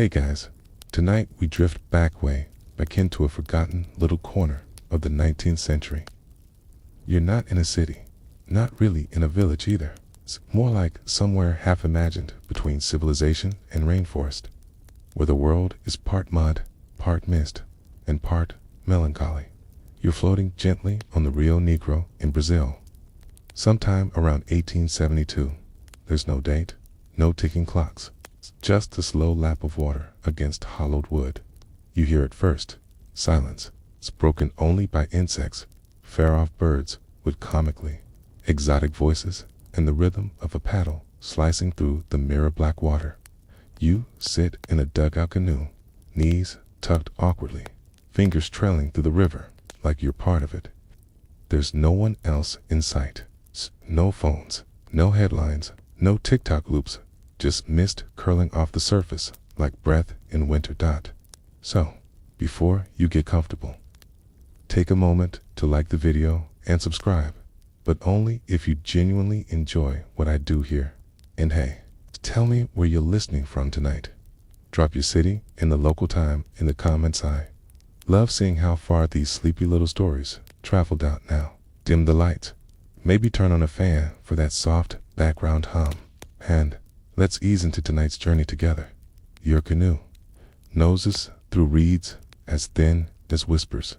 Hey guys, tonight we drift back into a forgotten little corner of the 19th century. You're not in a city, not really in a village either. It's more like somewhere half imagined between civilization and rainforest, where the world is part mud, part mist, and part melancholy. You're floating gently on the Rio Negro in Brazil, sometime around 1872. There's no date, no ticking clocks. Just a slow lap of water against hollowed wood. You hear it first, silence. It's broken only by insects, far-off birds with comically exotic voices, and the rhythm of a paddle slicing through the mirror-black water. You sit in a dugout canoe, knees tucked awkwardly, fingers trailing through the river like you're part of it. There's no one else in sight. No phones, no headlines, no TikTok loops. Just mist curling off the surface like breath in winter. So, before you get comfortable, take a moment to like the video and subscribe, but only if you genuinely enjoy what I do here. And hey, tell me where you're listening from tonight. Drop your city and the local time in the comments. I love seeing how far these sleepy little stories traveled out now. Dim the lights, maybe turn on a fan for that soft background hum, and let's ease into tonight's journey together. Your canoe, noses through reeds as thin as whispers.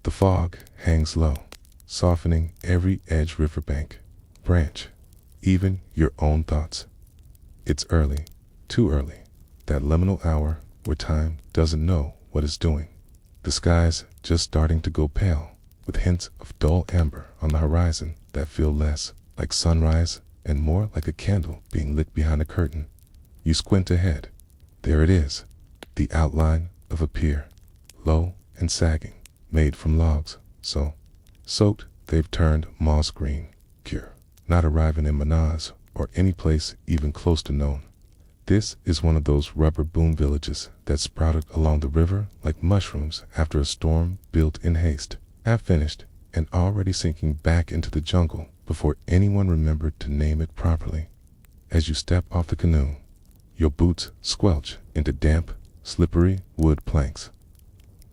The fog hangs low, softening every edge riverbank, branch, even your own thoughts. It's early, too early, that liminal hour where time doesn't know what it's doing. The sky's just starting to go pale, with hints of dull amber on the horizon that feel less like sunrise and more like a candle being lit behind a curtain. You squint ahead. There it is, the outline of a pier, low and sagging, made from logs, so soaked they've turned moss green. Cure, not arriving in Manaus or any place even close to known. This is one of those rubber boom villages that sprouted along the river like mushrooms after a storm built in haste, half finished and already sinking back into the jungle before anyone remembered to name it properly. As you step off the canoe, your boots squelch into damp, slippery wood planks.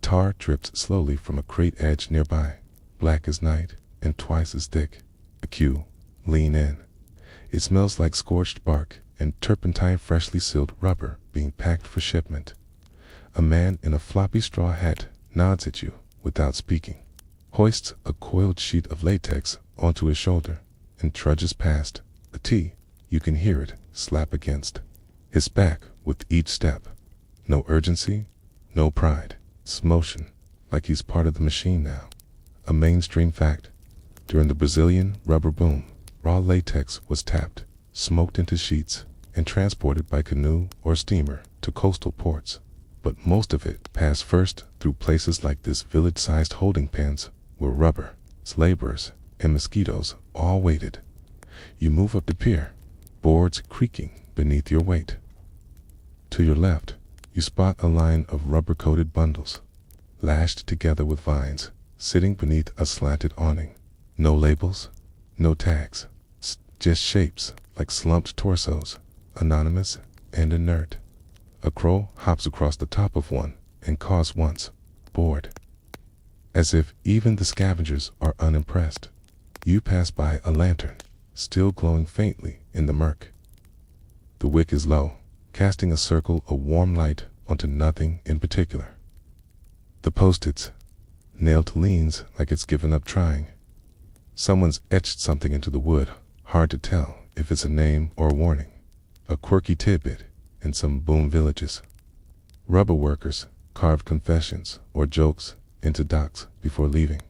Tar drips slowly from a crate edge nearby, black as night and twice as thick. Lean in. It smells like scorched bark and turpentine freshly sealed rubber being packed for shipment. A man in a floppy straw hat nods at you without speaking, hoists a coiled sheet of latex onto his shoulder, and trudges past. A T, you can hear it slap against his back with each step. No urgency, no pride. It's motion, like he's part of the machine now. A mainstream fact. During the Brazilian rubber boom, raw latex was tapped, smoked into sheets, and transported by canoe or steamer to coastal ports. But most of it passed first through places like this village-sized holding pens where rubber, laborers, and mosquitoes all waited. You move up the pier, boards creaking beneath your weight. To your left, you spot a line of rubber-coated bundles, lashed together with vines, sitting beneath a slanted awning. No labels, no tags, just shapes like slumped torsos, anonymous and inert. A crow hops across the top of one and caws once, bored. As if even the scavengers are unimpressed, you pass by a lantern, still glowing faintly in the murk. The wick is low, casting a circle of warm light onto nothing in particular. The post-its, nailed to leans like it's given up trying. Someone's etched something into the wood, hard to tell if it's a name or a warning. A quirky tidbit in some boom villages. Rubber workers carved confessions or jokes into docks before leaving,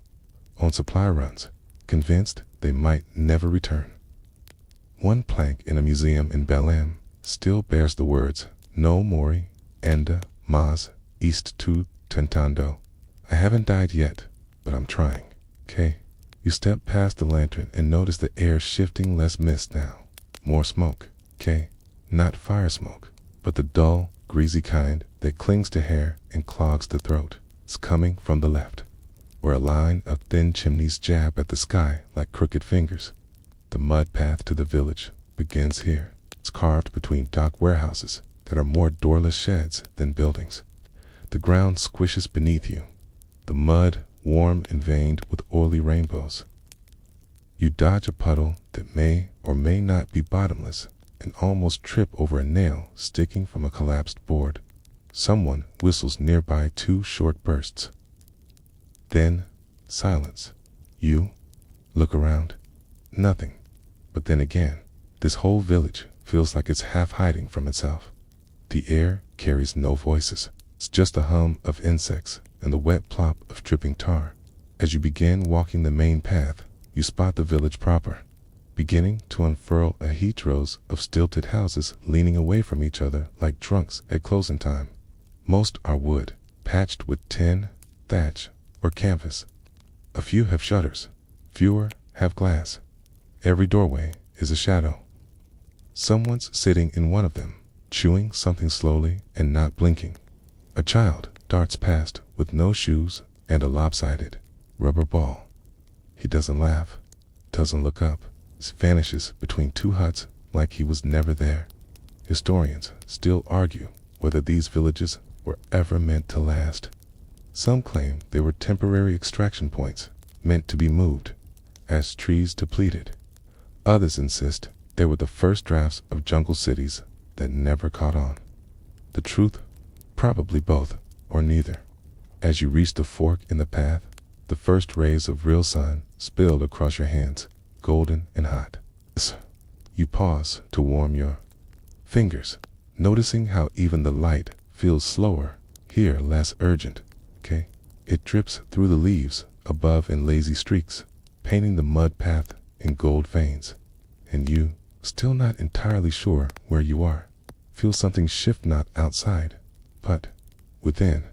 on supply runs, convinced they might never return. One plank in a museum in Belém still bears the words, "No mori, anda, mas, isto tentando." I haven't died yet, but I'm trying. Okay. You step past the lantern and notice the air shifting, less mist now. More smoke. Okay. Not fire smoke, but the dull, greasy kind that clings to hair and clogs the throat. It's coming from the left, where a line of thin chimneys jab at the sky like crooked fingers. The mud path to the village begins here. It's carved between dock warehouses, that are more doorless sheds than buildings. The ground squishes beneath you, the mud warm and veined with oily rainbows. You dodge a puddle that may or may not be bottomless and almost trip over a nail sticking from a collapsed board. Someone whistles nearby 2 short bursts. Then, silence. You look around. Nothing. But then again, this whole village feels like it's half hiding from itself. The air carries no voices. It's just the hum of insects and the wet plop of dripping tar. As you begin walking the main path, you spot the village proper, beginning to unfurl a hedgerows of stilted houses leaning away from each other like drunks at closing time. Most are wood, patched with tin, thatch, or canvas. A few have shutters, fewer have glass. Every doorway is a shadow. Someone's sitting in one of them, chewing something slowly and not blinking. A child darts past with no shoes and a lopsided rubber ball. He doesn't laugh, doesn't look up, vanishes between 2 huts like he was never there. Historians still argue whether these villages were ever meant to last. Some claim they were temporary extraction points meant to be moved as trees depleted. Others insist they were the first drafts of jungle cities that never caught on. The truth? Probably both, or neither. As you reach the fork in the path, the first rays of real sun spilled across your hands, golden and hot. You pause to warm your fingers, noticing how even the light feels slower, here less urgent. Okay? It drips through the leaves above in lazy streaks, painting the mud path in gold veins. And you, still not entirely sure where you are, feel something shift not outside, but within.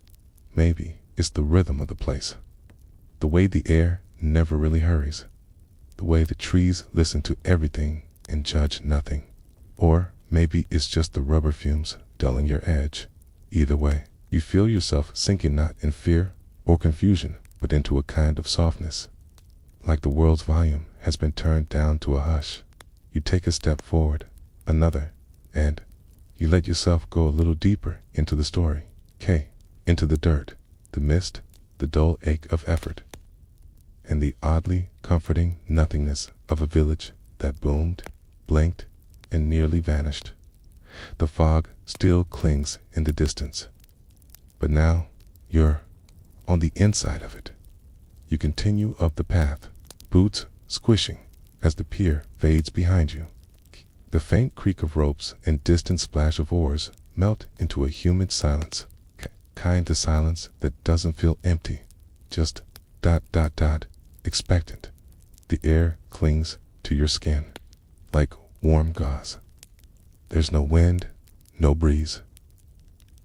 Maybe it's the rhythm of the place. The way the air never really hurries. The way the trees listen to everything and judge nothing. Or maybe it's just the rubber fumes dulling your edge. Either way, you feel yourself sinking not in fear or confusion, but into a kind of softness. Like the world's volume has been turned down to a hush. You take a step forward, another, and you let yourself go a little deeper into the story. Into the dirt, the mist, the dull ache of effort, and the oddly comforting nothingness of a village that boomed, blinked, and nearly vanished. The fog still clings in the distance, but now you're on the inside of it. You continue up the path, boots squishing as the pier fades behind you. The faint creak of ropes and distant splash of oars melt into a humid silence, kind of silence that doesn't feel empty, just ... expectant. The air clings to your skin like warm gauze. There's no wind, no breeze.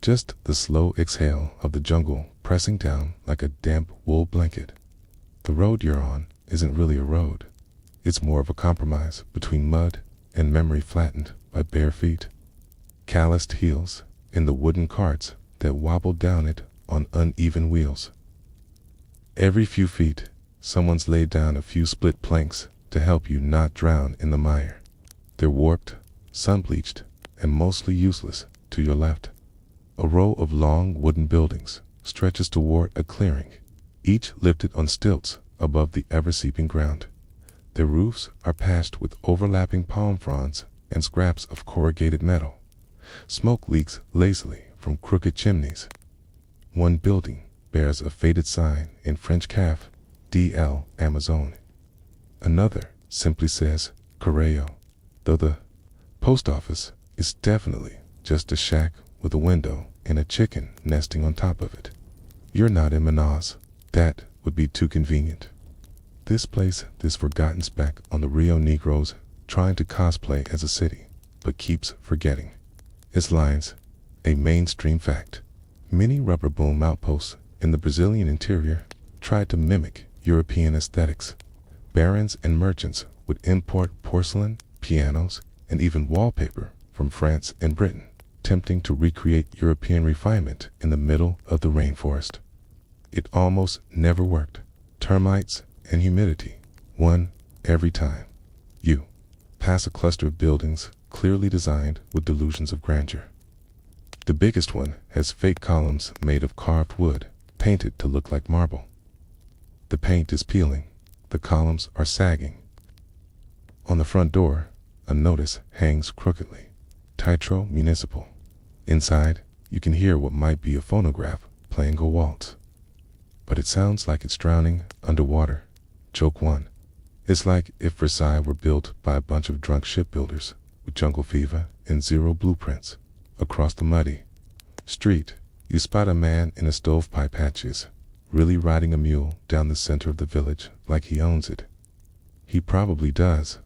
Just the slow exhale of the jungle pressing down like a damp wool blanket. The road you're on isn't really a road. It's more of a compromise between mud and memory flattened by bare feet. Calloused heels in the wooden carts that wobble down it on uneven wheels. Every few feet, someone's laid down a few split planks to help you not drown in the mire. They're warped, sun-bleached, and mostly useless to your left. A row of long wooden buildings stretches toward a clearing, each lifted on stilts above the ever-seeping ground. Their roofs are patched with overlapping palm fronds and scraps of corrugated metal. Smoke leaks lazily from crooked chimneys. One building bears a faded sign in French calf, DL Amazon. Another simply says Correo, though the post office is definitely just a shack with a window and a chicken nesting on top of it. You're not in Manaus. That would be too convenient. This place, this forgotten speck on the Rio Negro's trying to cosplay as a city, but keeps forgetting its lines, a mainstream fact. Many rubber boom outposts in the Brazilian interior tried to mimic European aesthetics. Barons and merchants would import porcelain, pianos, and even wallpaper from France and Britain, attempting to recreate European refinement in the middle of the rainforest. It almost never worked. Termites and humidity won every time. You pass a cluster of buildings clearly designed with delusions of grandeur. The biggest one has fake columns made of carved wood, painted to look like marble. The paint is peeling. The columns are sagging. On the front door, a notice hangs crookedly. Teatro Municipal. Inside, you can hear what might be a phonograph playing a waltz. But it sounds like it's drowning underwater. Joke 1. It's like if Versailles were built by a bunch of drunk shipbuilders with jungle fever and zero blueprints. Across the muddy street, you spot a man in a stovepipe hatches, really riding a mule down the center of the village like he owns it. He probably does.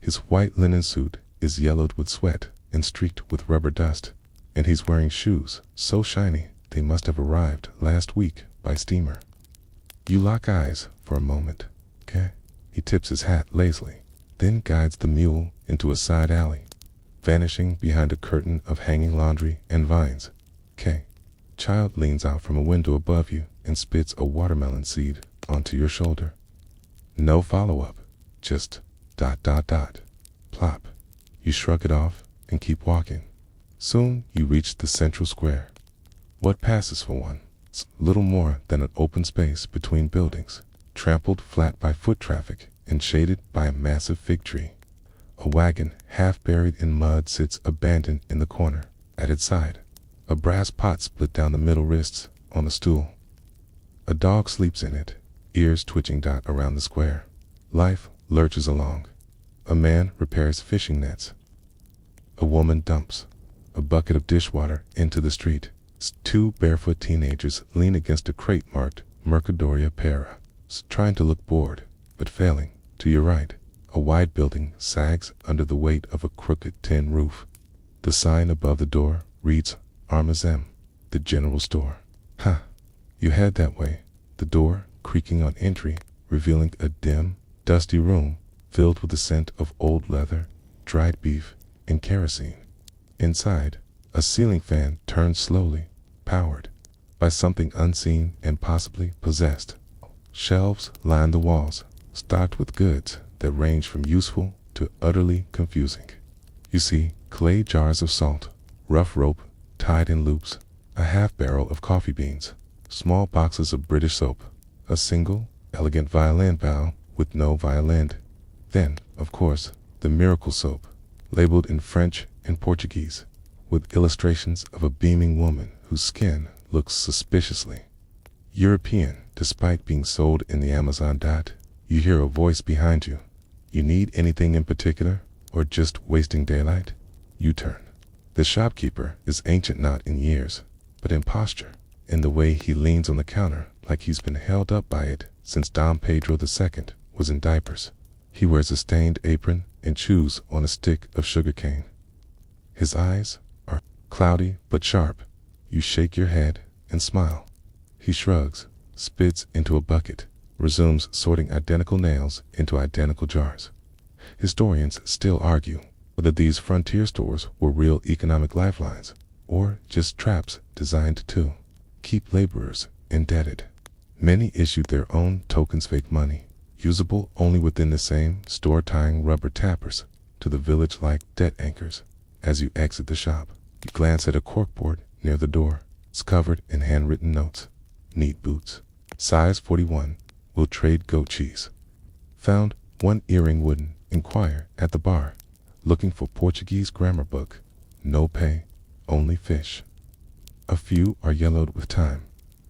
His white linen suit is yellowed with sweat and streaked with rubber dust, and he's wearing shoes so shiny they must have arrived last week by steamer. You lock eyes for a moment, okay? He tips his hat lazily, then guides the mule into a side alley, vanishing behind a curtain of hanging laundry and vines. Okay. Child leans out from a window above you and spits a watermelon seed onto your shoulder. No follow-up, just ... Plop. You shrug it off and keep walking. Soon you reach the central square. What passes for one? It's little more than an open space between buildings, trampled flat by foot traffic and shaded by a massive fig tree. A wagon, half buried in mud, sits abandoned in the corner. At its side, a brass pot split down the middle wrists on a stool. A dog sleeps in it, ears twitching around the square. Life lurches along. A man repairs fishing nets. A woman dumps a bucket of dishwater into the street. Two barefoot teenagers lean against a crate marked Mercadoria Para, trying to look bored, but failing. To your right, a wide building sags under the weight of a crooked tin roof. The sign above the door reads Armazém, the general store. You head that way, the door creaking on entry, revealing a dim, dusty room filled with the scent of old leather, dried beef, and kerosene. Inside, a ceiling fan turns slowly, powered by something unseen and possibly possessed. Shelves line the walls, stocked with goods that range from useful to utterly confusing. You see clay jars of salt, rough rope tied in loops, a half barrel of coffee beans, small boxes of British soap, a single, elegant violin bowl with no violin. Then, of course, the miracle soap, labeled in French and Portuguese, with illustrations of a beaming woman whose skin looks suspiciously European despite being sold in the Amazon. You hear a voice behind you. You need anything in particular, or just wasting daylight? You turn. The shopkeeper is ancient not in years, but in posture, in the way he leans on the counter like he's been held up by it since Dom Pedro II was in diapers. He wears a stained apron and chews on a stick of sugarcane. His eyes are cloudy but sharp. You shake your head and smile. He shrugs, spits into a bucket, resumes sorting identical nails into identical jars. Historians still argue whether these frontier stores were real economic lifelines or just traps designed to keep laborers indebted. Many issued their own tokens, fake money, usable only within the same store, tying rubber tappers to the village-like debt anchors. As you exit the shop, you glance at a corkboard near the door. It's covered in handwritten notes. Neat boots. Size 41. Will trade goat cheese. Found one earring, wouldn't inquire at the bar. Looking for Portuguese grammar book. No pay, only fish. A few are yellowed with time.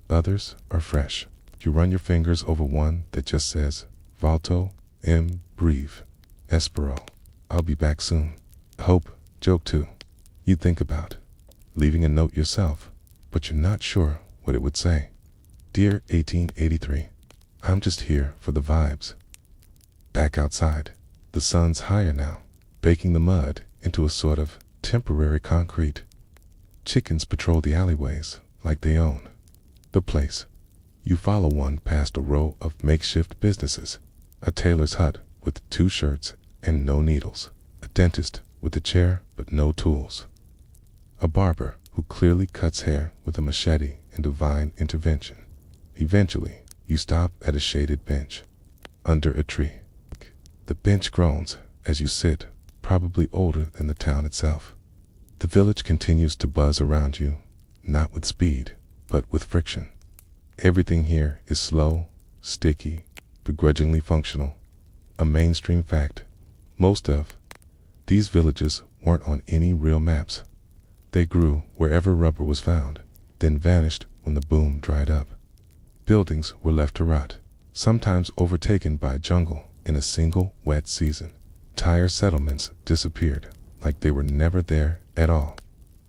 Others are fresh. You run your fingers over one that just says, Volto, breve, Espero. I'll be back soon. Hope, joke 2. You think about leaving a note yourself, but you're not sure what it would say. Dear 1883, I'm just here for the vibes. Back outside, the sun's higher now, baking the mud into a sort of temporary concrete. Chickens patrol the alleyways like they own the place. You follow one past a row of makeshift businesses, a tailor's hut with 2 shirts and no needles, a dentist with a chair but no tools, a barber who clearly cuts hair with a machete and divine intervention. Eventually, you stop at a shaded bench under a tree. The bench groans as you sit, probably older than the town itself. The village continues to buzz around you, not with speed, but with friction. Everything here is slow, sticky, begrudgingly functional. A mainstream fact. Most of these villages weren't on any real maps. They grew wherever rubber was found, then vanished when the boom dried up. Buildings were left to rot, sometimes overtaken by a jungle in a single wet season. Entire settlements disappeared like they were never there at all.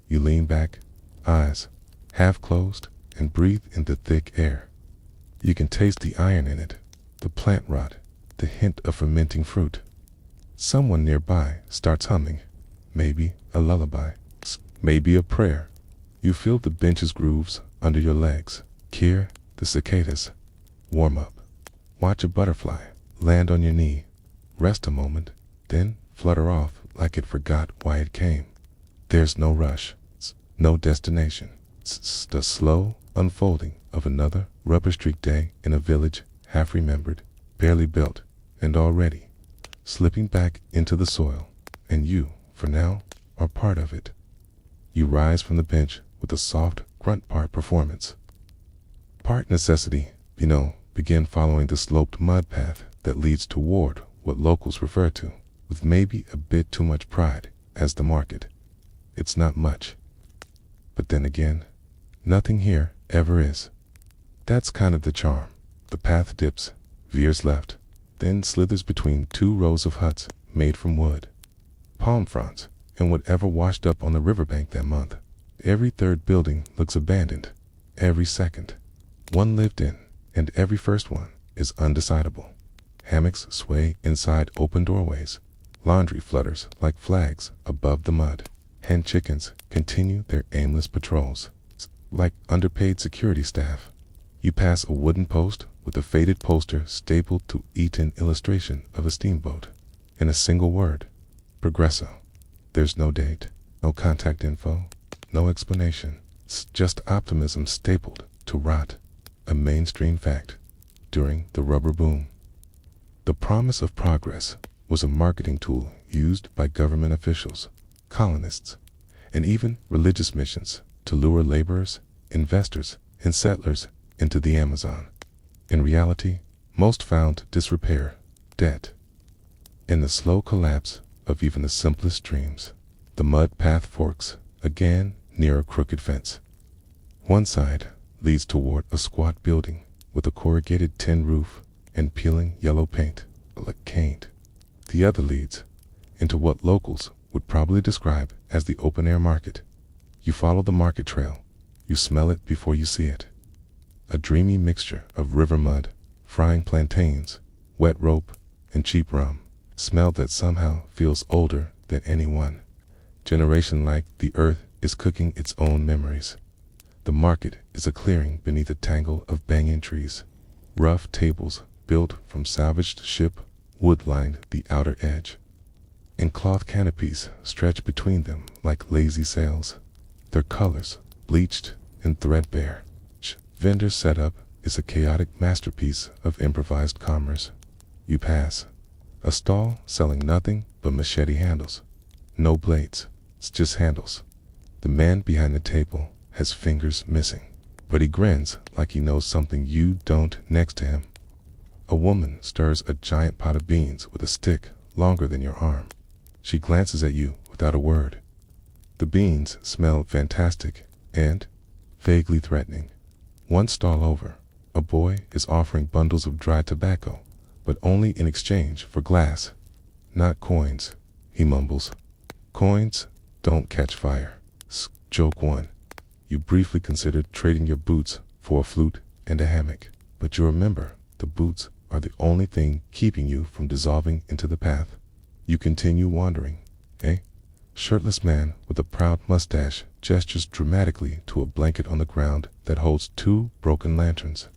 You lean back, eyes half closed, and breathe in the thick air. You can taste the iron in it, the plant rot, the hint of fermenting fruit. Someone nearby starts humming, maybe a lullaby, maybe a prayer. You feel the bench's grooves under your legs. Hear the cicadas. Warm up. Watch a butterfly land on your knee. Rest a moment, then flutter off like it forgot why it came. There's no rush, no destination. It's the slow unfolding of another rubber-streaked day in a village half remembered, barely built, and already slipping back into the soil. And you, for now, are part of it. You rise from the bench with a soft grunt part performance. Part necessity, begin following the sloped mud path that leads toward what locals refer to, with maybe a bit too much pride, as the market. It's not much. But then again, nothing here ever is. That's kind of the charm. The path dips, veers left, then slithers between two rows of huts made from wood, palm fronds, and whatever washed up on the riverbank that month. Every third building looks abandoned. Every second, one lived in, and every first one is undecidable. Hammocks sway inside open doorways. Laundry flutters like flags above the mud. Hen chickens continue their aimless patrols, like underpaid security staff. You pass a wooden post with a faded poster stapled to eat-in illustration of a steamboat. In a single word, Progresso. There's no date, no contact info, no explanation. It's just optimism stapled to rot. A mainstream fact during the rubber boom. The promise of progress was a marketing tool used by government officials, colonists, and even religious missions to lure laborers, investors, and settlers into the Amazon. In reality, most found disrepair, debt, and the slow collapse of even the simplest streams. The mud path forks again near a crooked fence. One side leads toward a squat building with a corrugated tin roof and peeling yellow paint, like caned. The other leads into what locals would probably describe as the open-air market. You follow the market trail. You smell it before you see it. A dreamy mixture of river mud, frying plantains, wet rope, and cheap rum. Smell that somehow feels older than any one generation, like the earth is cooking its own memories. The market is a clearing beneath a tangle of banyan trees. Rough tables built from salvaged ship wood lined the outer edge, and cloth canopies stretch between them like lazy sails, their colors bleached and threadbare. Vendor's setup is a chaotic masterpiece of improvised commerce. You pass a stall selling nothing but machete handles. No blades, it's just handles. The man behind the table has fingers missing, but he grins like he knows something you don't. Next to him, a woman stirs a giant pot of beans with a stick longer than your arm. She glances at you without a word. The beans smell fantastic and vaguely threatening. One stall over, a boy is offering bundles of dry tobacco, but only in exchange for glass. Not coins, he mumbles. Coins don't catch fire. Joke one. You briefly considered trading your boots for a flute and a hammock, but you remember the boots are the only thing keeping you from dissolving into the path. You continue wandering. Shirtless man with a proud mustache gestures dramatically to a blanket on the ground that holds two broken lanterns.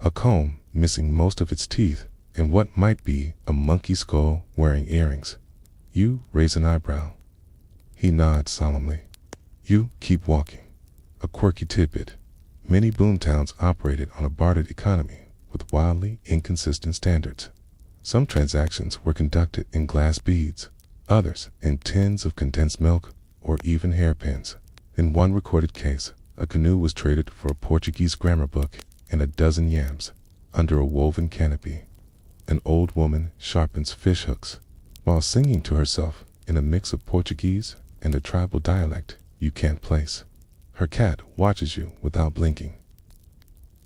A comb missing most of its teeth, and what might be a monkey skull wearing earrings. You raise an eyebrow. He nods solemnly. You keep walking. A quirky tidbit. Many boomtowns operated on a bartered economy with wildly inconsistent standards. Some transactions were conducted in glass beads, others in tins of condensed milk or even hairpins. In one recorded case, a canoe was traded for a Portuguese grammar book and a dozen yams under a woven canopy. An old woman sharpens fish hooks while singing to herself in a mix of Portuguese and a tribal dialect you can't place. Her cat watches you without blinking.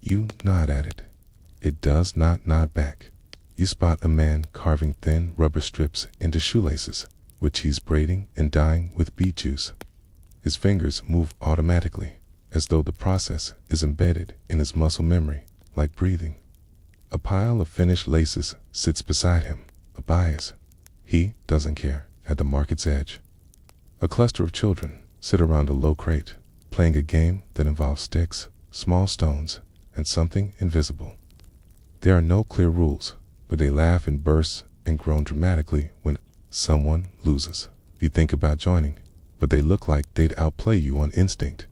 You nod at it. It does not nod back. You spot a man carving thin rubber strips into shoelaces, which he's braiding and dyeing with beet juice. His fingers move automatically, as though the process is embedded in his muscle memory, like breathing. A pile of finished laces sits beside him, a bias. He doesn't care, at the market's edge. A cluster of children sit around a low crate, playing a game that involves sticks, small stones, and something invisible. There are no clear rules, but they laugh in bursts and groan dramatically when someone loses. You think about joining, but they look like they'd outplay you on instinct.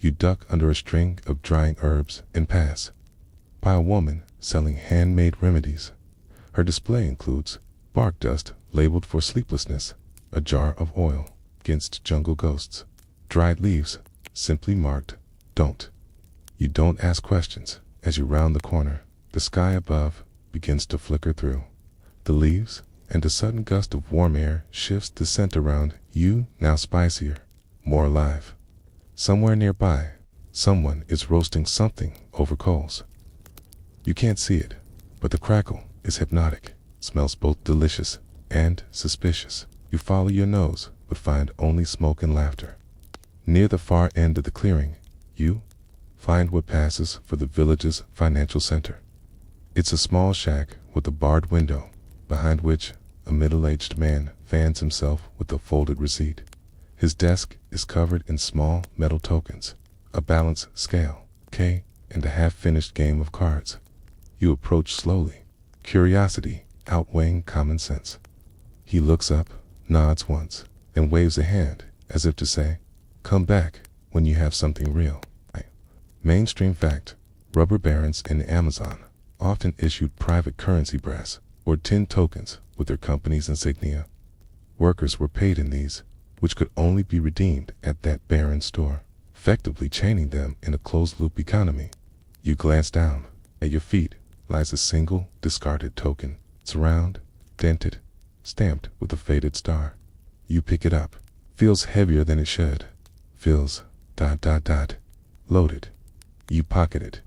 You duck under a string of drying herbs and pass by a woman selling handmade remedies. Her display includes bark dust labeled for sleeplessness, a jar of oil against jungle ghosts, dried leaves simply marked don't. You don't ask questions. As you round the corner, the sky above begins to flicker through the leaves, and a sudden gust of warm air shifts the scent around you, now spicier, more alive. Somewhere nearby, someone is roasting something over coals. You can't see it, but the crackle is hypnotic. It smells both delicious and suspicious. You follow your nose, but find only smoke and laughter. Near the far end of the clearing, you find what passes for the village's financial center. It's a small shack with a barred window, behind which a middle-aged man fans himself with a folded receipt. His desk is covered in small metal tokens, a balance scale, K, and a half-finished game of cards. You approach slowly, curiosity outweighing common sense. He looks up, nods once, and waves a hand as if to say, "Come back when you have something real." Mainstream fact: rubber barons in the Amazon often issued private currency brass or tin tokens with their company's insignia. Workers were paid in these, which could only be redeemed at that baron store, effectively chaining them in a closed-loop economy. You glance down. At your feet lies a single discarded token. It's round, dented, stamped with a faded star. You pick it up. Feels heavier than it should. Feels ... loaded. You pocket it,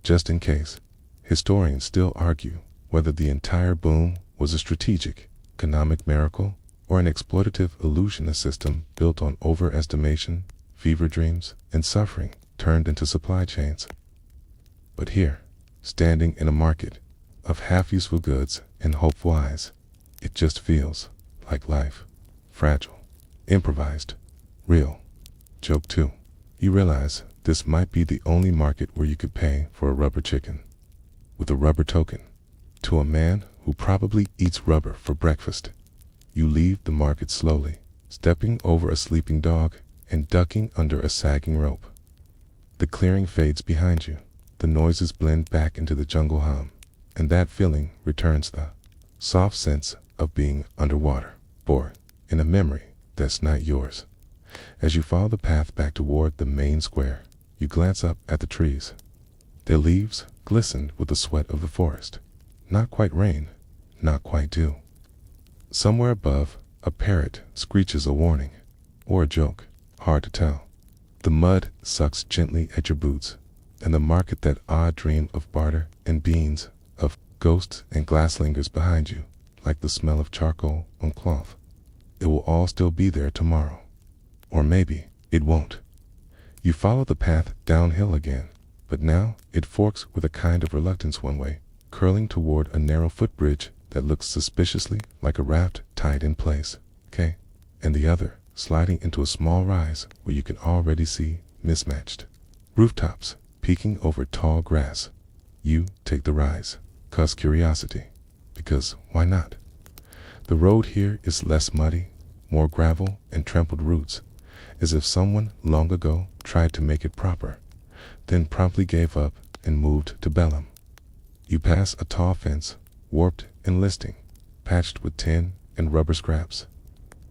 just in case. Historians still argue whether the entire boom was a strategic, economic miracle or an exploitative illusionist system built on overestimation, fever dreams, and suffering turned into supply chains. But here, standing in a market of half-useful goods and hopeful eyes, it just feels like life. Fragile, improvised, real. Joke 2. You realize this might be the only market where you could pay for a rubber chicken with a rubber token to a man who probably eats rubber for breakfast. You leave the market slowly, stepping over a sleeping dog and ducking under a sagging rope. The clearing fades behind you. The noises blend back into the jungle hum, and that feeling returns, the soft sense of being underwater, or in a memory that's not yours. As you follow the path back toward the main square, you glance up at the trees. Their leaves glistened with the sweat of the forest. Not quite rain, not quite dew. Somewhere above, a parrot screeches a warning, or a joke, hard to tell. The mud sucks gently at your boots, and the market, that odd dream of barter and beans, of ghosts and glass, lingers behind you, like the smell of charcoal on cloth. It will all still be there tomorrow. Or maybe it won't. You follow the path downhill again, but now it forks with a kind of reluctance one way, curling toward a narrow footbridge that looks suspiciously like a raft tied in place, okay, and the other sliding into a small rise where you can already see mismatched rooftops peeking over tall grass. You take the rise, 'cause curiosity, because why not? The road here is less muddy, more gravel and trampled roots, as if someone long ago tried to make it proper, then promptly gave up and moved to Bellum. You pass a tall fence, warped and listing, patched with tin and rubber scraps.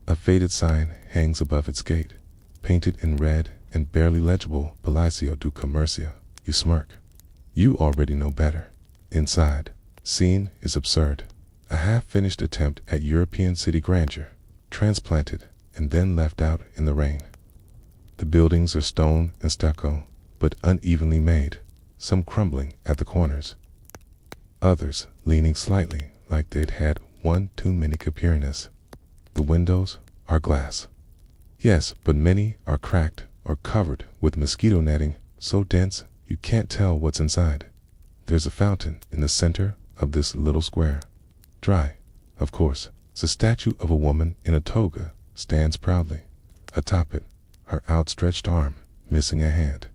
A faded sign hangs above its gate, painted in red and barely legible Palacio du Comercio. You smirk. You already know better. Inside, scene is absurd. A half-finished attempt at European city grandeur, transplanted and then left out in the rain. The buildings are stone and stucco, but unevenly made, some crumbling at the corners, others leaning slightly like they'd had one too many Capirinus. The windows are glass. Yes, but many are cracked or covered with mosquito netting so dense you can't tell what's inside. There's a fountain in the center of this little square. Dry, of course. The statue of a woman in a toga stands proudly. Atop it, her outstretched arm missing a hand.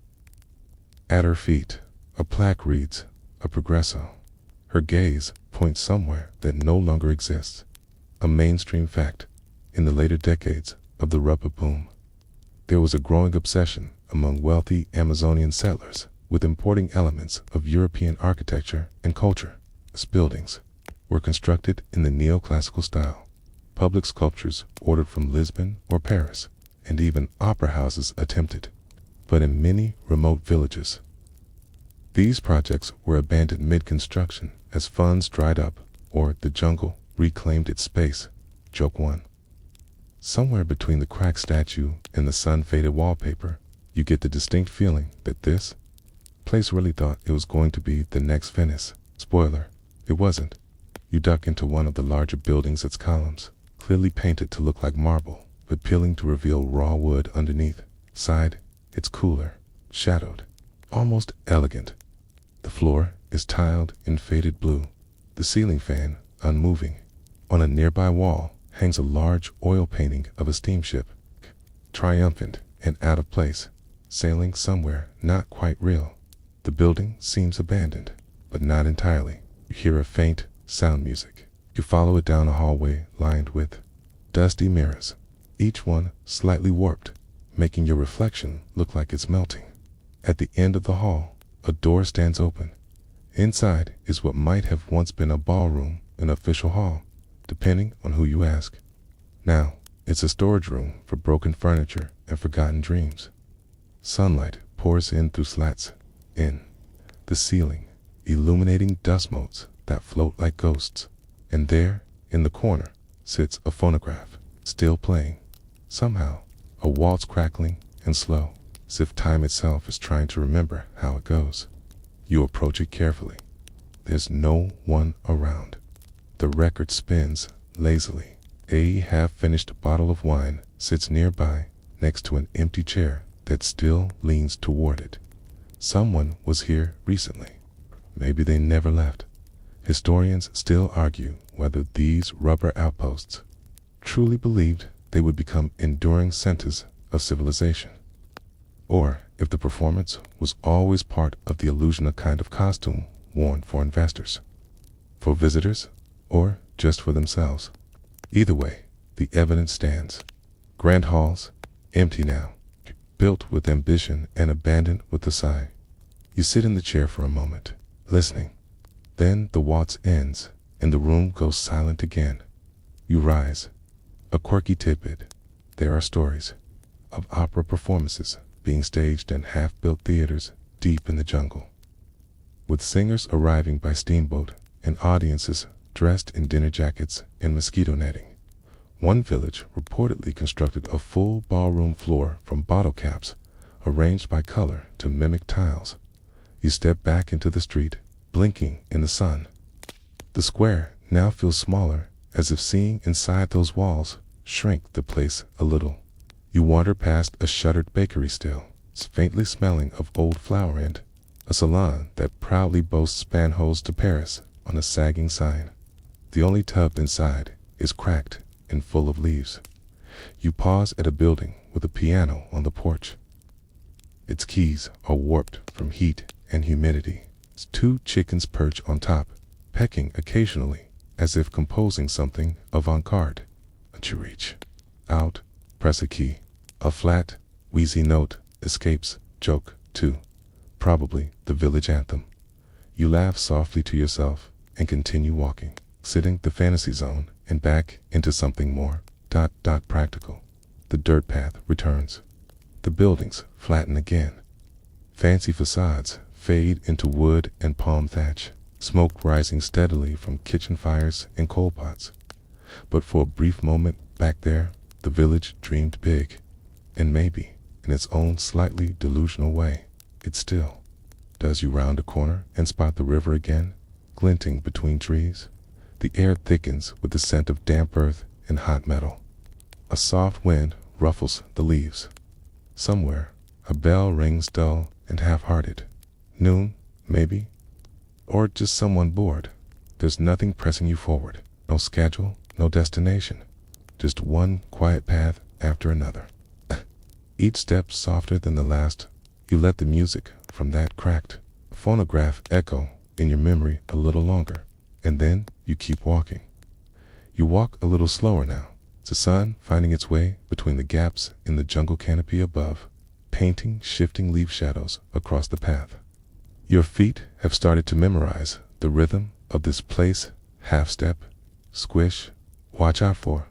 At her feet, a plaque reads, "A Progresso." Her gaze points somewhere that no longer exists. A mainstream fact. In the later decades of the rubber boom, there was a growing obsession among wealthy Amazonian settlers with importing elements of European architecture and culture. Its buildings were constructed in the neoclassical style, public sculptures ordered from Lisbon or Paris, and even opera houses attempted. But in many remote villages, these projects were abandoned mid-construction as funds dried up or the jungle reclaimed its space. Joke 1. Somewhere between the cracked statue and the sun-faded wallpaper, you get the distinct feeling that this place really thought it was going to be the next Venice. Spoiler, it wasn't. You duck into one of the larger buildings' its columns, clearly painted to look like marble, but peeling to reveal raw wood underneath. Side, it's cooler, shadowed, almost elegant. The floor is tiled in faded blue, the ceiling fan unmoving. On a nearby wall hangs a large oil painting of a steamship, triumphant and out of place, sailing somewhere not quite real. The building seems abandoned, but not entirely. You hear a faint sound music. You follow it down a hallway lined with dusty mirrors, each one slightly warped, making your reflection look like it's melting. At the end of the hall, a door stands open. Inside is what might have once been a ballroom, an official hall, depending on who you ask. Now, it's a storage room for broken furniture and forgotten dreams. Sunlight pours in through slats in the ceiling, illuminating dust motes that float like ghosts. And there, in the corner, sits a phonograph, still playing. Somehow, a waltz crackling and slow, as if time itself is trying to remember how it goes. You approach it carefully. There's no one around. The record spins lazily. A half-finished bottle of wine sits nearby, next to an empty chair that still leans toward it. Someone was here recently. Maybe they never left. Historians still argue whether these rubber outposts truly believed they would become enduring centers of civilization, or if the performance was always part of the illusion, a kind of costume worn for investors, for visitors, or just for themselves. Either way, the evidence stands. Grand halls, empty now, built with ambition and abandoned with a sigh. You sit in the chair for a moment, listening. Then the waltz ends, and the room goes silent again. You rise. A quirky tidbit. There are stories of opera performances being staged in half-built theaters deep in the jungle, with singers arriving by steamboat and audiences dressed in dinner jackets and mosquito netting. One village reportedly constructed a full ballroom floor from bottle caps arranged by color to mimic tiles. You step back into the street, blinking in the sun. The square now feels smaller, as if seeing inside those walls shrink the place a little. You wander past a shuttered bakery still, faintly smelling of old flour, and a salon that proudly boasts spanholes to Paris on a sagging sign. The only tub inside is cracked and full of leaves. You pause at a building with a piano on the porch. Its keys are warped from heat and humidity. Two chickens perch on top, pecking occasionally as if composing something avant-garde. You reach out, press a key. A flat, wheezy note escapes. Joke 2. Probably the village anthem. You laugh softly to yourself and continue walking, sitting the fantasy zone and back into something more Practical. The dirt path returns. The buildings flatten again. Fancy facades fade into wood and palm thatch, smoke rising steadily from kitchen fires and coal pots. But for a brief moment back there, the village dreamed big, and maybe, in its own slightly delusional way, it still does. You round a corner and spot the river again, glinting between trees. The air thickens with the scent of damp earth and hot metal. A soft wind ruffles the leaves. Somewhere, a bell rings dull and half-hearted. Noon, maybe? Or just someone bored. There's nothing pressing you forward. No schedule, no destination. Just one quiet path after another. Each step softer than the last. You let the music from that cracked phonograph echo in your memory a little longer, and then you keep walking. You walk a little slower now, the sun finding its way between the gaps in the jungle canopy above, painting shifting leaf shadows across the path. Your feet have started to memorize the rhythm of this place. Half step, squish, watch out for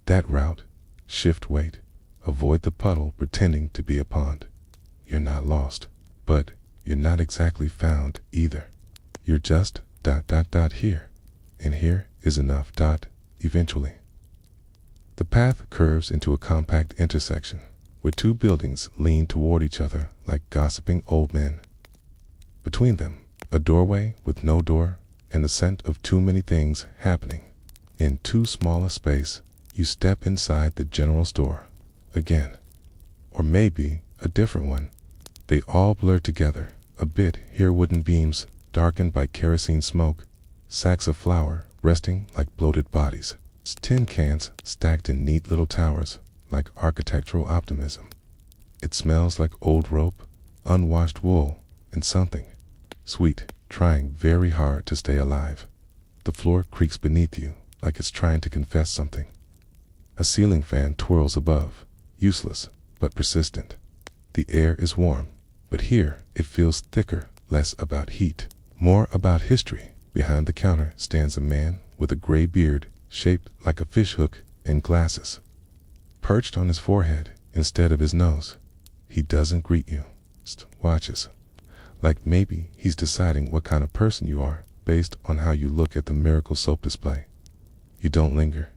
that route, shift weight, avoid the puddle pretending to be a pond. You're not lost, but you're not exactly found either. You're just ... here, and here is enough ... eventually. The path curves into a compact intersection where two buildings lean toward each other like gossiping old men. Between them, a doorway with no door and the scent of too many things happening. In too small a space, you step inside the general store again. Or maybe a different one. They all blur together a bit here, wooden beams darkened by kerosene smoke, sacks of flour resting like bloated bodies, tin cans stacked in neat little towers like architectural optimism. It smells like old rope, unwashed wool, and something sweet trying very hard to stay alive. The floor creaks beneath you like it's trying to confess something. A ceiling fan twirls above, useless but persistent. The air is warm, but here it feels thicker, less about heat, more about history. Behind the counter stands a man with a gray beard shaped like a fishhook and glasses perched on his forehead instead of his nose. He doesn't greet you, just watches, like maybe he's deciding what kind of person you are based on how you look at the miracle soap display. You don't linger.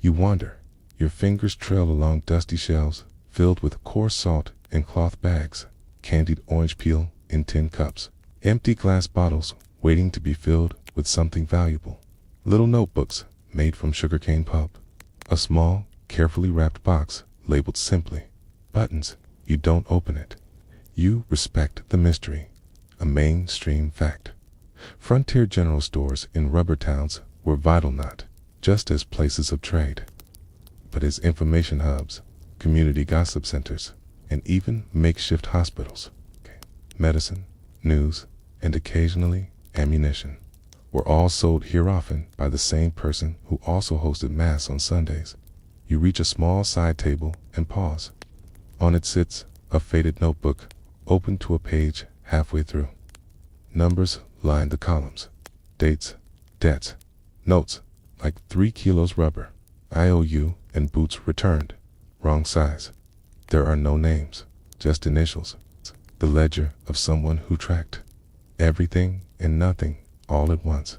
You wander. Your fingers trail along dusty shelves filled with coarse salt and cloth bags, candied orange peel in tin cups, empty glass bottles waiting to be filled with something valuable. Little notebooks made from sugarcane pulp. A small, carefully wrapped box labeled simply buttons. You don't open it. You respect the mystery, a mainstream fact. Frontier general stores in rubber towns were vital not just as places of trade, but as information hubs, community gossip centers, and even makeshift hospitals. Medicine, news, and occasionally ammunition were all sold here, often by the same person who also hosted Mass on Sundays. You reach a small side table and pause. On it sits a faded notebook, open to a page halfway through. Numbers line the columns. Dates, debts, notes, like 3 kilos rubber, IOU, and boots returned. Wrong size. There are no names, just initials. The ledger of someone who tracked everything and nothing all at once.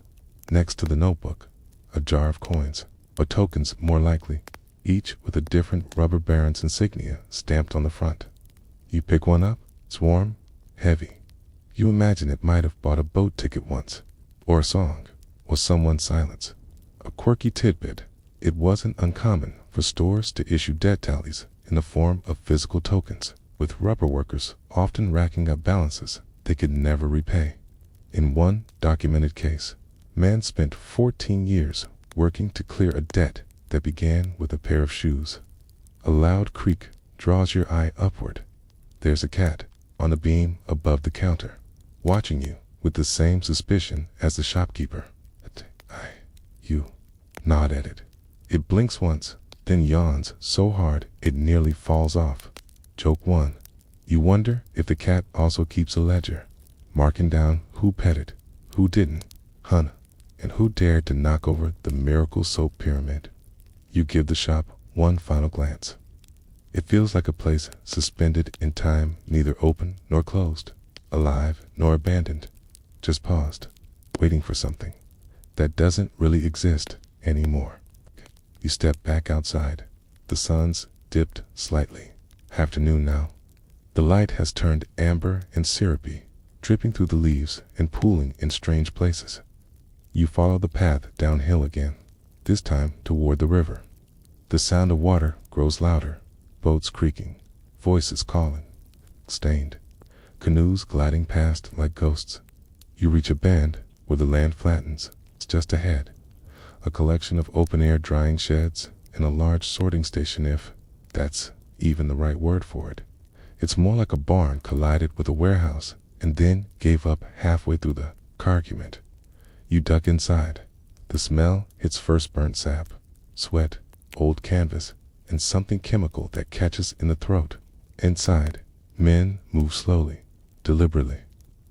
Next to the notebook, a jar of coins, or tokens more likely, each with a different rubber baron's insignia stamped on the front. You pick one up. It's warm, heavy. You imagine it might have bought a boat ticket once, or a song, or someone's silence. A quirky tidbit. It wasn't uncommon for stores to issue debt tallies in the form of physical tokens, with rubber workers often racking up balances they could never repay. In one documented case, man spent 14 years working to clear a debt that began with a pair of shoes. A loud creak draws your eye upward. There's a cat on a beam above the counter, watching you with the same suspicion as the shopkeeper. You nod at it. It blinks once, then yawns so hard it nearly falls off. Joke 1. You wonder if the cat also keeps a ledger, marking down who petted, who didn't, and who dared to knock over the miracle soap pyramid. You give the shop one final glance. It feels like a place suspended in time, neither open nor closed, alive nor abandoned, just paused, waiting for something that doesn't really exist anymore. You step back outside. The sun's dipped slightly. Afternoon now. The light has turned amber and syrupy, dripping through the leaves and pooling in strange places. You follow the path downhill again, this time toward the river. The sound of water grows louder, boats creaking, voices calling, stained, canoes gliding past like ghosts. You reach a bend where the land flattens. It's just ahead. A collection of open-air drying sheds and a large sorting station, if that's even the right word for it. It's more like a barn collided with a warehouse and then gave up halfway through the argument. You duck inside. The smell hits first burnt sap, sweat, old canvas, and something chemical that catches in the throat. Inside, men move slowly, deliberately,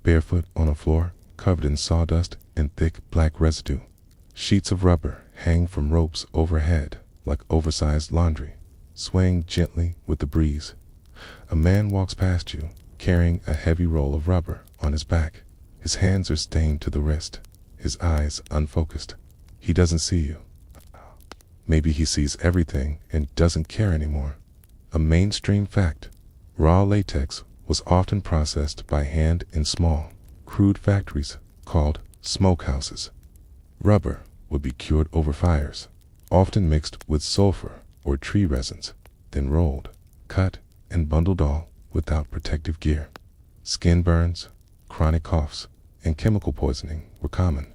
barefoot on a floor covered in sawdust and thick black residue. Sheets of rubber hang from ropes overhead like oversized laundry, swaying gently with the breeze. A man walks past you, carrying a heavy roll of rubber on his back. His hands are stained to the wrist, his eyes unfocused. He doesn't see you. Maybe he sees everything and doesn't care anymore. A mainstream fact: raw latex was often processed by hand in small, crude factories called smokehouses. Rubber would be cured over fires, often mixed with sulfur or tree resins, then rolled, cut, and bundled, all without protective gear. Skin burns, chronic coughs, and chemical poisoning were common.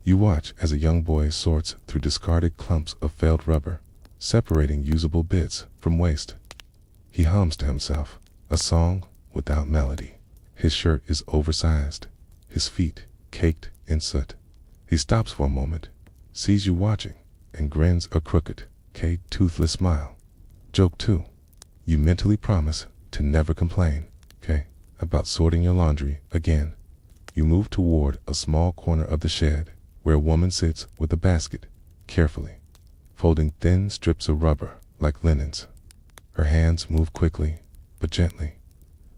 You watch as a young boy sorts through discarded clumps of failed rubber, separating usable bits from waste. He hums to himself, a song without melody. His shirt is oversized, his feet caked in soot. He stops for a moment, sees you watching, and grins a crooked, toothless smile. Joke 2. You mentally promise to never complain, about sorting your laundry again. You move toward a small corner of the shed where a woman sits with a basket, carefully, folding thin strips of rubber like linens. Her hands move quickly, but gently.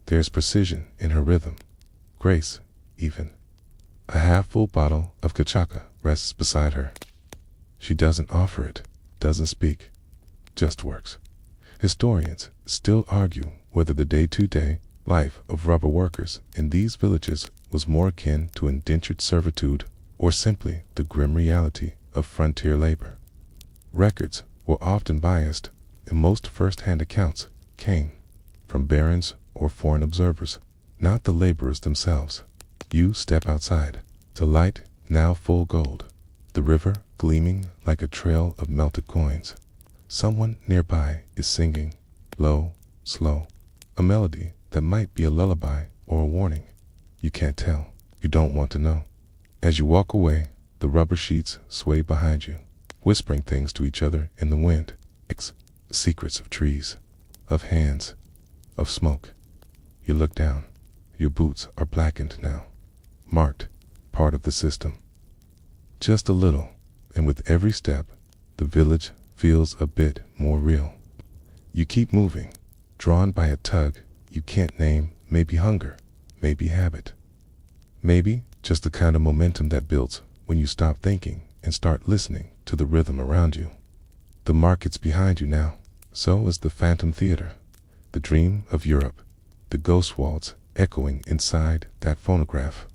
There's precision in her rhythm, grace, even. A half-full bottle of cachaca rests beside her. She doesn't offer it, doesn't speak, just works. Historians still argue whether the day-to-day life of rubber workers in these villages was more akin to indentured servitude or simply the grim reality of frontier labor. Records were often biased, and most first-hand accounts came from barons or foreign observers, not the laborers themselves. You step outside. The light now full gold, the river gleaming like a trail of melted coins. Someone nearby is singing, low, slow, a melody that might be a lullaby or a warning. You can't tell. You don't want to know. As you walk away, the rubber sheets sway behind you, whispering things to each other in the wind. Secrets of trees, of hands, of smoke. You look down. Your boots are blackened now, marked, part of the system. Just a little, and with every step, the village feels a bit more real. You keep moving, drawn by a tug you can't name, maybe hunger, maybe habit. Maybe just the kind of momentum that builds when you stop thinking and start listening to the rhythm around you. The market's behind you now. So is the Phantom Theater, the dream of Europe, the ghost waltz echoing inside that phonograph.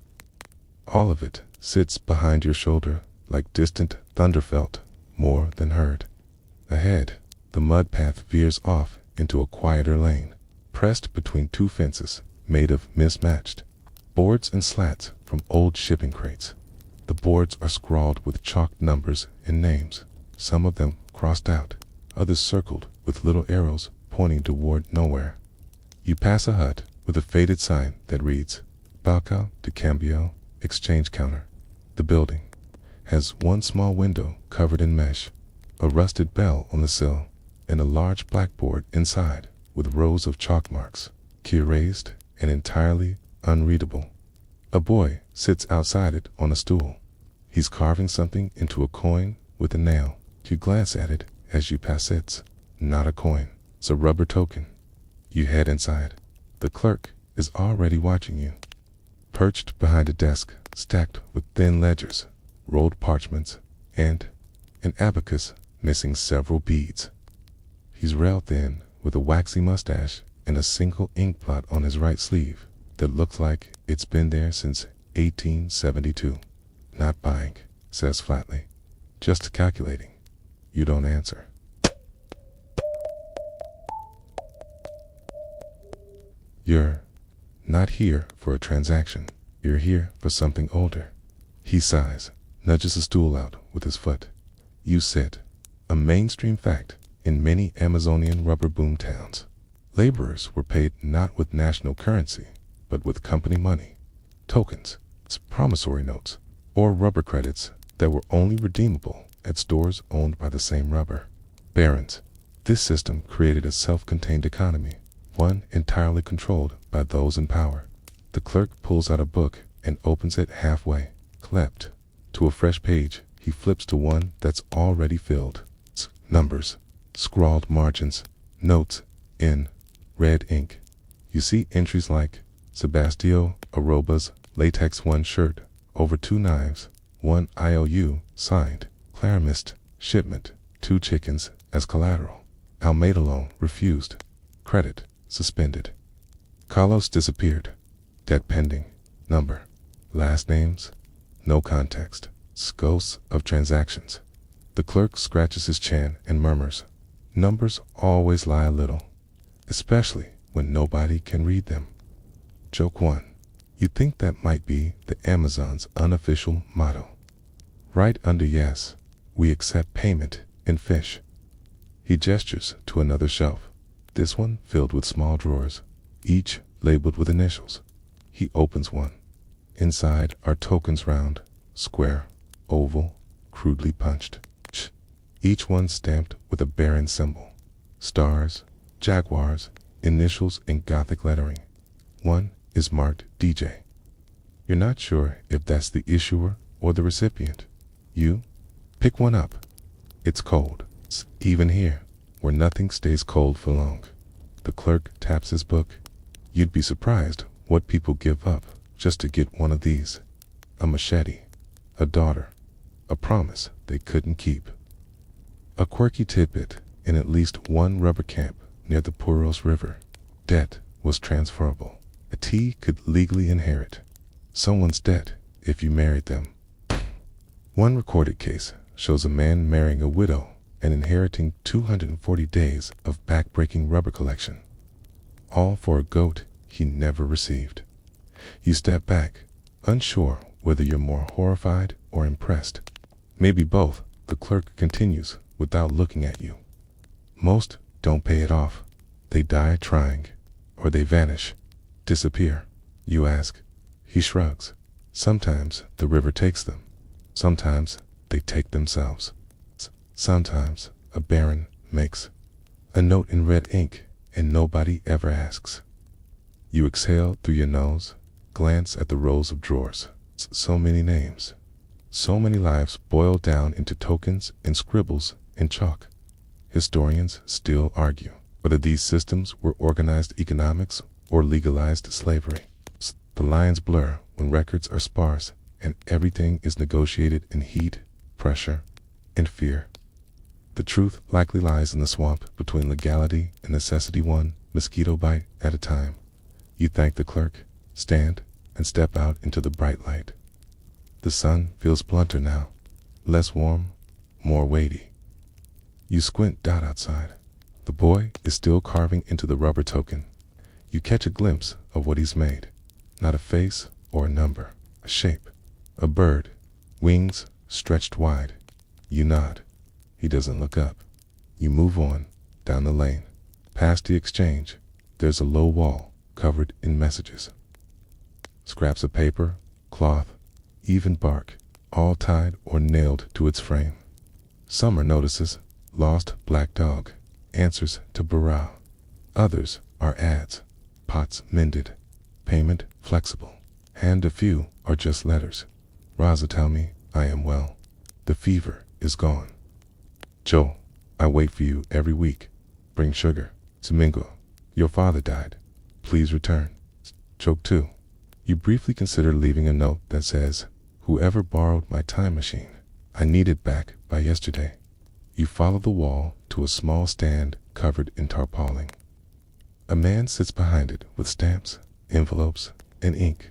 All of it sits behind your shoulder like distant thunder felt, more than heard. Ahead, the mud path veers off into a quieter lane, pressed between two fences made of mismatched boards and slats from old shipping crates. The boards are scrawled with chalked numbers and names, some of them crossed out, others circled with little arrows pointing toward nowhere. You pass a hut with a faded sign that reads, Balcao de Cambio, Exchange Counter. The building has one small window covered in mesh, a rusted bell on the sill, and a large blackboard inside with rows of chalk marks, key erased and entirely unreadable. A boy sits outside it on a stool. He's carving something into a coin with a nail. You glance at it as you pass it. not a coin. It's a rubber token. You head inside. The clerk is already watching you. Perched behind a desk stacked with thin ledgers, rolled parchments, and an abacus missing several beads. He's rail thin with a waxy mustache and a single ink blot on his right sleeve that looks like it's been there since 1872. Not buying, says flatly. Just calculating. You don't answer. You're not here for a transaction. You're here for something older. He sighs, nudges a stool out with his foot. You sit. A mainstream fact in many Amazonian rubber boom towns. Laborers were paid not with national currency, but with company money, tokens, promissory notes, or rubber credits that were only redeemable at stores owned by the same rubber barons. This system created a self-contained economy, one entirely controlled by those in power. The clerk pulls out a book and opens it halfway, clept to a fresh page. He flips to one that's already filled. Numbers, scrawled margins, notes in red ink. You see entries like Sebastio Aroba's latex 1 shirt, over 2 knives, 1 IOU, signed, Claramist, shipment, 2 chickens as collateral. Almeida loan refused. Credit suspended. Carlos disappeared. Debt pending. Number. Last names. No context. Ghosts of transactions. The clerk scratches his chin and murmurs, numbers always lie a little, especially when nobody can read them. Joke 1. You'd think that might be the Amazon's unofficial motto. Right under yes, we accept payment in fish. He gestures to another shelf, this one filled with small drawers, each labeled with initials. He opens one. Inside are tokens round, square, oval, crudely punched. Each one stamped with a barren symbol. Stars, jaguars, initials in Gothic lettering. One is marked DJ. You're not sure if that's the issuer or the recipient. You pick one up. It's cold. It's even here, where nothing stays cold for long. The clerk taps his book. You'd be surprised what people give up just to get one of these. A machete, a daughter, a promise they couldn't keep. A quirky tidbit in at least one rubber camp near the Puros River. Debt was transferable. A T could legally inherit someone's debt if you married them. One recorded case shows a man marrying a widow and inheriting 240 days of back-breaking rubber collection, all for a goat he never received. You step back, unsure whether you're more horrified or impressed. Maybe both, the clerk continues without looking at you. Most don't pay it off. They die trying, or they vanish, disappear. You ask. He shrugs. Sometimes the river takes them. Sometimes they take themselves. Sometimes a baron makes a note in red ink and nobody ever asks. You exhale through your nose, glance at the rows of drawers. So many names. So many lives boiled down into tokens and scribbles in chalk. Historians still argue whether these systems were organized economics or legalized slavery. The lines blur when records are sparse and everything is negotiated in heat, pressure, and fear. The truth likely lies in the swamp between legality and necessity, one mosquito bite at a time. You thank the clerk, stand, and step out into the bright light. The sun feels blunter now, less warm, more weighty. You squint outside. The boy is still carving into the rubber token. You catch a glimpse of what he's made. Not a face or a number, a shape. A bird, wings stretched wide. You nod. He doesn't look up. You move on, down the lane. Past the exchange, there's a low wall covered in messages. Scraps of paper, cloth, even bark, all tied or nailed to its frame. Summer notices, lost black dog, answers to Barra. Others are ads, pots mended, payment flexible. And a few are just letters. Raza, tell me I am well. The fever is gone. Joe, I wait for you every week. Bring sugar. Domingo, your father died. Please return. Joke 2. You briefly consider leaving a note that says, whoever borrowed my time machine, I need it back by yesterday. You follow the wall to a small stand covered in tarpaulin. A man sits behind it with stamps, envelopes, and ink.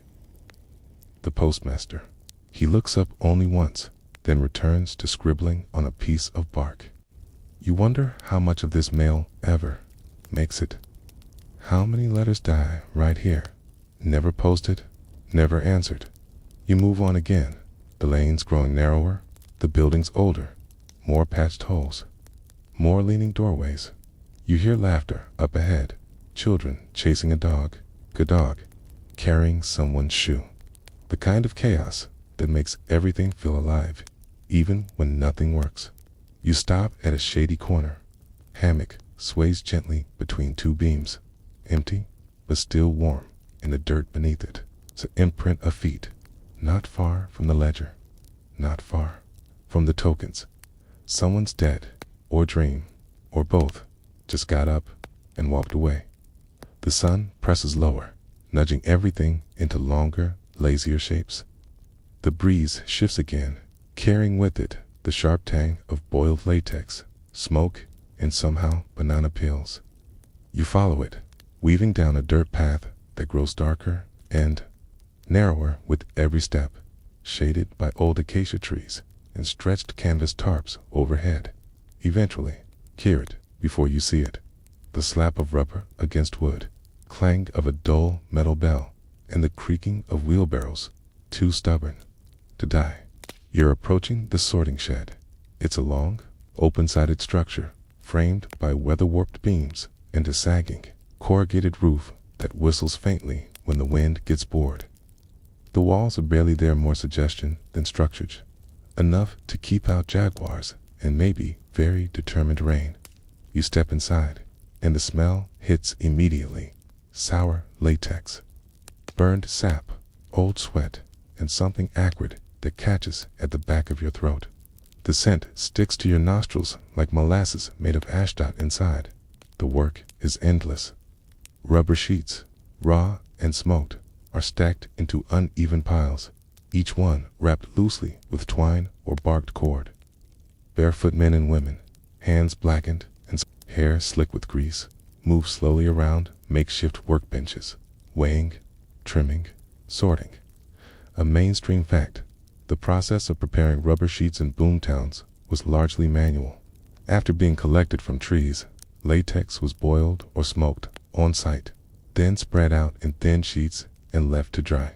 The postmaster. He looks up only once, then returns to scribbling on a piece of bark. You wonder how much of this mail ever makes it. How many letters die right here? Never posted, never answered. You move on again. The lanes growing narrower, the buildings older, more patched holes, more leaning doorways. You hear laughter up ahead, children chasing a dog, carrying someone's shoe. The kind of chaos that makes everything feel alive, even when nothing works. You stop at a shady corner. Hammock sways gently between two beams, empty but still warm in the dirt beneath it. It's an imprint of feet, not far from the ledger, not far from the tokens. Someone's dead, or dream, or both, just got up and walked away. The sun presses lower, nudging everything into longer, lazier shapes. The breeze shifts again, carrying with it the sharp tang of boiled latex, smoke, and somehow banana peels. You follow it, weaving down a dirt path that grows darker and narrower with every step, shaded by old acacia trees and stretched canvas tarps overhead. Eventually, hear it before you see it. The slap of rubber against wood, clang of a dull metal bell, and the creaking of wheelbarrows, too stubborn to die. You're approaching the sorting shed. It's a long, open-sided structure, framed by weather-warped beams and a sagging, corrugated roof that whistles faintly when the wind gets bored. The walls are barely there, more suggestion than structure, enough to keep out jaguars and maybe very determined rain. You step inside, and the smell hits immediately. Sour latex, burned sap, old sweat, and something acrid that catches at the back of your throat. The scent sticks to your nostrils like molasses made of ashdot inside. The work is endless. Rubber sheets, raw and smoked, are stacked into uneven piles, each one wrapped loosely with twine or barked cord. Barefoot men and women, hands blackened and hair slick with grease, move slowly around makeshift workbenches, weighing, trimming, sorting. A mainstream fact, the process of preparing rubber sheets in boomtowns was largely manual. After being collected from trees, latex was boiled or smoked on site, then spread out in thin sheets and left to dry.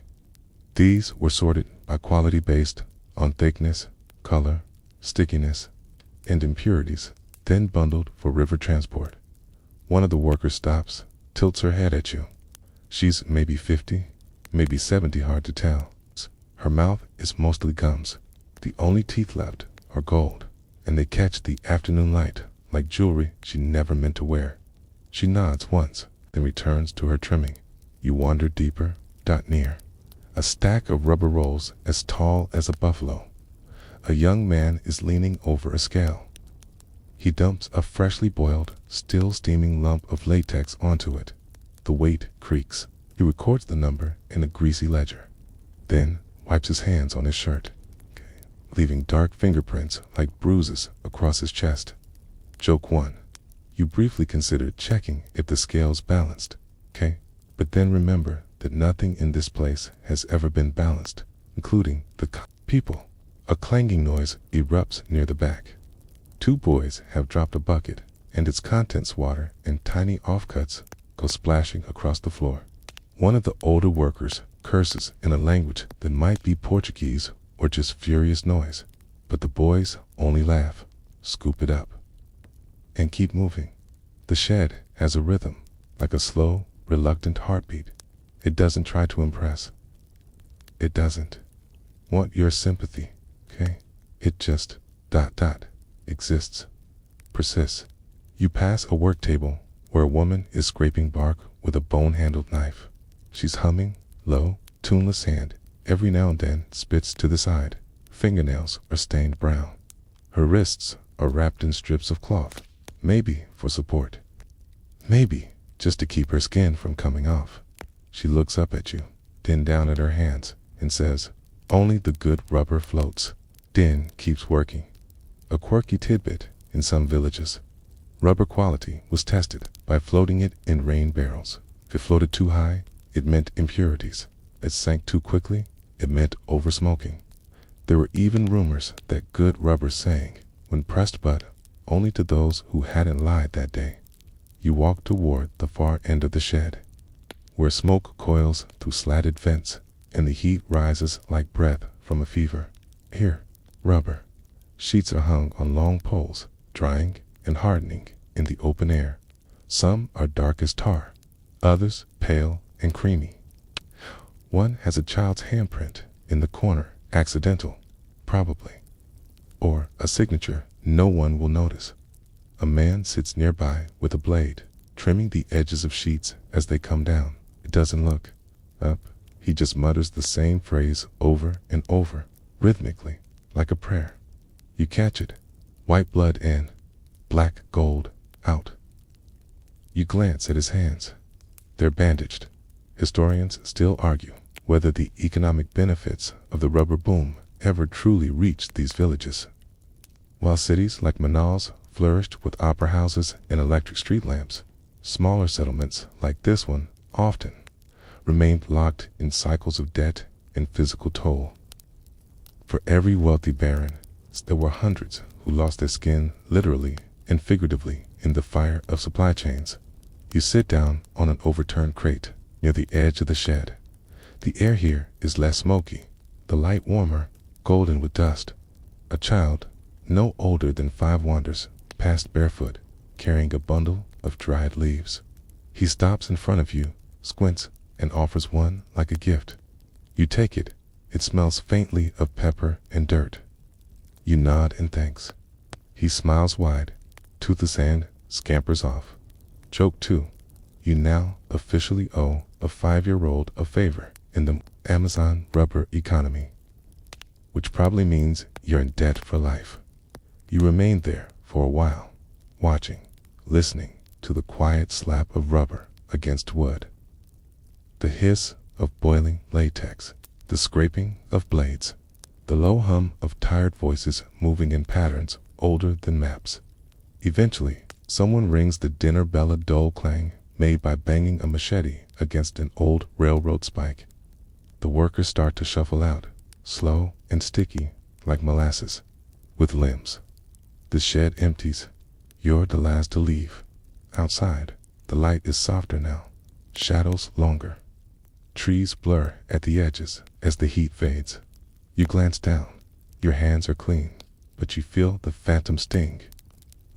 These were sorted by quality based on thickness, color, stickiness, and impurities, then bundled for river transport. One of the workers stops, tilts her head at you. She's maybe 50, maybe 70, hard to tell. Her mouth is mostly gums. The only teeth left are gold, and they catch the afternoon light like jewelry she never meant to wear. She nods once, then returns to her trimming. You wander deeper, near. A stack of rubber rolls as tall as a buffalo. A young man is leaning over a scale. He dumps a freshly boiled, still steaming lump of latex onto it. The weight creaks. He records the number in a greasy ledger, then wipes his hands on his shirt, leaving dark fingerprints like bruises across his chest. Joke 1. You briefly consider checking if the scale's balanced, but then remember that nothing in this place has ever been balanced, including the people. A clanging noise erupts near the back. Two boys have dropped a bucket, and its contents, water and tiny offcuts, go splashing across the floor. One of the older workers curses in a language that might be Portuguese or just furious noise, but the boys only laugh, scoop it up, and keep moving. The shed has a rhythm, like a slow, reluctant heartbeat. It doesn't try to impress. It doesn't want your sympathy, It just, exists, persists. You pass a work table where a woman is scraping bark with a bone-handled knife. She's humming, low, tuneless hand, every now and then spits to the side. Fingernails are stained brown. Her wrists are wrapped in strips of cloth, maybe for support. Maybe just to keep her skin from coming off. She looks up at you, then down at her hands, and says, "Only the good rubber floats." Din keeps working. A quirky tidbit in some villages. Rubber quality was tested by floating it in rain barrels. If it floated too high, it meant impurities. If it sank too quickly, it meant over-smoking. There were even rumors that good rubber sang when pressed, but only to those who hadn't lied that day. You walk toward the far end of the shed, where smoke coils through slatted vents and the heat rises like breath from a fever. Here, rubber sheets are hung on long poles, drying and hardening in the open air. Some are dark as tar, others pale and creamy. One has a child's handprint in the corner, accidental, probably, or a signature no one will notice. A man sits nearby with a blade, trimming the edges of sheets as they come down. It doesn't look up. He just mutters the same phrase over and over, rhythmically, like a prayer. You catch it. White blood in, black gold out. You glance at his hands. They're bandaged. Historians still argue whether the economic benefits of the rubber boom ever truly reached these villages. While cities like Manaus flourished with opera houses and electric street lamps, smaller settlements like this one often remained locked in cycles of debt and physical toll. For every wealthy baron, there were hundreds who lost their skin literally and figuratively in the fire of supply chains. You sit down on an overturned crate near the edge of the shed. The air here is less smoky, the light warmer, golden with dust. A child, no older than 5, wanders past barefoot, carrying a bundle of dried leaves. He stops in front of you, squints, and offers one like a gift. You take it. It smells faintly of pepper and dirt. You nod in thanks. He smiles wide, toothless hand scampers off. Joke too. You now officially owe a 5-year-old a favor in the Amazon rubber economy, which probably means you're in debt for life. You remain there for a while, watching, listening to the quiet slap of rubber against wood, the hiss of boiling latex, the scraping of blades, the low hum of tired voices moving in patterns older than maps. Eventually, someone rings the dinner bell, a dull clang made by banging a machete against an old railroad spike. The workers start to shuffle out, slow and sticky like molasses, with limbs. The shed empties. You're the last to leave. Outside, the light is softer now, shadows longer. Trees blur at the edges as the heat fades. You glance down. Your hands are clean, but you feel the phantom sting.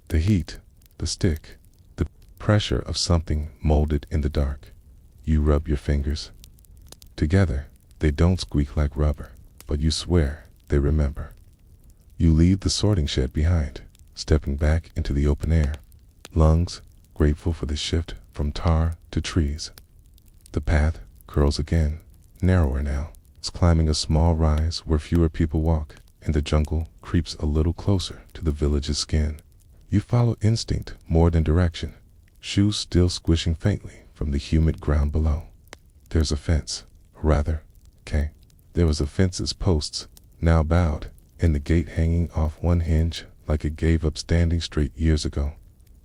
The heat, the stick, the pressure of something molded in the dark. You rub your fingers. Together, they don't squeak like rubber, but you swear they remember. You leave the sorting shed behind, stepping back into the open air, lungs grateful for the shift from tar to trees. The path curls again, narrower now. It's climbing a small rise where fewer people walk, and the jungle creeps a little closer to the village's skin. You follow instinct more than direction, shoes still squishing faintly from the humid ground below. There's a fence, there was a fence's posts, now bowed, and the gate hanging off one hinge like it gave up standing straight years ago.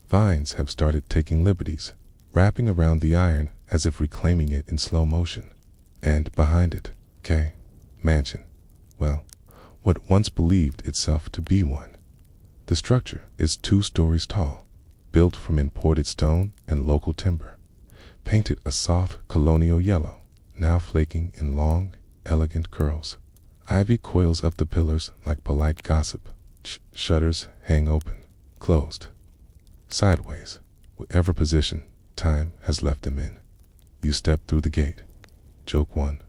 Vines have started taking liberties, wrapping around the iron as if reclaiming it in slow motion. And behind it, mansion. Well, what once believed itself to be one. The structure is 2 stories tall, built from imported stone and local timber, painted a soft colonial yellow, now flaking in long, elegant curls. Ivy coils up the pillars like polite gossip. Shutters hang open, closed, sideways, whatever position time has left them in. You step through the gate. Joke 1.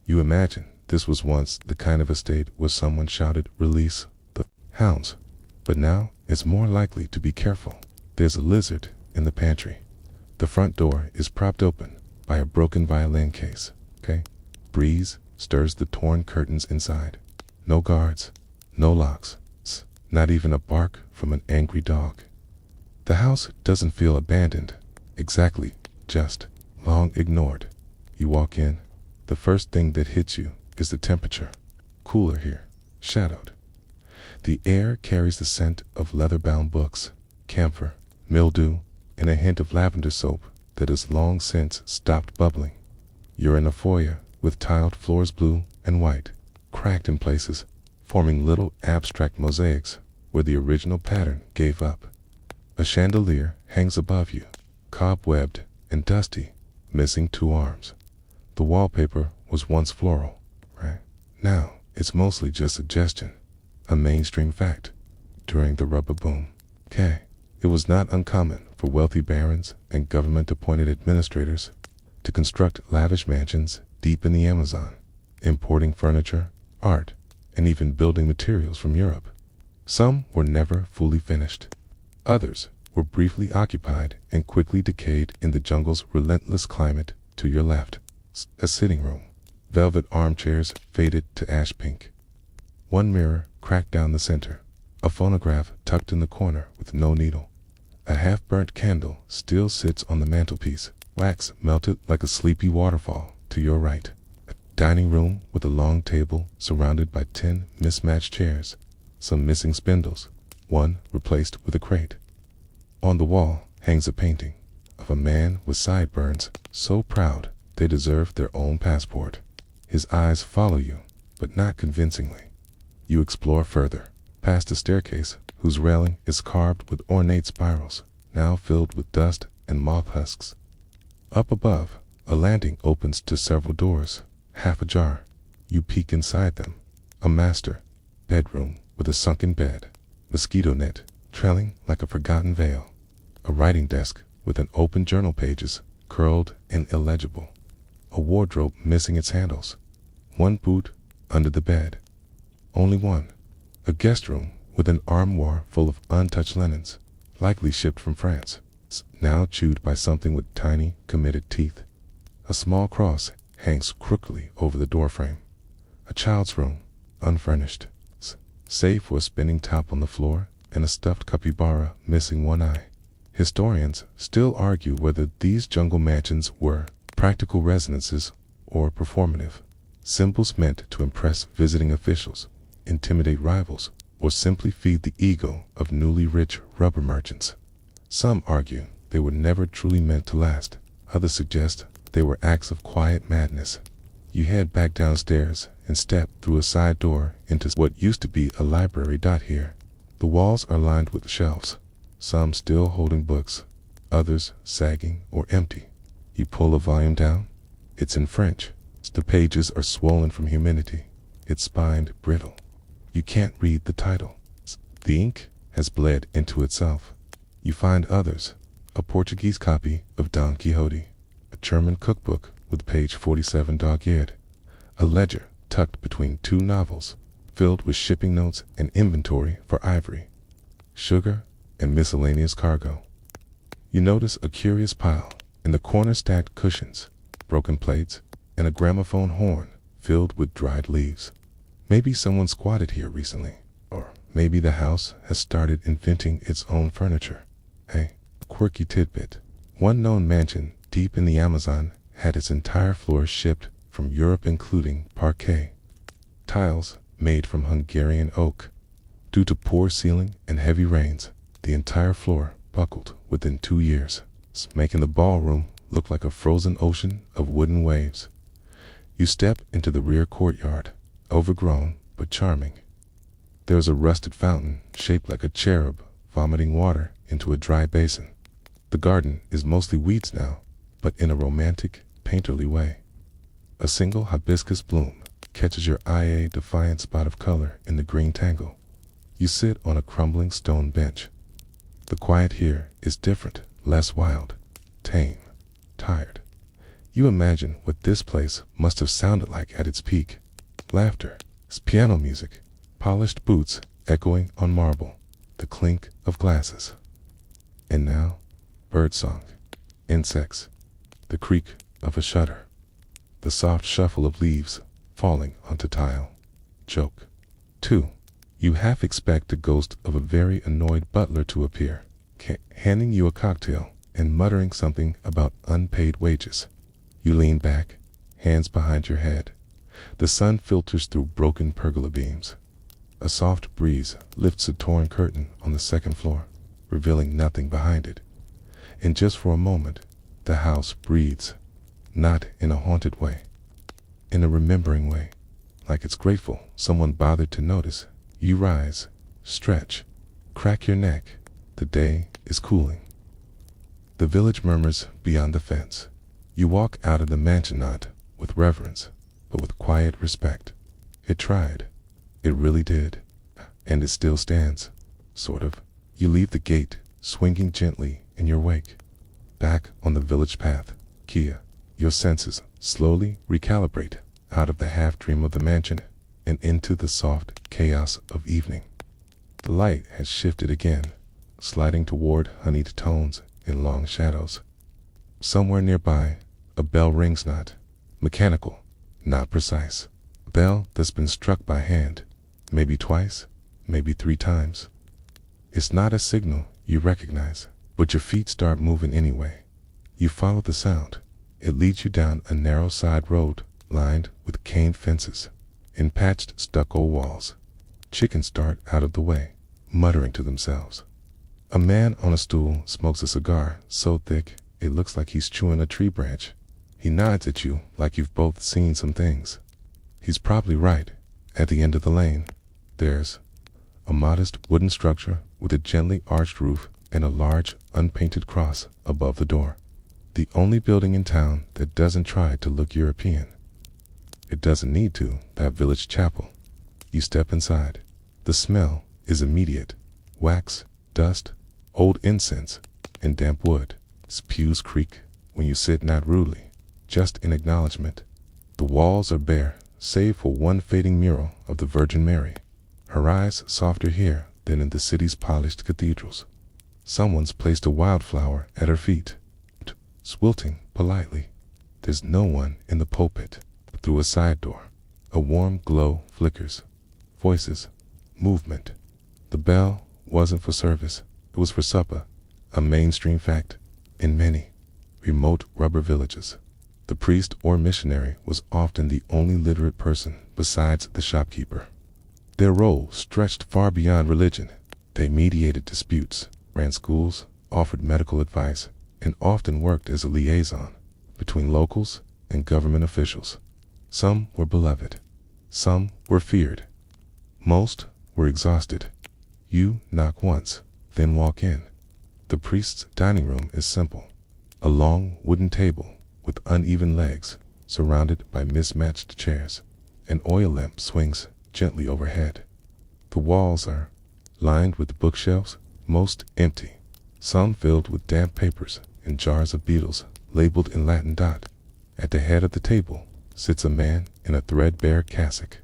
You imagine this was once the kind of estate where someone shouted, "Release the hounds." But now it's more likely to be careful. There's a lizard in the pantry. The front door is propped open by a broken violin case. Breeze stirs the torn curtains inside. No guards, no locks, not even a bark from an angry dog. The house doesn't feel abandoned, exactly, just long ignored. You walk in, the first thing that hits you is the temperature. Cooler here, shadowed. The air carries the scent of leather-bound books, camphor, mildew, and a hint of lavender soap that has long since stopped bubbling. You're in a foyer with tiled floors blue and white, cracked in places, forming little abstract mosaics where the original pattern gave up. A chandelier hangs above you, cobwebbed and dusty, missing two arms. The wallpaper was once floral, right? Now it's mostly just suggestion, a mainstream fact. During the rubber boom, it was not uncommon for wealthy barons and government-appointed administrators to construct lavish mansions deep in the Amazon, importing furniture, art, and even building materials from Europe. Some were never fully finished. Others were briefly occupied and quickly decayed in the jungle's relentless climate. To your left, a sitting room, velvet armchairs faded to ash pink. One mirror cracked down the center, a phonograph tucked in the corner with no needle. A half-burnt candle still sits on the mantelpiece, wax melted like a sleepy waterfall to your right. A dining room with a long table surrounded by 10 mismatched chairs, some missing spindles, one replaced with a crate. On the wall hangs a painting of a man with sideburns so proud they deserve their own passport. His eyes follow you, but not convincingly. You explore further, past a staircase whose railing is carved with ornate spirals, now filled with dust and moth husks. Up above, a landing opens to several doors, half ajar. You peek inside them. A master bedroom with a sunken bed, mosquito net trailing like a forgotten veil, a writing desk with an open journal pages curled and illegible, a wardrobe missing its handles, one boot under the bed. Only one. A guest room with an armoire full of untouched linens, likely shipped from France, now chewed by something with tiny, committed teeth. A small cross hangs crookedly over the doorframe. A child's room, unfurnished, save for a spinning top on the floor and a stuffed capybara missing one eye. Historians still argue whether these jungle mansions were practical residences or performative, symbols meant to impress visiting officials, intimidate rivals, or simply feed the ego of newly rich rubber merchants. Some argue they were never truly meant to last. Others suggest they were acts of quiet madness. You head back downstairs and step through a side door into what used to be a library. Here, the walls are lined with shelves, some still holding books, others sagging or empty. You pull a volume down. It's in French. The pages are swollen from humidity. It's spined, brittle. You can't read the title. The ink has bled into itself. You find others, a Portuguese copy of Don Quixote, a German cookbook with page 47 dog-eared, a ledger tucked between two novels, filled with shipping notes and inventory for ivory, sugar, and miscellaneous cargo. You notice a curious pile in the corner, stacked cushions, broken plates, and a gramophone horn filled with dried leaves. Maybe someone squatted here recently, or maybe the house has started inventing its own furniture. A quirky tidbit. One known mansion deep in the Amazon had its entire floor shipped from Europe, including parquet tiles made from Hungarian oak. Due to poor ceiling and heavy rains, the entire floor buckled within 2 years, making the ballroom look like a frozen ocean of wooden waves. You step into the rear courtyard, overgrown but charming. There's a rusted fountain shaped like a cherub vomiting water into a dry basin. The garden is mostly weeds now, but in a romantic, painterly way. A single hibiscus bloom catches your eye, a defiant spot of color in the green tangle. You sit on a crumbling stone bench. The quiet here is different, less wild, tame, tired. You imagine what this place must have sounded like at its peak. Laughter, piano music, polished boots echoing on marble, the clink of glasses. And now, birdsong, insects, the creak of a shutter, the soft shuffle of leaves falling onto tile. Joke. 2. You half expect the ghost of a very annoyed butler to appear, handing you a cocktail and muttering something about unpaid wages. You lean back, hands behind your head. The sun filters through broken pergola beams. A soft breeze lifts a torn curtain on the second floor, revealing nothing behind it. And just for a moment, the house breathes, not in a haunted way, in a remembering way, like it's grateful someone bothered to notice. You rise, stretch, crack your neck. The day is cooling. The village murmurs beyond the fence. You walk out of the mansion not with reverence, but with quiet respect. It tried. It really did. And it still stands. Sort of. You leave the gate, swinging gently in your wake. Back on the village path, Kia, your senses slowly recalibrate out of the half-dream of the mansion and into the soft chaos of evening. The light has shifted again, sliding toward honeyed tones in long shadows. Somewhere nearby, a bell rings, not mechanical, not precise. A bell that's been struck by hand, maybe twice, maybe 3 times. It's not a signal you recognize, but your feet start moving anyway. You follow the sound. It leads you down a narrow side road lined with cane fences and patched stucco walls. Chickens dart out of the way, muttering to themselves. A man on a stool smokes a cigar so thick it looks like he's chewing a tree branch. He nods at you like you've both seen some things. He's probably right. At the end of the lane, there's a modest wooden structure with a gently arched roof and a large unpainted cross above the door. The only building in town that doesn't try to look European. It doesn't need to, that village chapel. You step inside. The smell is immediate. Wax, dust, old incense, and damp wood. Pews creak when you sit, not rudely, just in acknowledgement. The walls are bare, save for one fading mural of the Virgin Mary. Her eyes softer here than in the city's polished cathedrals. Someone's placed a wildflower at her feet, swilting politely. There's no one in the pulpit. Through a side door, a warm glow flickers. Voices, movement. The bell wasn't for service, it was for supper, a mainstream fact in many remote rubber villages. The priest or missionary was often the only literate person besides the shopkeeper. Their role stretched far beyond religion. They mediated disputes, ran schools, offered medical advice, and often worked as a liaison between locals and government officials. Some were beloved. Some were feared. Most were exhausted. You knock once, then walk in. The priest's dining room is simple. A long wooden table with uneven legs, surrounded by mismatched chairs. An oil lamp swings gently overhead. The walls are lined with bookshelves, most empty, some filled with damp papers and jars of beetles labeled in Latin. At the head of the table sits a man in a threadbare cassock,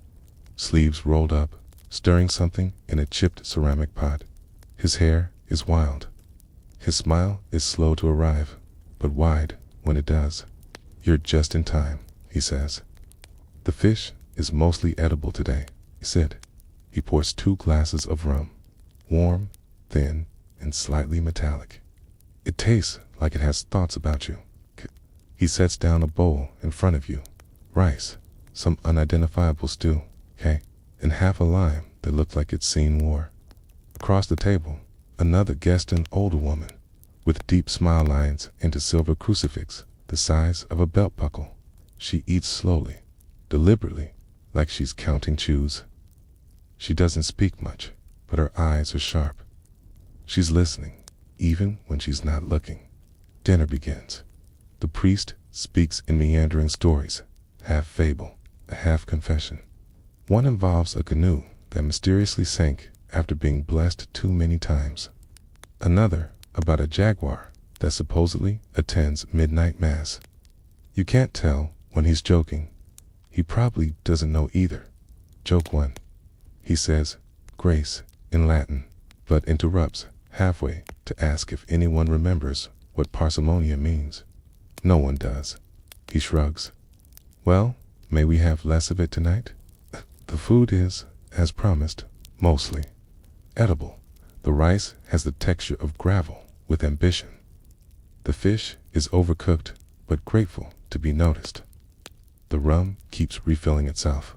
sleeves rolled up, stirring something in a chipped ceramic pot. His hair is wild. His smile is slow to arrive, but wide when it does. You're just in time, he says. The fish is mostly edible today, he said. He pours 2 glasses of rum, warm, thin, and slightly metallic. It tastes like it has thoughts about you. He sets down a bowl in front of you. Rice, some unidentifiable stew, and half a lime that looked like it's seen war. Across the table, another guest, an older woman, with deep smile lines and a silver crucifix the size of a belt buckle. She eats slowly, deliberately, like she's counting chews. She doesn't speak much, but her eyes are sharp. She's listening, even when she's not looking. Dinner begins. The priest speaks in meandering stories, half fable, half confession. One involves a canoe that mysteriously sank after being blessed too many times. Another about a jaguar that supposedly attends midnight mass. You can't tell when he's joking. He probably doesn't know either. Joke 1. He says, grace, in Latin, but interrupts halfway to ask if anyone remembers what parsimony means. No one does. He shrugs. Well, may we have less of it tonight? The food is, as promised, mostly edible. The rice has the texture of gravel, with ambition. The fish is overcooked, but grateful to be noticed. The rum keeps refilling itself.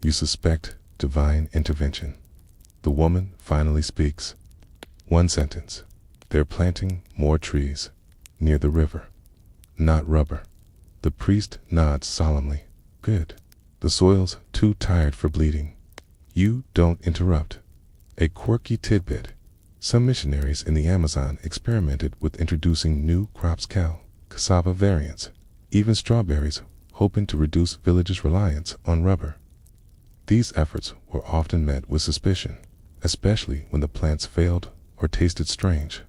You suspect divine intervention. The woman finally speaks. One sentence. They're planting more trees near the river, not rubber. The priest nods solemnly. Good. The soil's too tired for bleeding. You don't interrupt. A quirky tidbit. Some missionaries in the Amazon experimented with introducing new crops, cassava variants, even strawberries, hoping to reduce villages' reliance on rubber. These efforts were often met with suspicion, especially when the plants failed or tasted strange.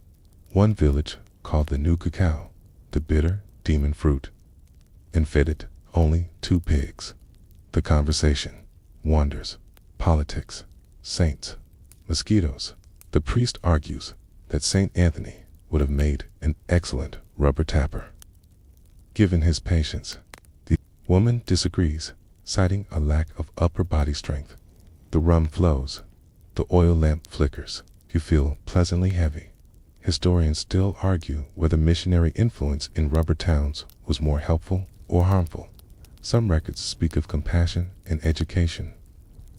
One village called the new cacao the bitter demon fruit, and fed it only 2 pigs. The conversation wanders. Politics, saints, mosquitoes. The priest argues that St. Anthony would have made an excellent rubber tapper, given his patience. The woman disagrees, citing a lack of upper body strength. The rum flows. The oil lamp flickers. You feel pleasantly heavy. Historians still argue whether missionary influence in rubber towns was more helpful or harmful. Some records speak of compassion and education.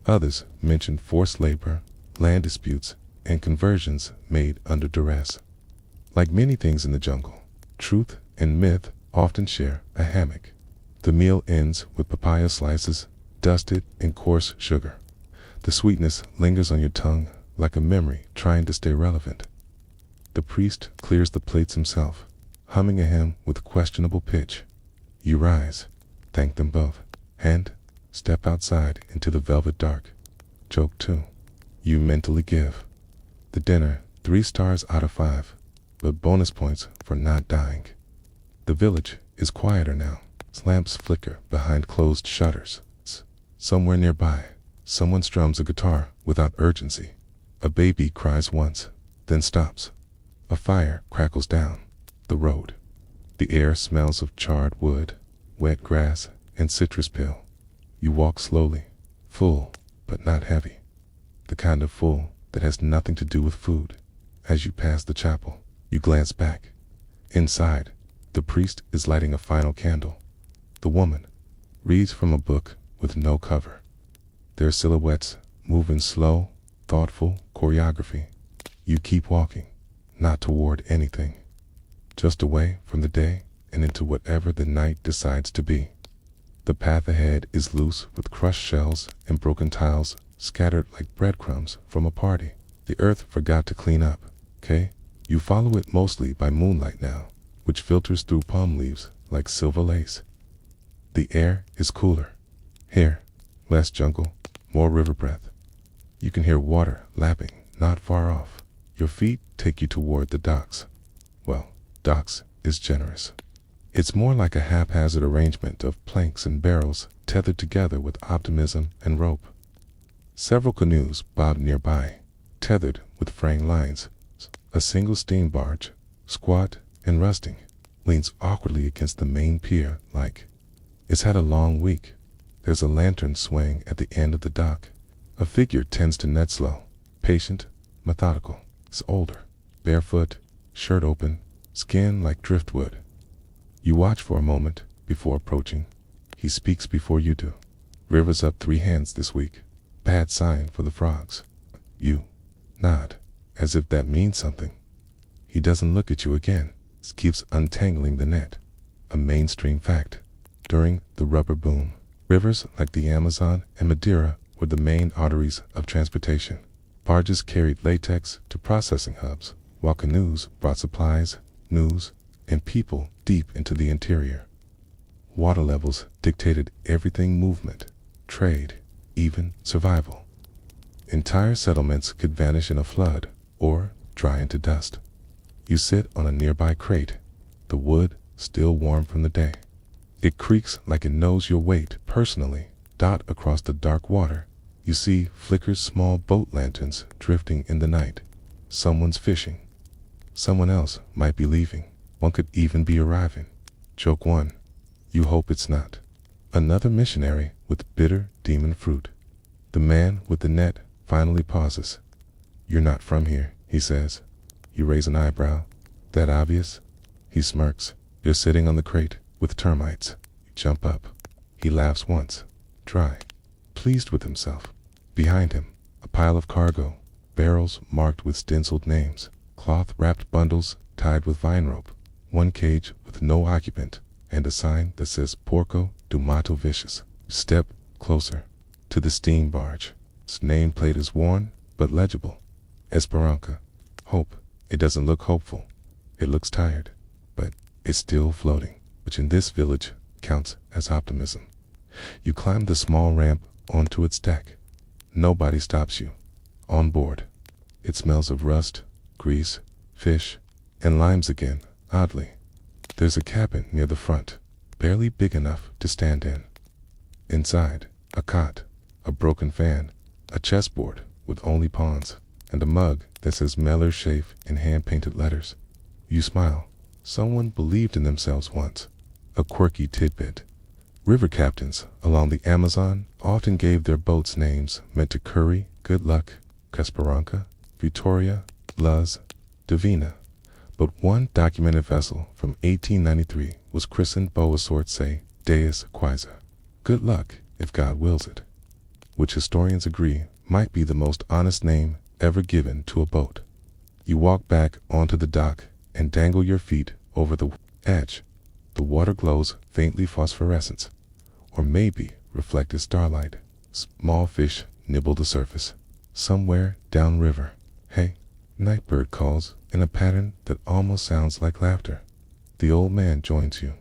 Others mention forced labor, land disputes, and conversions made under duress. Like many things in the jungle, truth and myth often share a hammock. The meal ends with papaya slices, dusted in coarse sugar. The sweetness lingers on your tongue like a memory trying to stay relevant. The priest clears the plates himself, humming a hymn with questionable pitch. You rise, thank them both, and step outside into the velvet dark. Joke 2. You mentally give. The dinner, 3 stars out of 5, but bonus points for not dying. The village is quieter now. Lamps flicker behind closed shutters. Somewhere nearby, someone strums a guitar without urgency. A baby cries once, then stops. A fire crackles down the road. The air smells of charred wood, wet grass, and citrus peel. You walk slowly, full but not heavy. The kind of full that has nothing to do with food. As you pass the chapel, you glance back. Inside, the priest is lighting a final candle. The woman reads from a book with no cover. Their silhouettes move in slow, thoughtful choreography. You keep walking, not toward anything, just away from the day and into whatever the night decides to be. The path ahead is loose with crushed shells and broken tiles scattered like breadcrumbs from a party. The earth forgot to clean up, okay? You follow it mostly by moonlight now, which filters through palm leaves like silver lace. The air is cooler. Here, less jungle, more river breath. You can hear water lapping not far off. Your feet take you toward the docks. Well, docks is generous. It's more like a haphazard arrangement of planks and barrels tethered together with optimism and rope. Several canoes bob nearby, tethered with fraying lines. A single steam barge, squat and rusting, leans awkwardly against the main pier like it's had a long week. There's a lantern swaying at the end of the dock. A figure tends to net slow, patient, methodical. It's older, barefoot, shirt open, skin like driftwood. You watch for a moment before approaching. He speaks before you do. River's up 3 hands this week. Bad sign for the frogs. You nod, as if that means something. He doesn't look at you again. Keeps untangling the net. A mainstream fact. During the rubber boom, rivers like the Amazon and Madeira were the main arteries of transportation. Barges carried latex to processing hubs, while canoes brought supplies, news, and people deep into the interior. Water levels dictated everything: movement, trade, even survival. Entire settlements could vanish in a flood or dry into dust. You sit on a nearby crate, the wood still warm from the day. It creaks like it knows your weight personally. Dot across the dark water, you see flickers small boat lanterns drifting in the night. Someone's fishing. Someone else might be leaving. One could even be arriving. Joke 1. You hope it's not. Another missionary with bitter demon fruit. The man with the net finally pauses. You're not from here, he says. You raise an eyebrow. That obvious? He smirks. You're sitting on the crate with termites. You jump up. He laughs once. Dry. Pleased with himself. Behind him, a pile of cargo. Barrels marked with stenciled names. Cloth-wrapped bundles tied with vine rope. One cage with no occupant. And a sign that says Porco do Mato Vicious. Step closer to the steam barge. Its nameplate is worn but legible. Esperanza. Hope. It doesn't look hopeful. It looks tired, but it's still floating, which in this village counts as optimism. You climb the small ramp onto its deck. Nobody stops you. On board, it smells of rust, grease, fish, and limes again, oddly. There's a cabin near the front, barely big enough to stand in. Inside, a cot, a broken fan, a chessboard with only pawns, and a mug that says Meller's Shave in hand-painted letters. You smile. Someone believed in themselves once. A quirky tidbit. River captains along the Amazon often gave their boats names meant to curry, good luck, Casperanca, Victoria, Luz, Divina. But one documented vessel from 1893 was christened Boasorte Deus Quisa, good luck if God wills it, which historians agree might be the most honest name ever given to a boat. You walk back onto the dock and dangle your feet over the edge. The water glows faintly phosphorescent, or maybe reflected starlight. Small fish nibble the surface. Somewhere downriver, hey, Nightbird calls in a pattern that almost sounds like laughter. The old man joins you.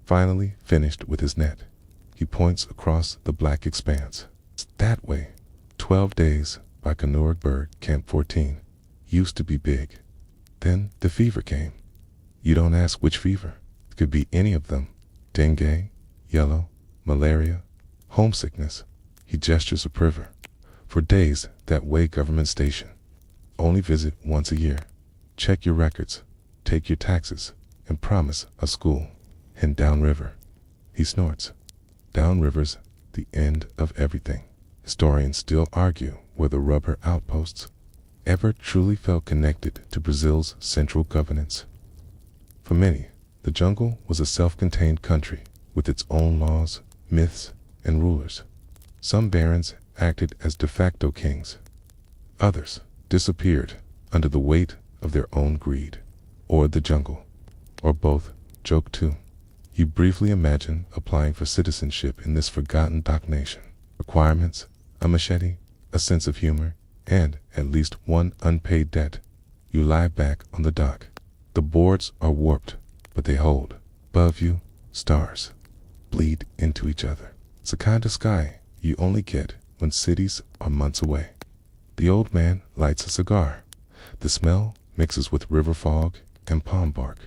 Finally finished with his net, he points across the black expanse. It's that way. 12 days by Canoeberg Camp 14. Used to be big. Then the fever came. You don't ask which fever. It could be any of them. Dengue, yellow, malaria, homesickness. He gestures a priver. For days that way government station. Only visit once a year. Check your records, take your taxes, and promise a school. And downriver. He snorts. Downriver's the end of everything. Historians still argue whether rubber outposts ever truly felt connected to Brazil's central governance. For many, the jungle was a self-contained country with its own laws, myths, and rulers. Some barons acted as de facto kings. Others disappeared under the weight of their own greed, or the jungle, or both, joke too. You briefly imagine applying for citizenship in this forgotten dock nation. Requirements, a machete, a sense of humor, and at least one unpaid debt. You lie back on the dock. The boards are warped, but they hold. Above you, stars bleed into each other. It's a kind of sky you only get when cities are months away. The old man lights a cigar. The smell mixes with river fog and palm bark.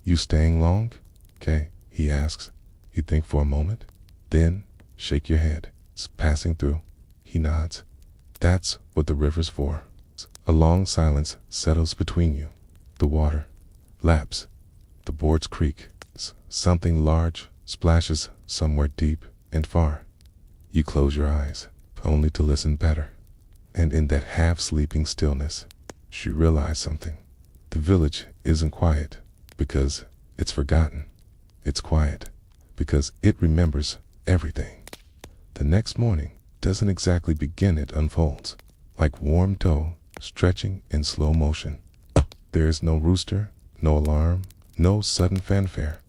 You staying long? "'Kay," he asks. You think for a moment, then shake your head. It's passing through. He nods. That's what the river's for. A long silence settles between you. The water laps. The boards creak. Something large splashes somewhere deep and far. You close your eyes, only to listen better. And in that half-sleeping stillness, you realize something. The village isn't quiet because it's forgotten. It's quiet because it remembers everything. The next morning doesn't exactly begin, it unfolds, like warm dough stretching in slow motion. There is no rooster, no alarm, no sudden fanfare.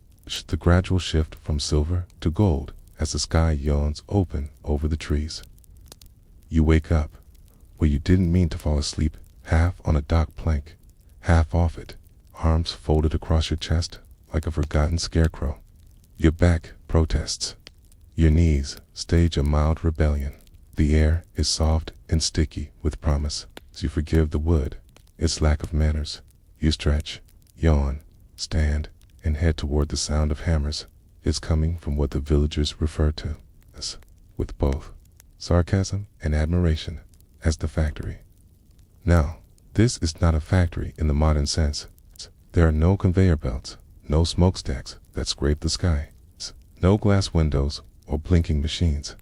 The gradual shift from silver to gold as the sky yawns open over the trees. You wake up where you didn't mean to fall asleep, half on a dock plank, half off it, arms folded across your chest like a forgotten scarecrow. Your back protests. Your knees stage a mild rebellion. The air is soft and sticky with promise. As you forgive the wood, its lack of manners, you stretch, yawn, stand, and head toward the sound of hammers. It's coming from what the villagers refer to as, with both sarcasm and admiration, as the factory. Now, this is not a factory in the modern sense. There are no conveyor belts, no smokestacks that scrape the sky, no glass windows or blinking machines.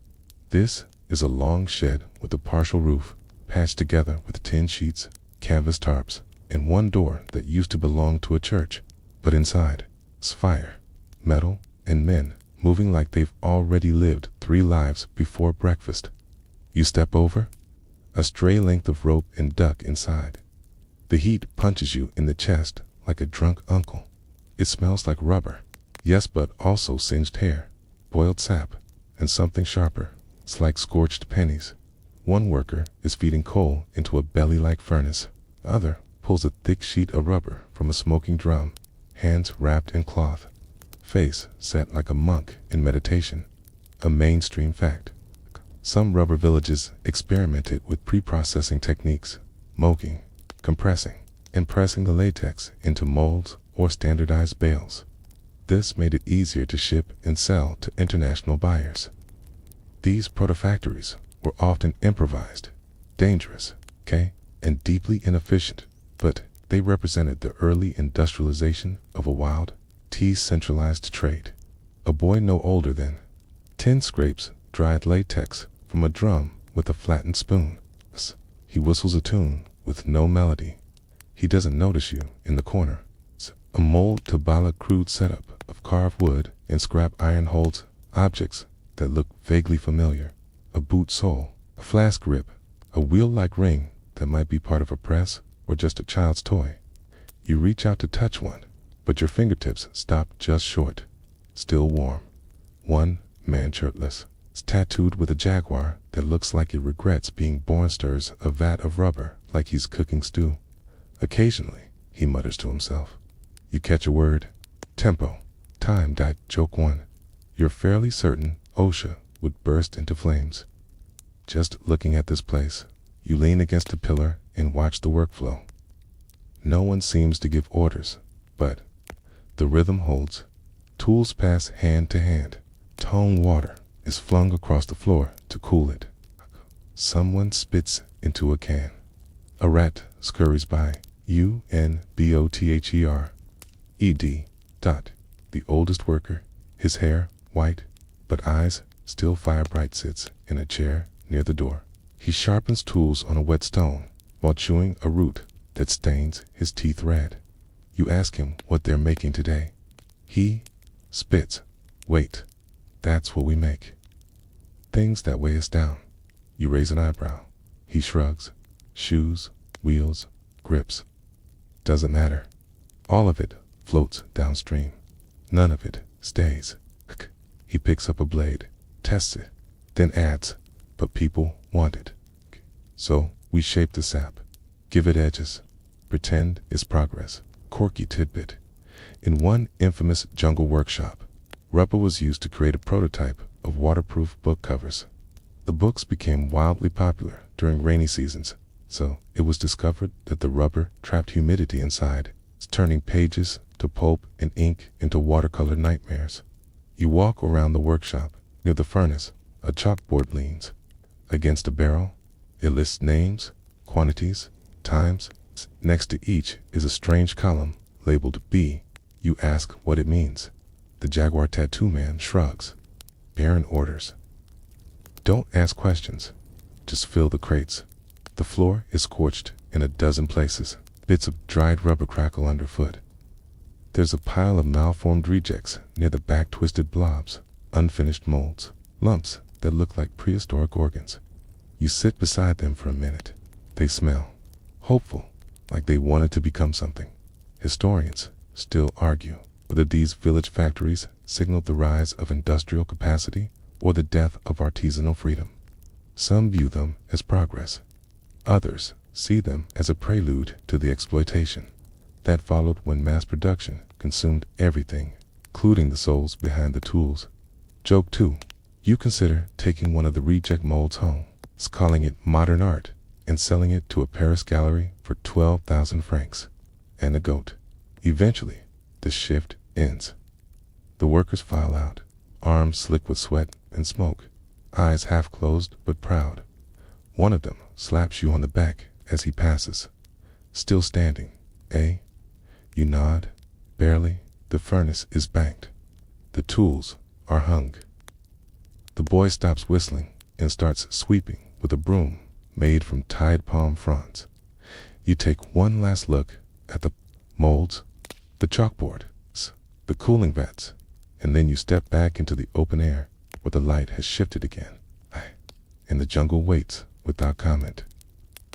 This is a long shed with a partial roof, patched together with tin sheets, canvas tarps, and one door that used to belong to a church, but inside is fire, metal, and men moving like they've already lived 3 lives before breakfast. You step over, a stray length of rope and duck inside. The heat punches you in the chest like a drunk uncle. It smells like rubber, yes, but also singed hair, boiled sap, and something sharper. It's like scorched pennies. One worker is feeding coal into a belly-like furnace. The other pulls a thick sheet of rubber from a smoking drum, hands wrapped in cloth, face set like a monk in meditation. A mainstream fact. Some rubber villages experimented with pre-processing techniques, moking, compressing, and pressing the latex into molds or standardized bales. This made it easier to ship and sell to international buyers. These proto-factories were often improvised, dangerous, and deeply inefficient, but they represented the early industrialization of a wild, centralized trade. A boy no older than 10 scrapes dried latex from a drum with a flattened spoon. He whistles a tune with no melody. He doesn't notice you in the corner. A mold Tabala crude setup of carved wood and scrap iron holds objects that look vaguely familiar. A boot sole, a flask grip, a wheel-like ring that might be part of a press or just a child's toy. You reach out to touch one, but your fingertips stop just short. Still warm. One man shirtless, tattooed with a jaguar that looks like it regrets being born, stirs a vat of rubber like he's cooking stew. Occasionally, he mutters to himself. You catch a word. Tempo. Time. Joke 1. You're fairly certain OSHA would burst into flames. Just looking at this place, you lean against a pillar and watch the workflow. No one seems to give orders, but the rhythm holds. Tools pass hand to hand. Tone water is flung across the floor to cool it. Someone spits into a can. A rat scurries by. UNBOTHER. ED. The oldest worker, his hair white, but eyes still fire-bright, sits in a chair near the door. He sharpens tools on a wet stone while chewing a root that stains his teeth red. You ask him what they're making today. He spits. Wait, that's what we make. Things that weigh us down. You raise an eyebrow. He shrugs. Shoes, wheels, grips. Doesn't matter. All of it floats downstream. None of it stays. He picks up a blade, tests it, then adds, but people want it. So we shape the sap, give it edges, pretend it's progress. Quirky tidbit. In one infamous jungle workshop, rubber was used to create a prototype of waterproof book covers. The books became wildly popular during rainy seasons, so it was discovered that the rubber trapped humidity inside, turning pages to pulp and ink into watercolor nightmares. You walk around the workshop. Near the furnace, a chalkboard leans. Against a barrel, it lists names, quantities, times. Next to each is a strange column labeled B. You ask what it means. The jaguar tattoo man shrugs. Barren orders. Don't ask questions. Just fill the crates. The floor is scorched in a dozen places. Bits of dried rubber crackle underfoot. There's a pile of malformed rejects near the back, twisted blobs, unfinished molds, lumps that look like prehistoric organs. You sit beside them for a minute. They smell hopeful, like they wanted to become something. Historians still argue whether these village factories signaled the rise of industrial capacity or the death of artisanal freedom. Some view them as progress. Others see them as a prelude to the exploitation that followed when mass production consumed everything, including the souls behind the tools. Joke 2. You consider taking one of the reject molds home, calling it modern art, and selling it to a Paris gallery for 12,000 francs and a goat. Eventually, the shift ends. The workers file out, arms slick with sweat and smoke, eyes half closed but proud. One of them slaps you on the back as he passes. Still standing, eh? You nod. Barely. The furnace is banked. The tools are hung. The boy stops whistling and starts sweeping with a broom made from tied palm fronds. You take one last look at the molds, the chalkboards, the cooling vents, and then you step back into the open air where the light has shifted again. And the jungle waits without comment.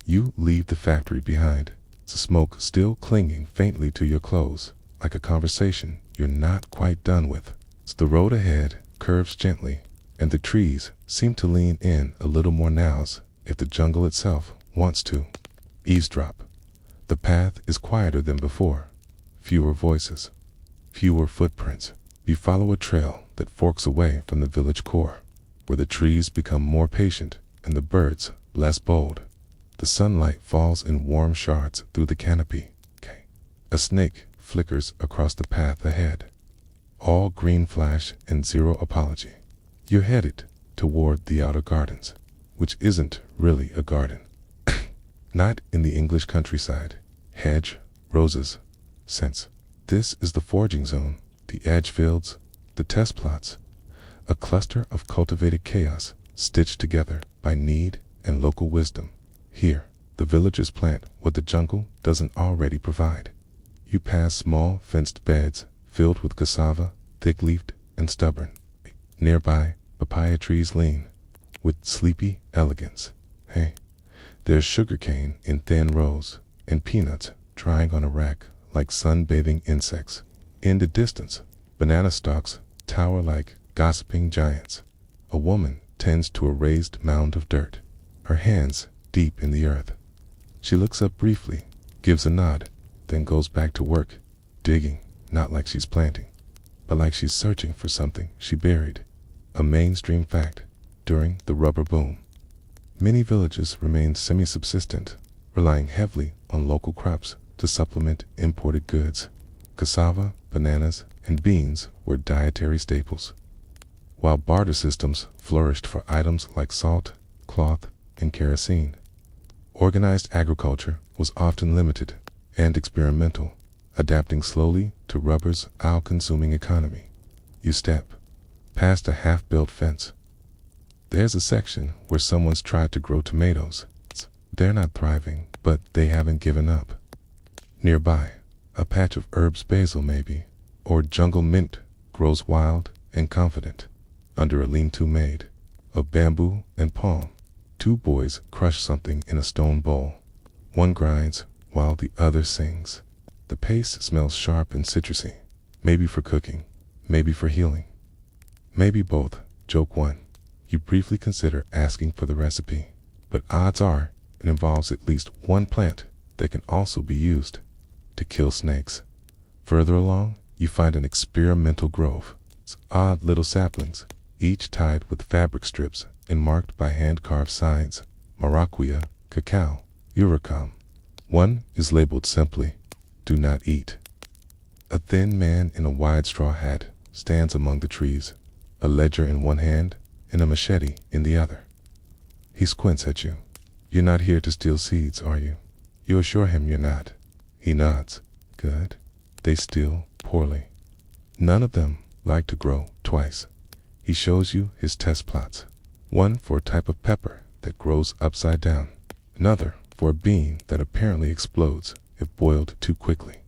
You leave the factory behind, the smoke still clinging faintly to your clothes, like a conversation you're not quite done with. The road ahead curves gently, and the trees seem to lean in a little more now as if the jungle itself wants to eavesdrop. The path is quieter than before. Fewer voices, fewer footprints. You follow a trail that forks away from the village core, where the trees become more patient and the birds less bold. The sunlight falls in warm shards through the canopy. A snake flickers across the path ahead. All green flash and zero apology. You're headed toward the outer gardens, which isn't really a garden. Not in the English countryside. Hedge, roses, scents. This is the foraging zone, the edge fields, the test plots, a cluster of cultivated chaos stitched together by need and local wisdom. Here, the villagers plant what the jungle doesn't already provide. You pass small fenced beds filled with cassava, thick-leafed and stubborn. Nearby, papaya trees lean with sleepy elegance. There's sugarcane in thin rows and peanuts drying on a rack like sunbathing insects. In the distance, banana stalks tower like gossiping giants. A woman tends to a raised mound of dirt, her hands deep in the earth. She looks up briefly, gives a nod, then goes back to work, digging, not like she's planting, but like she's searching for something she buried. A mainstream fact during the rubber boom. Many villages remained semi-subsistent, relying heavily on local crops to supplement imported goods. Cassava, bananas, and beans were dietary staples, while barter systems flourished for items like salt, cloth, and kerosene. Organized agriculture was often limited and experimental, adapting slowly to rubber's all-consuming economy. You step past a half-built fence. There's a section where someone's tried to grow tomatoes. They're not thriving, but they haven't given up. Nearby, a patch of herbs basil maybe, or jungle mint grows wild and confident. Under a lean-to made of bamboo and palm, two boys crush something in a stone bowl. One grinds while the other sings. The paste smells sharp and citrusy, maybe for cooking, maybe for healing. Maybe both, joke one. You briefly consider asking for the recipe, but odds are it involves at least one plant that can also be used to kill snakes. Further along, you find an experimental grove. It's odd little saplings, each tied with fabric strips and marked by hand-carved signs: maracuya, cacao, uricum. One is labeled simply, "Do not eat." A thin man in a wide straw hat stands among the trees, a ledger in one hand and a machete in the other. He squints at you. "You're not here to steal seeds, are you?" You assure him you're not. He nods. "Good." They steal poorly. None of them like to grow twice. He shows you his test plots. One for a type of pepper that grows upside down. Another for a bean that apparently explodes if boiled too quickly.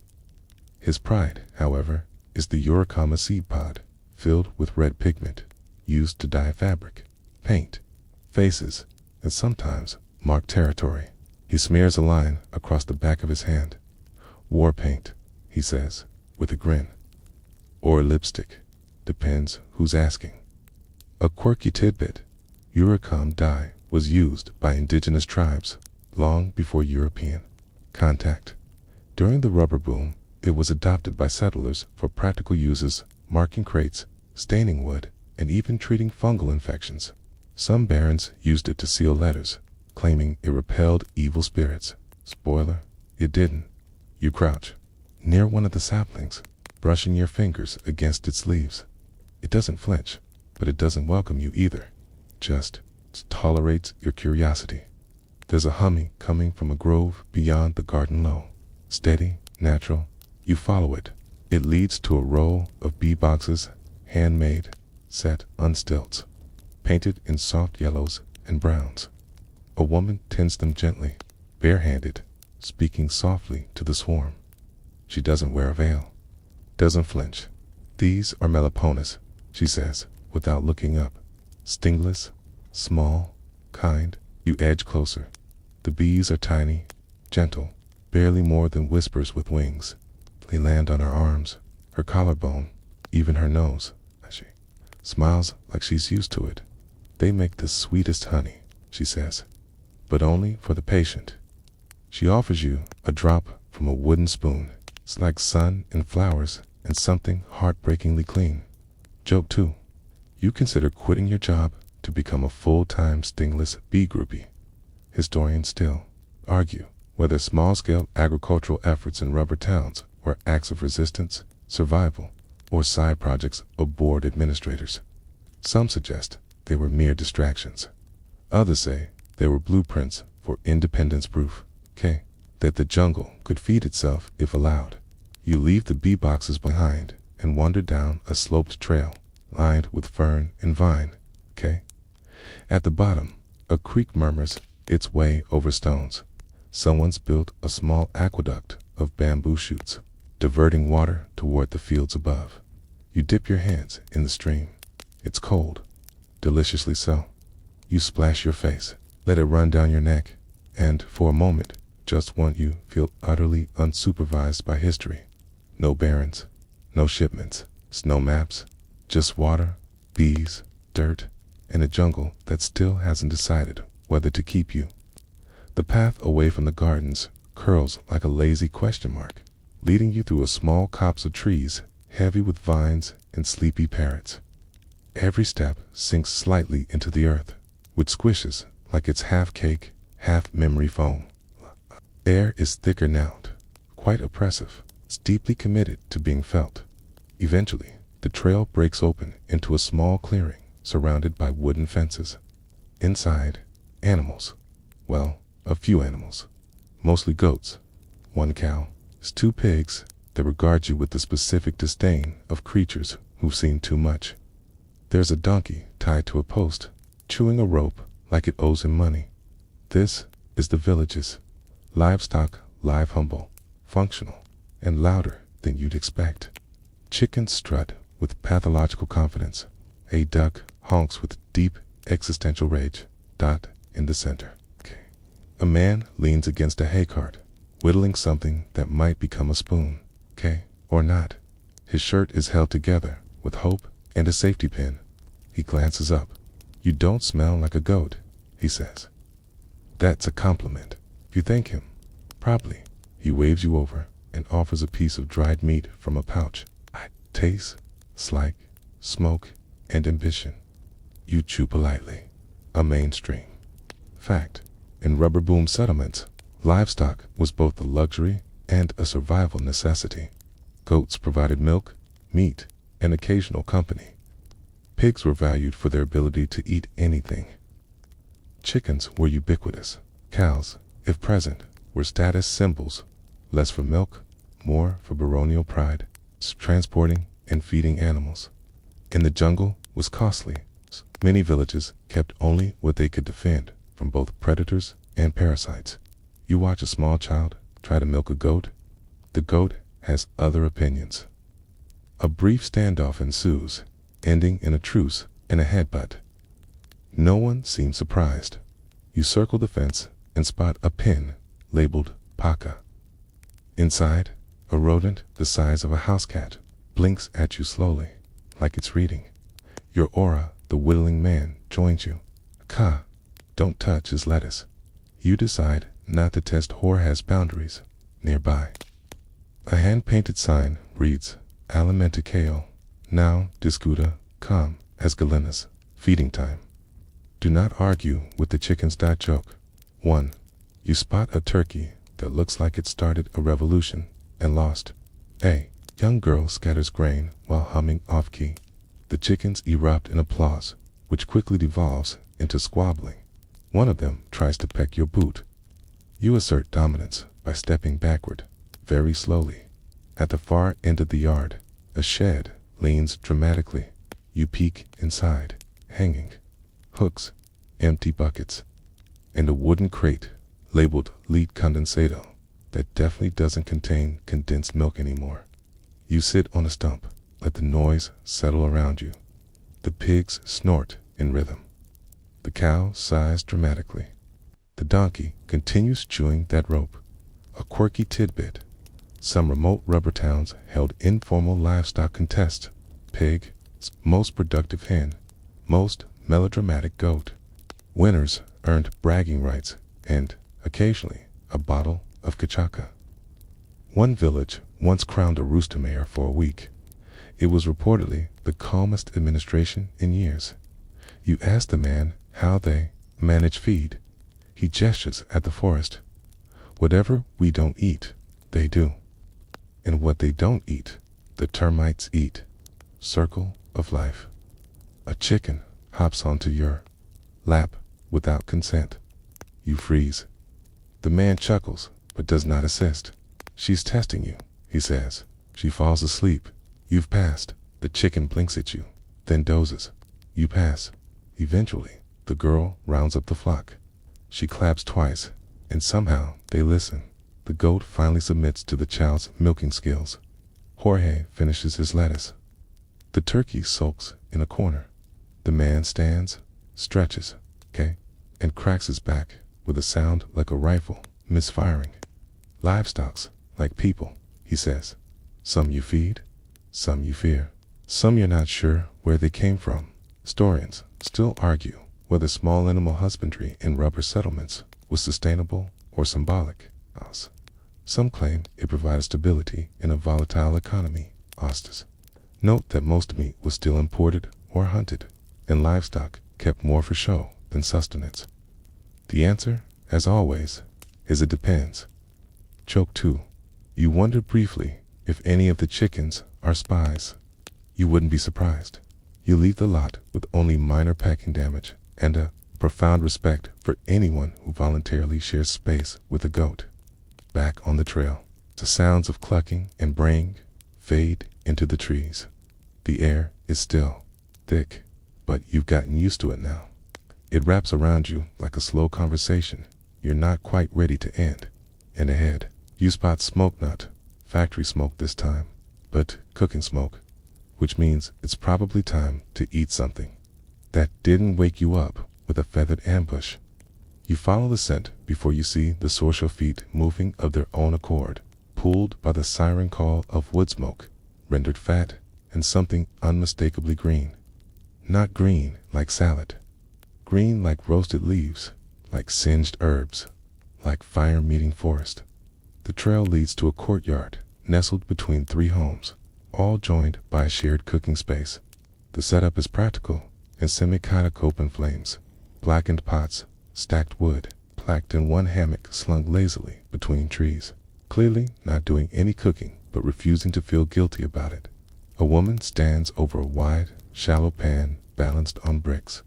His pride, however, is the uricama seed pod, filled with red pigment, used to dye fabric, paint, faces, and sometimes mark territory. He smears a line across the back of his hand. "War paint," he says, with a grin. Or lipstick, depends who's asking. A quirky tidbit: uricum dye was used by indigenous tribes long before European contact. During the rubber boom, it was adopted by settlers for practical uses, marking crates, staining wood, and even treating fungal infections. Some barons used it to seal letters, claiming it repelled evil spirits. Spoiler, it didn't. You crouch near one of the saplings, brushing your fingers against its leaves. It doesn't flinch, but it doesn't welcome you either. Just tolerates your curiosity. There's a humming coming from a grove beyond the garden low. Steady, natural. You follow it. It leads to a row of bee boxes, handmade, set on stilts, painted in soft yellows and browns. A woman tends them gently, barehanded, speaking softly to the swarm. She doesn't wear a veil, doesn't flinch. These are Melaponas, she says, without looking up. Stingless, small, kind. You edge closer. The bees are tiny, gentle, barely more than whispers with wings. They land on her arms, her collarbone, even her nose. She smiles like she's used to it. They make the sweetest honey, she says, but only for the patient. She offers you a drop from a wooden spoon. It's like sun and flowers and something heartbreakingly clean. Joke 2. You consider quitting your job to become a full-time stingless bee groupie. Historians still argue whether small-scale agricultural efforts in rubber towns were acts of resistance, survival, or side projects of bored administrators. Some suggest they were mere distractions. Others say they were blueprints for independence proof, that the jungle could feed itself if allowed. You leave the bee boxes behind and wander down a sloped trail lined with fern and vine, At the bottom, a creek murmurs its way over stones. Someone's built a small aqueduct of bamboo shoots, diverting water toward the fields above. You dip your hands in the stream. It's cold, deliciously so. You splash your face, let it run down your neck, and for a moment, just want you feel utterly unsupervised by history. No barrens, no shipments, snow maps, just water, bees, dirt, and a jungle that still hasn't decided whether to keep you. The path away from the gardens curls like a lazy question mark, leading you through a small copse of trees heavy with vines and sleepy parrots. Every step sinks slightly into the earth, which squishes like it's half cake, half memory foam. Air is thicker now, quite oppressive. It's deeply committed to being felt. Eventually, the trail breaks open into a small clearing surrounded by wooden fences. Inside, animals. Well, a few animals. Mostly goats. One cow. There's 2 pigs that regard you with the specific disdain of creatures who've seen too much. There's a donkey tied to a post, chewing a rope like it owes him money. This is the village's livestock, live, humble, functional, and louder than you'd expect. Chickens strut with pathological confidence. A duck honks with deep existential rage. In the center. A man leans against a hay cart, whittling something that might become a spoon. Or not. His shirt is held together with hope and a safety pin. He glances up. You don't smell like a goat, he says. That's a compliment. You thank him. Probably. He waves you over and offers a piece of dried meat from a pouch. Taste, like smoke, and ambition. You chew politely. A mainstream fact. In rubber boom settlements, livestock was both a luxury and a survival necessity. Goats provided milk, meat, and occasional company. Pigs were valued for their ability to eat anything. Chickens were ubiquitous. Cows, if present, were status symbols, less for milk, more for baronial pride, transporting and feeding animals. In the jungle was costly. Many villages kept only what they could defend from both predators and parasites. You watch a small child try to milk a goat. The goat has other opinions. A brief standoff ensues, ending in a truce and a headbutt. No one seems surprised. You circle the fence and spot a pin labeled Paka. Inside, a rodent the size of a house cat blinks at you slowly, like it's reading. Your aura, the whittling man, joins you. Don't touch his lettuce. You decide not to test whorehouse boundaries. Nearby, a hand-painted sign reads, Alimenta Kale, now discuta, come, as Galena's, feeding time. Do not argue with the chickens. Joke. 1. You spot a turkey that looks like it started a revolution and lost. A young girl scatters grain while humming off-key. The chickens erupt in applause, which quickly devolves into squabbling. One of them tries to peck your boot. You assert dominance by stepping backward, very slowly. At the far end of the yard, a shed leans dramatically. You peek inside, hanging hooks, empty buckets, and a wooden crate labeled lead condensado. that definitely doesn't contain condensed milk anymore. You sit on a stump, let the noise settle around you. The pigs snort in rhythm. The cow sighs dramatically. The donkey continues chewing that rope. A quirky tidbit. Some remote rubber towns held informal livestock contests. Pig, most productive hen, most melodramatic goat. Winners earned bragging rights and, occasionally, a bottle of cachaca. One village once crowned a rooster mayor for a week. It was reportedly the calmest administration in years. You ask the man how they manage feed. He gestures at the forest. Whatever we don't eat, they do. And what they don't eat, the termites eat. Circle of life. A chicken hops onto your lap without consent. You freeze. The man chuckles, but does not assist. She's testing you, he says. She falls asleep. You've passed. The chicken blinks at you, then dozes. You pass. Eventually, the girl rounds up the flock. She claps twice, and somehow they listen. The goat finally submits to the child's milking skills. Jorge finishes his lettuce. The turkey sulks in a corner. The man stands, stretches, and cracks his back with a sound like a rifle misfiring. Livestock's like people, he says. Some you feed, some you fear. Some you're not sure where they came from. Historians still argue whether small animal husbandry in rubber settlements was sustainable or symbolic. Some claim it provided stability in a volatile economy. Note that most meat was still imported or hunted, and livestock kept more for show than sustenance. The answer, as always, is it depends. Choke 2. You wonder briefly if any of the chickens are spies. You wouldn't be surprised. You leave the lot with only minor packing damage and a profound respect for anyone who voluntarily shares space with a goat. Back on the trail, the sounds of clucking and braying fade into the trees. The air is still, thick, but you've gotten used to it now. It wraps around you like a slow conversation you're not quite ready to end. And ahead, you spot smoke, not factory smoke this time, but cooking smoke, which means it's probably time to eat something that didn't wake you up with a feathered ambush. You follow the scent before you see the social feet moving of their own accord, pulled by the siren call of wood smoke, rendered fat and something unmistakably green. Not green like salad. Green like roasted leaves, like singed herbs, like fire-meeting forest. The trail leads to a courtyard nestled between 3 homes, all joined by a shared cooking space. The setup is practical and semi-conic open flames, blackened pots, stacked wood, packed in one hammock slung lazily between trees. Clearly not doing any cooking, but refusing to feel guilty about it. A woman stands over a wide, shallow pan balanced on bricks.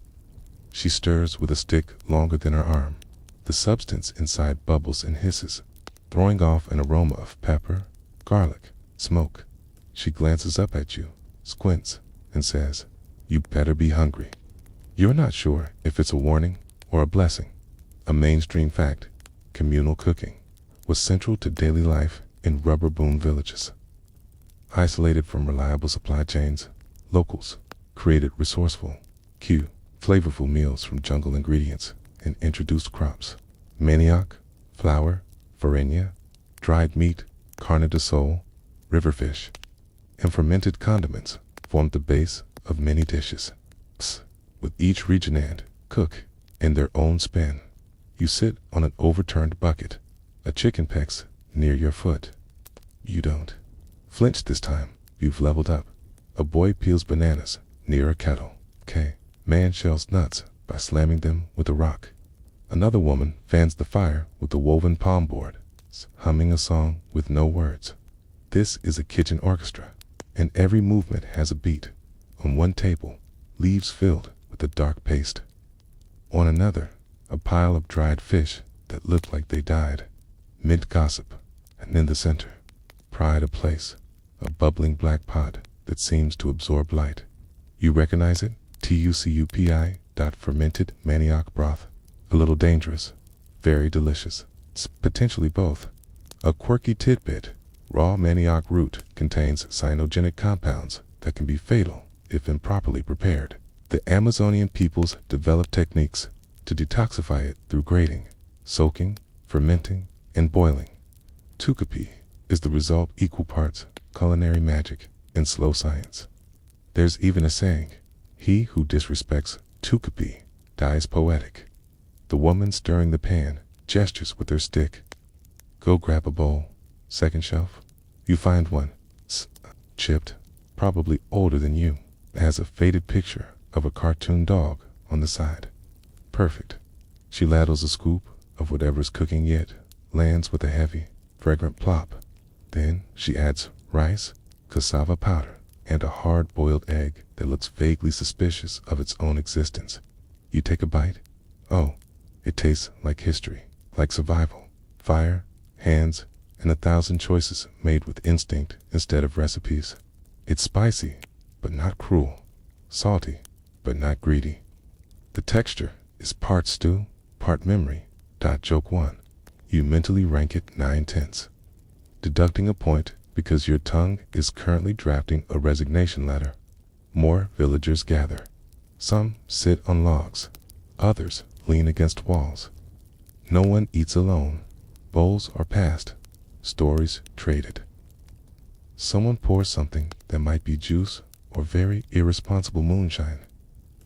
She stirs with a stick longer than her arm. The substance inside bubbles and hisses, throwing off an aroma of pepper, garlic, smoke. She glances up at you, squints, and says, "You better be hungry." You're not sure if it's a warning or a blessing. A mainstream fact, communal cooking was central to daily life in rubber boom villages. Isolated from reliable supply chains, locals created resourceful, flavorful meals from jungle ingredients and introduced crops. Manioc, flour, farina, dried meat, carne de sol, riverfish, and fermented condiments formed the base of many dishes. With each region and cook in their own spin. You sit on an overturned bucket. A chicken pecks near your foot. You don't flinch this time. You've leveled up. A boy peels bananas near a kettle. Man shells nuts by slamming them with a rock. Another woman fans the fire with a woven palm board, humming a song with no words. This is a kitchen orchestra, and every movement has a beat. On one table, leaves filled with a dark paste. On another, a pile of dried fish that look like they died. Mint gossip, and in the center, pride of place, a bubbling black pot that seems to absorb light. You recognize it? TUCUPI. Fermented manioc broth. A little dangerous, very delicious. It's potentially both. A quirky tidbit: raw manioc root contains cyanogenic compounds that can be fatal if improperly prepared. The Amazonian peoples developed techniques to detoxify it through grating, soaking, fermenting, and boiling. Tucapi is the result equal parts culinary magic and slow science. There's even a saying, he who disrespects tucapi dies poetic. The woman stirring the pan gestures with her stick. Go grab a bowl. Second shelf. You find one, chipped, probably older than you. It has a faded picture of a cartoon dog on the side. Perfect. She ladles a scoop of whatever's cooking yet, lands with a heavy, fragrant plop. Then she adds rice, cassava powder, and a hard-boiled egg that looks vaguely suspicious of its own existence. You take a bite. Oh, it tastes like history, like survival, fire, hands, and 1,000 choices made with instinct instead of recipes. It's spicy, but not cruel, salty, but not greedy. The texture is part stew, part memory. Joke 1. You mentally rank it 9/10, deducting a point because your tongue is currently drafting a resignation letter. More villagers gather. Some sit on logs, others lean against walls. No one eats alone. Bowls are passed, stories traded. Someone pours something that might be juice or very irresponsible moonshine.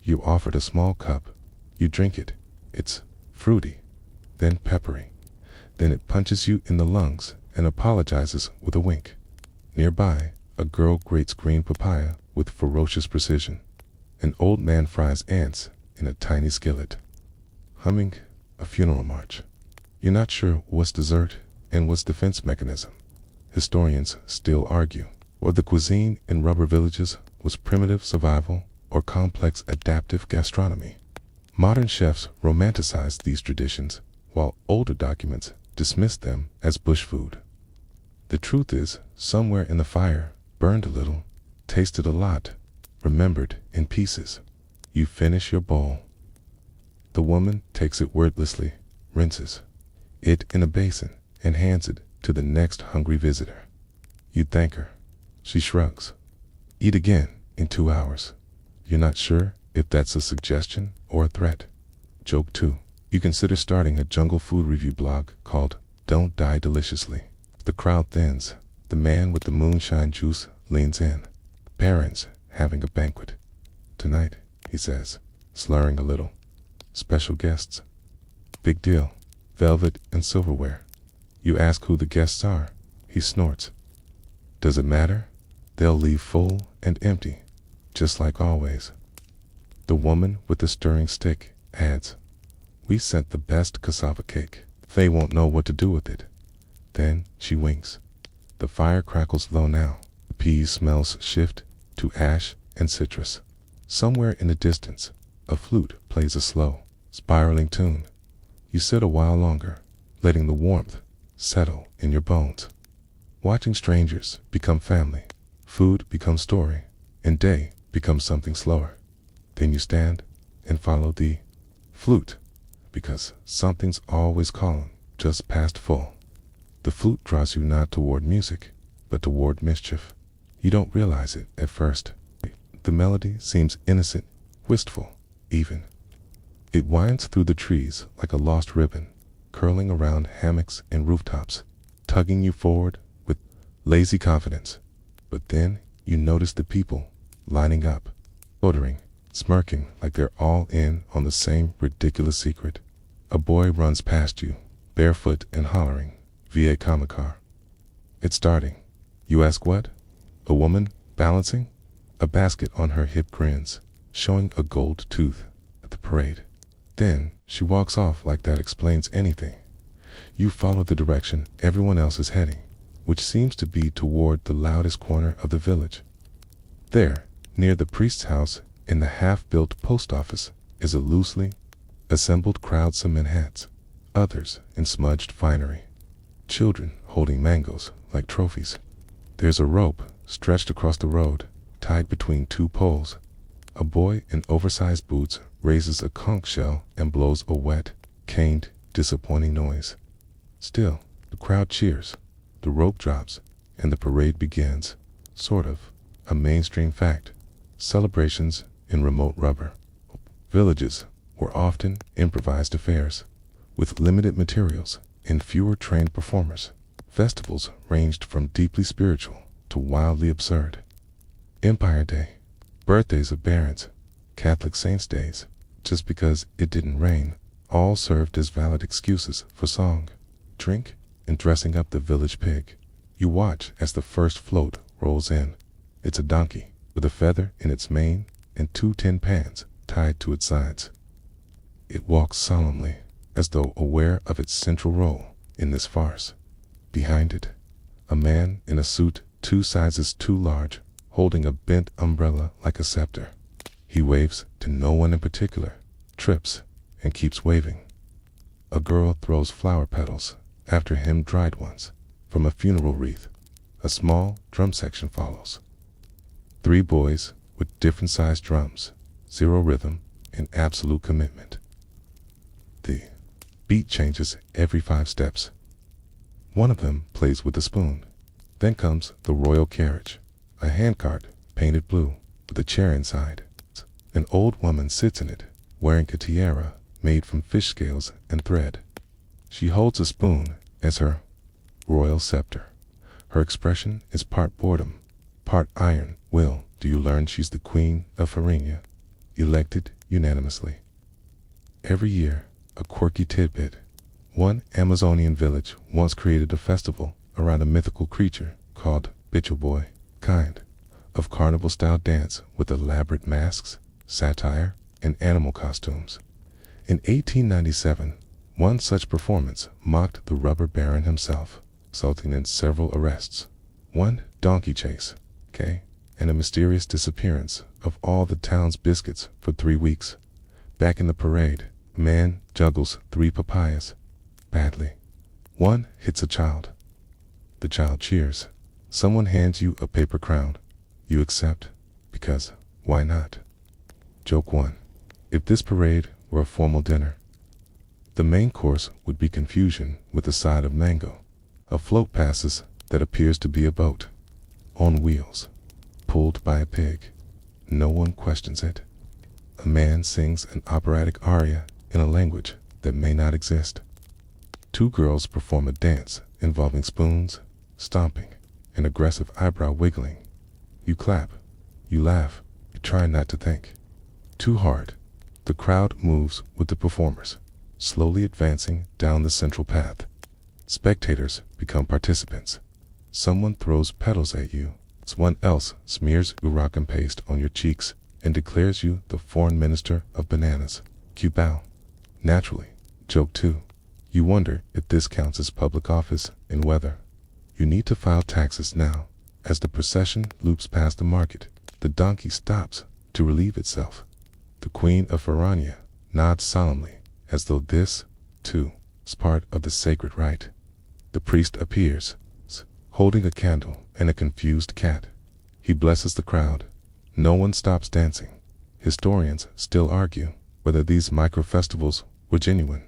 You offered a small cup. You drink it. It's fruity, then peppery. Then it punches you in the lungs and apologizes with a wink. Nearby, a girl grates green papaya with ferocious precision. An old man fries ants in a tiny skillet, humming a funeral march. You're not sure what's dessert and what's defense mechanism. Historians still argue whether the cuisine in rubber villages was primitive survival or complex adaptive gastronomy. Modern chefs romanticize these traditions, while older documents dismiss them as bush food. The truth is, somewhere in the fire, burned a little, tasted a lot, remembered in pieces. You finish your bowl. The woman takes it wordlessly, rinses it in a basin, and hands it to the next hungry visitor. You thank her. She shrugs. Eat again in 2 hours. You're not sure if that's a suggestion or a threat. Joke 2. You consider starting a jungle food review blog called Don't Die Deliciously. The crowd thins. The man with the moonshine juice leans in. Parents having a banquet. Tonight, he says, slurring a little. Special guests. Big deal. Velvet and silverware. You ask who the guests are. He snorts. Does it matter? They'll leave full and empty, just like always. The woman with the stirring stick adds, we sent the best cassava cake. They won't know what to do with it. Then she winks. The fire crackles low now. The peas smells shift to ash and citrus. Somewhere in the distance, a flute plays a slow, spiraling tune. You sit a while longer, letting the warmth settle in your bones. Watching strangers become family, food becomes story, and day becomes something slower. Then you stand and follow the flute, because something's always calling just past full. The flute draws you not toward music, but toward mischief. You don't realize it at first. The melody seems innocent, wistful, even. It winds through the trees like a lost ribbon, curling around hammocks and rooftops, tugging you forward with lazy confidence. But then you notice the people lining up, ordering, smirking like they're all in on the same ridiculous secret. A boy runs past you, barefoot and hollering, via Kamacar. It's starting. You ask what? A woman, balancing a basket on her hip, grins, showing a gold tooth at the parade. Then she walks off like that explains anything. You follow the direction everyone else is heading, which seems to be toward the loudest corner of the village. There, near the priest's house, in the half-built post office, is a loosely assembled crowd, some in hats, others in smudged finery, children holding mangoes like trophies. There's a rope stretched across the road, tied between 2 poles. A boy in oversized boots raises a conch shell and blows a wet, caned, disappointing noise. Still, the crowd cheers. The rope drops, and the parade begins. Sort of. A mainstream fact. Celebrations in remote rubber villages were often improvised affairs, with limited materials and fewer trained performers. Festivals ranged from deeply spiritual to wildly absurd. Empire Day, birthdays of barons, Catholic saints' days, just because it didn't rain, all served as valid excuses for song, drink, and dressing up the village pig. You watch as the first float rolls in. It's a donkey with a feather in its mane and 2 tin pans tied to its sides. It walks solemnly, as though aware of its central role in this farce. Behind it, a man in a suit 2 sizes too large, holding a bent umbrella like a scepter. He waves to no one in particular, trips, and keeps waving. A girl throws flower petals, after him dried ones, from a funeral wreath. A small drum section follows. 3 boys with different sized drums, 0 rhythm, and absolute commitment. The beat changes every 5 steps. One of them plays with a spoon. Then comes the royal carriage, a handcart painted blue with a chair inside. An old woman sits in it, wearing a tiara made from fish scales and thread. She holds a spoon as her royal scepter. Her expression is part boredom, part iron will. Do you learn she's the queen of Farina, elected unanimously? Every year, a quirky tidbit. One Amazonian village once created a festival around a mythical creature called Bitcho Boy, kind of carnival-style dance with elaborate masks, satire, and animal costumes. In 1897, one such performance mocked the rubber baron himself, resulting in several arrests, 1 donkey chase, and a mysterious disappearance of all the town's biscuits for 3 weeks. Back in the parade, a man juggles 3 papayas, badly. One hits a child. The child cheers. Someone hands you a paper crown. You accept, because why not? Joke 1. If this parade were a formal dinner, the main course would be confusion with a side of mango. A float passes that appears to be a boat, on wheels, pulled by a pig. No one questions it. A man sings an operatic aria in a language that may not exist. 2 girls perform a dance involving spoons, stomping, and aggressive eyebrow wiggling. You clap, you laugh, you try not to think too hard. The crowd moves with the performers, slowly advancing down the central path. Spectators become participants. Someone throws petals at you. Someone else smears Moroccan paste on your cheeks and declares you the foreign minister of bananas. You bow. Naturally. Joke 2. You wonder if this counts as public office and whether you need to file taxes now. As the procession loops past the market, the donkey stops to relieve itself. The queen of Farania nods solemnly, as though this, too, is part of the sacred rite. The priest appears, holding a candle and a confused cat. He blesses the crowd. No one stops dancing. Historians still argue whether these micro-festivals were genuine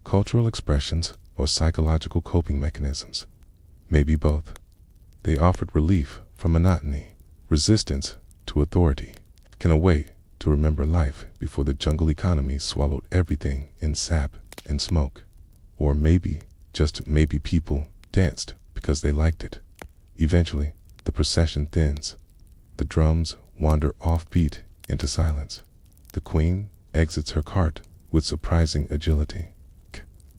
cultural expressions or psychological coping mechanisms. Maybe both. They offered relief from monotony, resistance to authority, and a way to remember life before the jungle economy swallowed everything in sap and smoke. Or maybe, just maybe, people danced because they liked it. Eventually, the procession thins. The drums wander off-beat into silence. The queen exits her cart with surprising agility.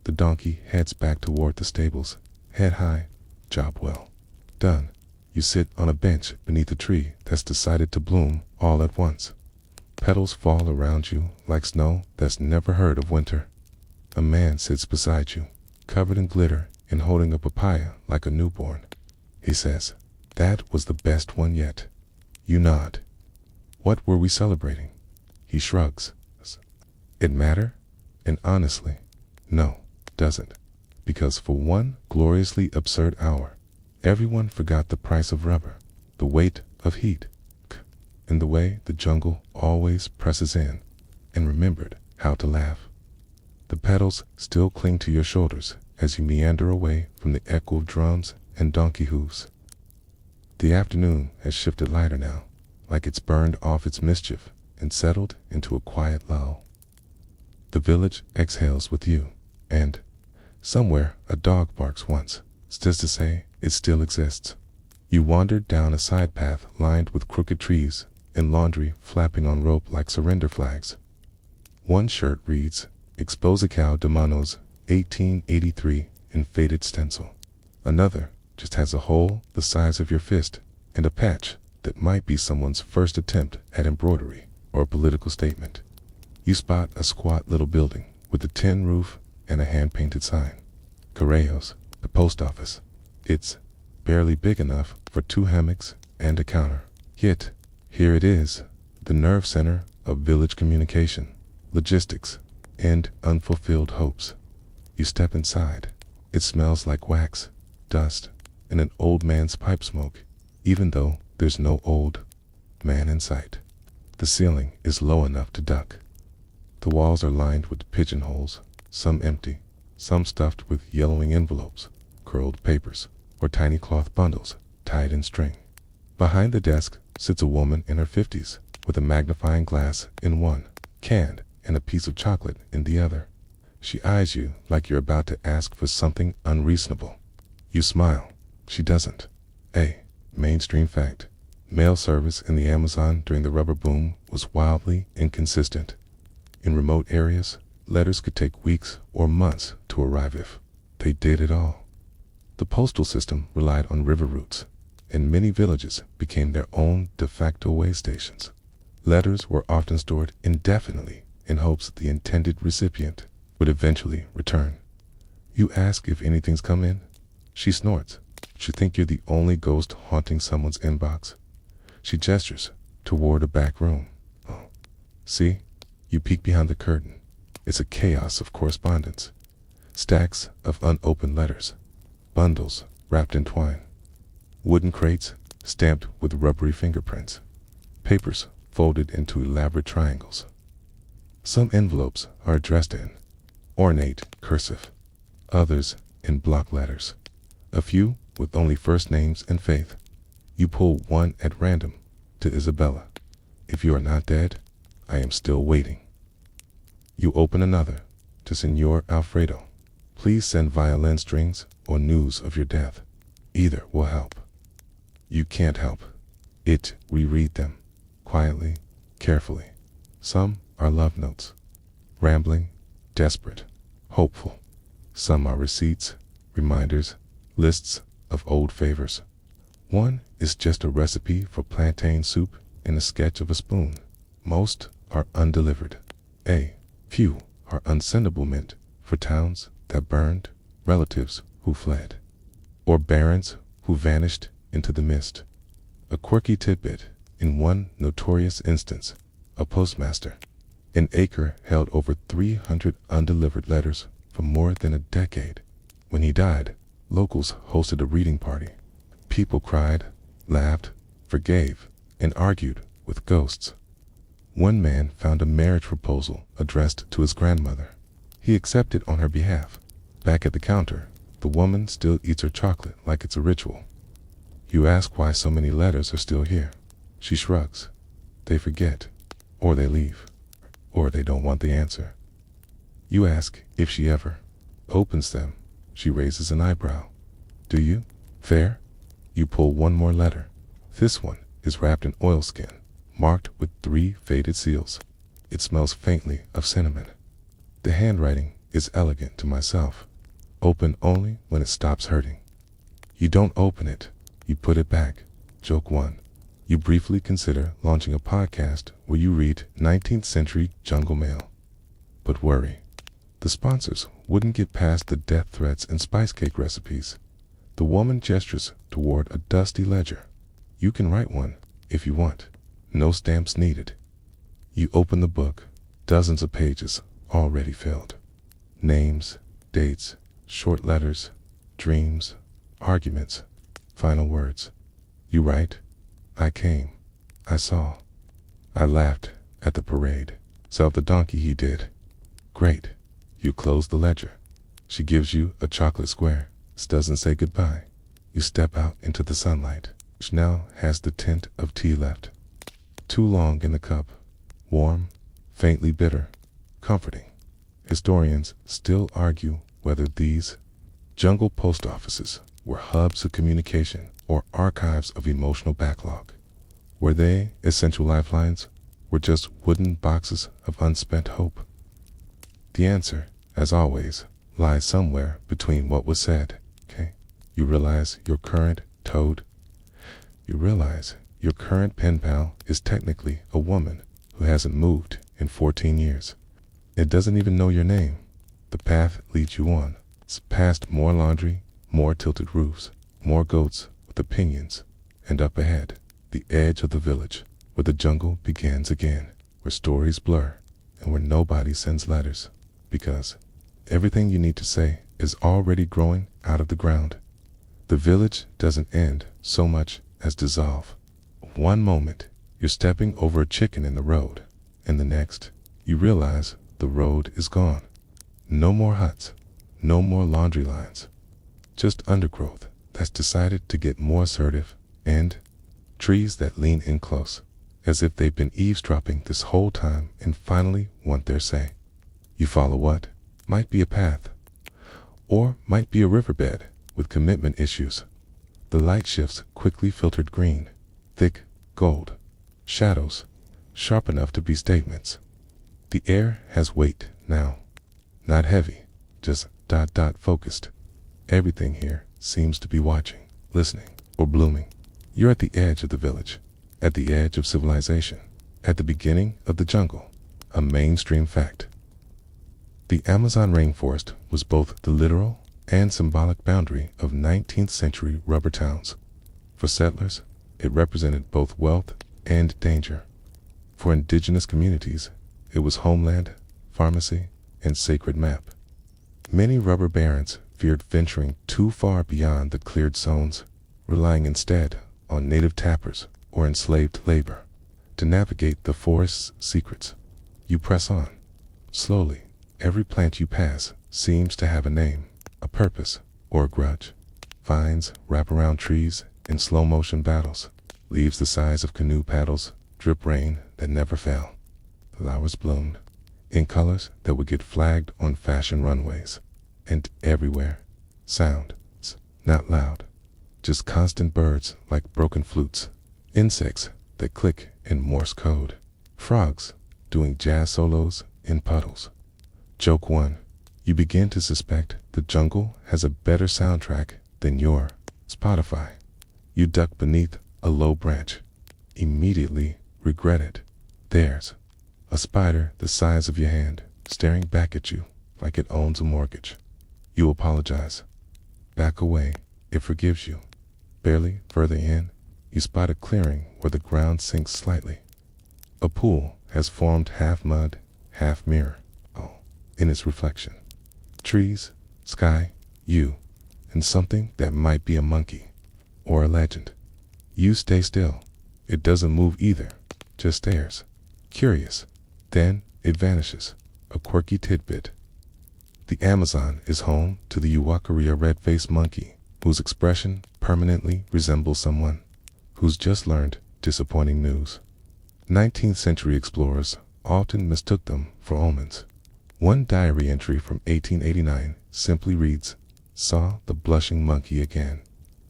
The donkey heads back toward the stables, head high. Job well done. You sit on a bench beneath a tree that's decided to bloom all at once. Petals fall around you like snow that's never heard of winter. A man sits beside you, covered in glitter and holding a papaya like a newborn. He says, "That was the best one yet." You nod. What were we celebrating? He shrugs. It matter? And honestly, no, it doesn't. Because for one gloriously absurd hour, everyone forgot the price of rubber, the weight of heat, and the way the jungle always presses in, and remembered how to laugh. The petals still cling to your shoulders as you meander away from the echo of drums and donkey hooves. The afternoon has shifted lighter now, like it's burned off its mischief and settled into a quiet lull. The village exhales with you, and somewhere a dog barks once, just to say it still exists. You wandered down a side path lined with crooked trees and laundry flapping on rope like surrender flags. One shirt reads, Exposição de Manos, 1883, in faded stencil. Another just has a hole the size of your fist and a patch that might be someone's first attempt at embroidery or a political statement. You spot a squat little building with a tin roof and a hand-painted sign. Correios, the post office. It's barely big enough for 2 hammocks and a counter. Yet, here it is, the nerve center of village communication, logistics, and unfulfilled hopes. You step inside. It smells like wax, dust, and an old man's pipe smoke, even though there's no old man in sight. The ceiling is low enough to duck. The walls are lined with pigeonholes, some empty, some stuffed with yellowing envelopes, curled papers, or tiny cloth bundles tied in string. Behind the desk sits a woman in her 50s with a magnifying glass in one hand and a piece of chocolate in the other. She eyes you like you're about to ask for something unreasonable. You smile. She doesn't. A mainstream fact. Mail service in the Amazon during the rubber boom was wildly inconsistent. In remote areas, letters could take weeks or months to arrive if they did at all. The postal system relied on river routes, and many villages became their own de facto way stations. Letters were often stored indefinitely in hopes the intended recipient would eventually return. You ask if anything's come in. She snorts. You think you're the only ghost haunting someone's inbox. She gestures toward a back room. Oh, see? You peek behind the curtain. It's a chaos of correspondence. Stacks of unopened letters. Bundles wrapped in twine. Wooden crates stamped with rubbery fingerprints. Papers folded into elaborate triangles. Some envelopes are addressed in ornate cursive, others in block letters, a few with only first names and faith. You pull one at random to Isabella. If you are not dead, I am still waiting. You open another to Senor Alfredo. Please send violin strings or news of your death. Either will help. You can't help it. Reread them, quietly, carefully. Some are love notes, rambling, desperate, hopeful. Some are receipts, reminders, lists of old favors. One is just a recipe for plantain soup and a sketch of a spoon. Most are undelivered. A few are unsendable meant for towns that burned, relatives who fled, or barons who vanished into the mist. A quirky tidbit, in one notorious instance, a postmaster, an acre held over 300 undelivered letters for more than a decade. When he died, locals hosted a reading party. People cried, laughed, forgave, and argued with ghosts. One man found a marriage proposal addressed to his grandmother. He accepted on her behalf. Back at the counter, the woman still eats her chocolate like it's a ritual. You ask why so many letters are still here. She shrugs. They forget, or they leave, or they don't want the answer. You ask if she ever opens them. She raises an eyebrow. Do you? Fair? You pull one more letter. This one is wrapped in oilskin, marked with 3 faded seals. It smells faintly of cinnamon. The handwriting is elegant to myself. Open only when it stops hurting. You don't open it. You put it back. Joke 1. You briefly consider launching a podcast where you read 19th century jungle mail. But worry. The sponsors wouldn't get past the death threats and spice cake recipes. The woman gestures toward a dusty ledger. You can write one if you want. No stamps needed. You open the book. Dozens of pages already filled. Names, dates, short letters, dreams, arguments, final words. You write, I came, I saw, I laughed at the parade. Sell the donkey he did. Great. You close the ledger. She gives you a chocolate square. This doesn't say goodbye. You step out into the sunlight, which now has the tint of tea left. Too long in the cup, warm, faintly bitter, comforting. Historians still argue whether these jungle post offices were hubs of communication or archives of emotional backlog. Were they essential lifelines, or just wooden boxes of unspent hope? The answer, as always, lies somewhere between what was said. You realize your current pen pal is technically a woman who hasn't moved in 14 years. It doesn't even know your name. The path leads you on. It's past more laundry, more tilted roofs, more goats with opinions, and up ahead, the edge of the village, where the jungle begins again, where stories blur, and where nobody sends letters, because everything you need to say is already growing out of the ground. The village doesn't end so much as dissolve. One moment, you're stepping over a chicken in the road, and the next, you realize the road is gone. No more huts, no more laundry lines, just undergrowth that's decided to get more assertive, and trees that lean in close, as if they've been eavesdropping this whole time and finally want their say. You follow what might be a path, or might be a riverbed with commitment issues. The light shifts quickly filtered green, thick gold, shadows sharp enough to be statements. The air has weight now, not heavy, just focused. Everything here seems to be watching, listening, or blooming. You're at the edge of the village, at the edge of civilization, at the beginning of the jungle, a mainstream fact. The Amazon rainforest was both the literal and symbolic boundary of 19th century rubber towns. For settlers, it represented both wealth and danger. For indigenous communities, it was homeland, pharmacy, and sacred map. Many rubber barons feared venturing too far beyond the cleared zones, relying instead on native tappers or enslaved labor to navigate the forest's secrets. You press on. Slowly, every plant you pass seems to have a name, a purpose, or a grudge. Vines wrap around trees in slow motion battles. Leaves the size of canoe paddles drip rain that never fell. Flowers bloomed in colors that would get flagged on fashion runways. And everywhere, sound, not loud, just constant birds like broken flutes, insects that click in Morse code, frogs doing jazz solos in puddles. Joke 1. You begin to suspect the jungle has a better soundtrack than your Spotify. You duck beneath a low branch. Immediately regret it. There's a spider the size of your hand staring back at you like it owns a mortgage. You apologize. Back away. It forgives you. Barely further in, you spot a clearing where the ground sinks slightly. A pool has formed half mud, half mirror, in its reflection. Trees, sky, you, and something that might be a monkey or a legend. You stay still. It doesn't move either, just stares, curious. Then it vanishes, a quirky tidbit. The Amazon is home to the Uwakaria red-faced monkey, whose expression permanently resembles someone who's just learned disappointing news. 19th century explorers often mistook them for omens. One diary entry from 1889 simply reads, "Saw the blushing monkey again.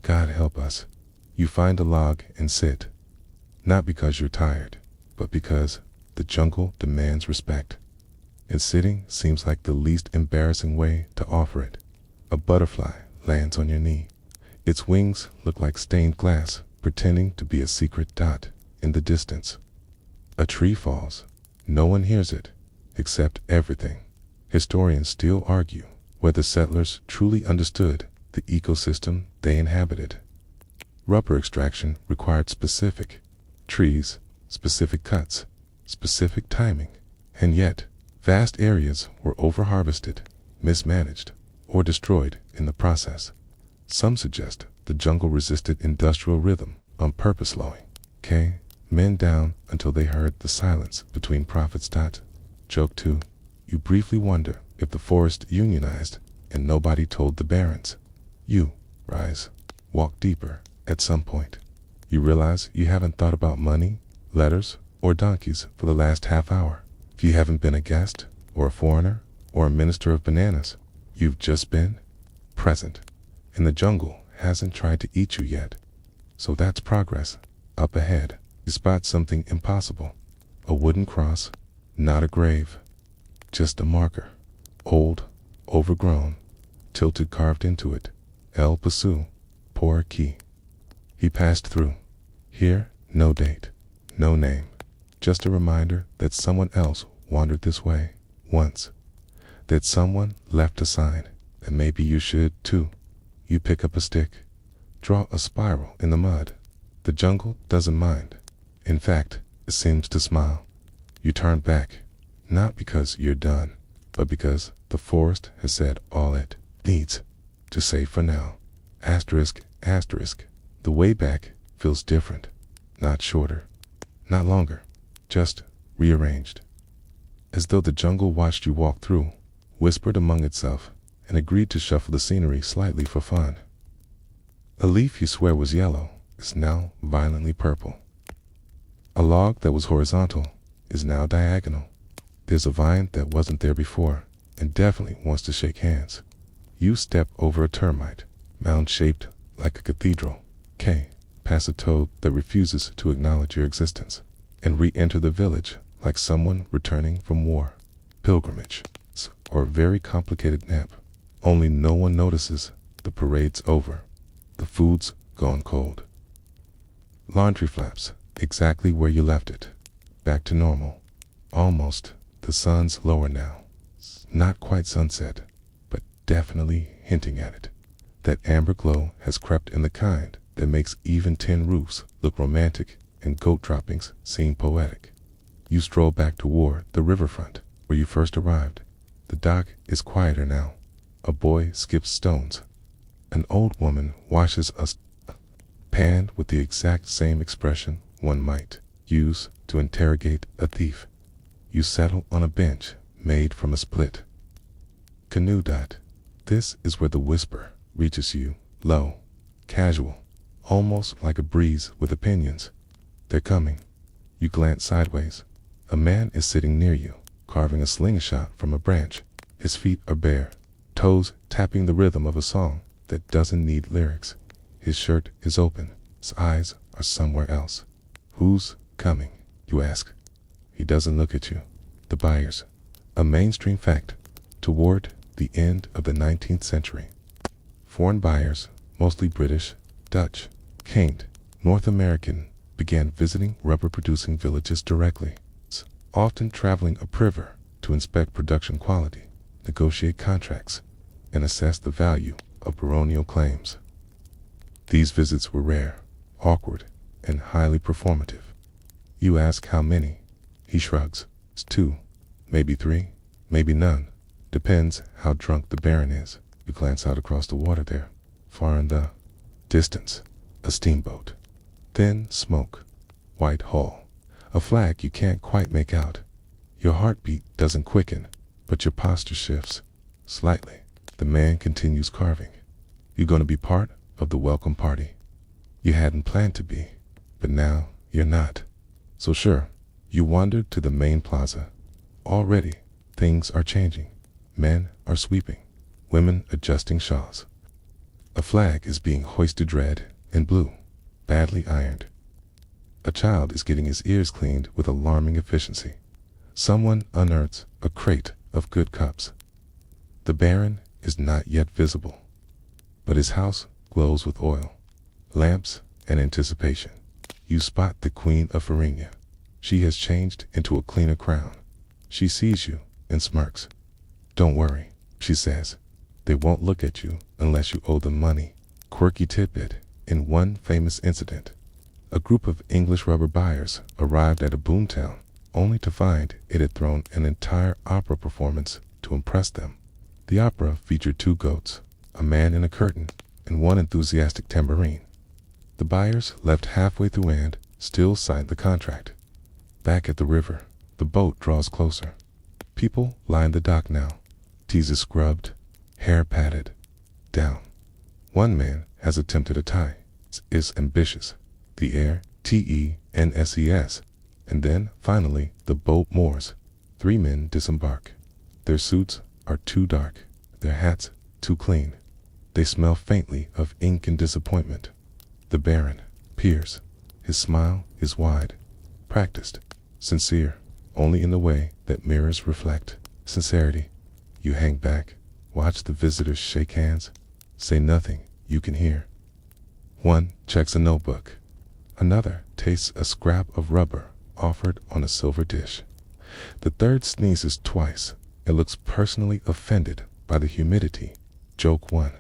God help us." You find a log and sit. Not because you're tired, but because the jungle demands respect. And sitting seems like the least embarrassing way to offer it. A butterfly lands on your knee. Its wings look like stained glass, pretending to be a secret dot in the distance. A tree falls. No one hears it, except everything. Historians still argue whether settlers truly understood the ecosystem they inhabited. Rubber extraction required specific trees, specific cuts, specific timing, and yet vast areas were overharvested, mismanaged, or destroyed in the process. Some suggest the jungle resisted industrial rhythm on purpose, slowing men down until they heard the silence between prophets. Joke 2. You briefly wonder if the forest unionized and nobody told the barons. You rise. walk deeper. At some point, you realize you haven't thought about money, letters, or donkeys for the last half hour. If you haven't been a guest, or a foreigner, or a minister of bananas, you've just been present. And the jungle hasn't tried to eat you yet. So that's progress. Up ahead, you spot something impossible. A wooden cross, not a grave, just a marker. Old, overgrown, tilted carved into it. El Paso, por aquí. He passed through. Here, no date, no name. Just a reminder that someone else wandered this way once. That someone left a sign, that maybe you should too. You pick up a stick, draw a spiral in the mud. The jungle doesn't mind. In fact, it seems to smile. You turn back, not because you're done, but because the forest has said all it needs to say for now. Asterisk, asterisk. The way back feels different. Not shorter, not longer, just rearranged. As though the jungle watched you walk through, whispered among itself, and agreed to shuffle the scenery slightly for fun. A leaf you swear was yellow is now violently purple. A log that was horizontal is now diagonal. There's a vine that wasn't there before and definitely wants to shake hands. You step over a termite, mound shaped like a cathedral. Pass a toad that refuses to acknowledge your existence, and re-enter the village like someone returning from war, pilgrimage, or a very complicated nap. Only no one notices the parade's over. The food's gone cold. Laundry flaps exactly where you left it. Back to normal. Almost. The sun's lower now. Not quite sunset, but definitely hinting at it. That amber glow has crept in the kind that makes even tin roofs look romantic and goat droppings seem poetic. You stroll back toward the riverfront where you first arrived. The dock is quieter now. A boy skips stones. An old woman washes a pan with the exact same expression one might use to interrogate a thief. You settle on a bench made from a split canoe. This is where the whisper reaches you, low, casual, almost like a breeze with opinions. They're coming. You glance sideways. A man is sitting near you, carving a slingshot from a branch. His feet are bare, toes tapping the rhythm of a song that doesn't need lyrics. His shirt is open. His eyes are somewhere else. Who's coming? You ask. He doesn't look at you. The buyers. A mainstream fact. Toward the end of the 19th century, foreign buyers, mostly British, Dutch, Caned, North American, began visiting rubber-producing villages directly, often traveling upriver to inspect production quality, negotiate contracts, and assess the value of baronial claims. These visits were rare, awkward, and highly performative. You ask how many. He shrugs. It's 2, maybe 3, maybe none. Depends how drunk the baron is. You glance out across the water there. Far in the distance, a steamboat. Thin smoke. White hull. A flag you can't quite make out. Your heartbeat doesn't quicken, but your posture shifts. Slightly. The man continues carving. You're going to be part of the welcome party. You hadn't planned to be, but now you're not. So sure, you wandered to the main plaza. Already, things are changing. Men are sweeping. Women adjusting shawls. A flag is being hoisted red and blue, badly ironed. A child is getting his ears cleaned with alarming efficiency. Someone unearths a crate of good cups. The baron is not yet visible, but his house glows with oil, lamps, and anticipation. You spot the Queen of Farinha. She has changed into a cleaner crown. She sees you and smirks. Don't worry, she says. They won't look at you unless you owe them money. Quirky tidbit. In one famous incident, a group of English rubber buyers arrived at a boomtown only to find it had thrown an entire opera performance to impress them. The opera featured 2 goats, a man in a curtain, and 1 enthusiastic tambourine. The buyers left halfway through and still signed the contract. Back at the river, the boat draws closer. People line the dock now. Teeth scrubbed, hair patted, down. One man has attempted a tie. Is ambitious. The air, TENSES. And then, finally, the boat moors. 3 men disembark. Their suits are too dark. Their hats too clean. They smell faintly of ink and disappointment. The Baron peers. His smile is wide, practiced, sincere, only in the way that mirrors reflect sincerity. You hang back, watch the visitors shake hands, say nothing you can hear. One checks a notebook. Another tastes a scrap of rubber offered on a silver dish. The third sneezes twice and looks personally offended by the humidity. Joke 1.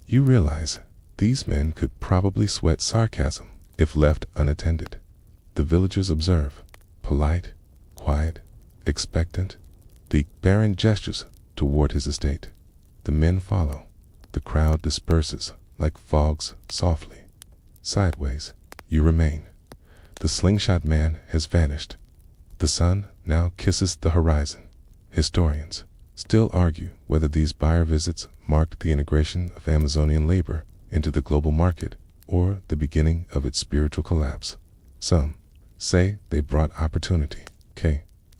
You realize these men could probably sweat sarcasm if left unattended. The villagers observe, polite, quiet, expectant. The Baron gestures toward his estate. The men follow. The crowd disperses like fogs softly. Sideways, you remain. The slingshot man has vanished. The sun now kisses the horizon. Historians still argue whether these buyer visits marked the integration of Amazonian labor into the global market or the beginning of its spiritual collapse. Some say they brought opportunity.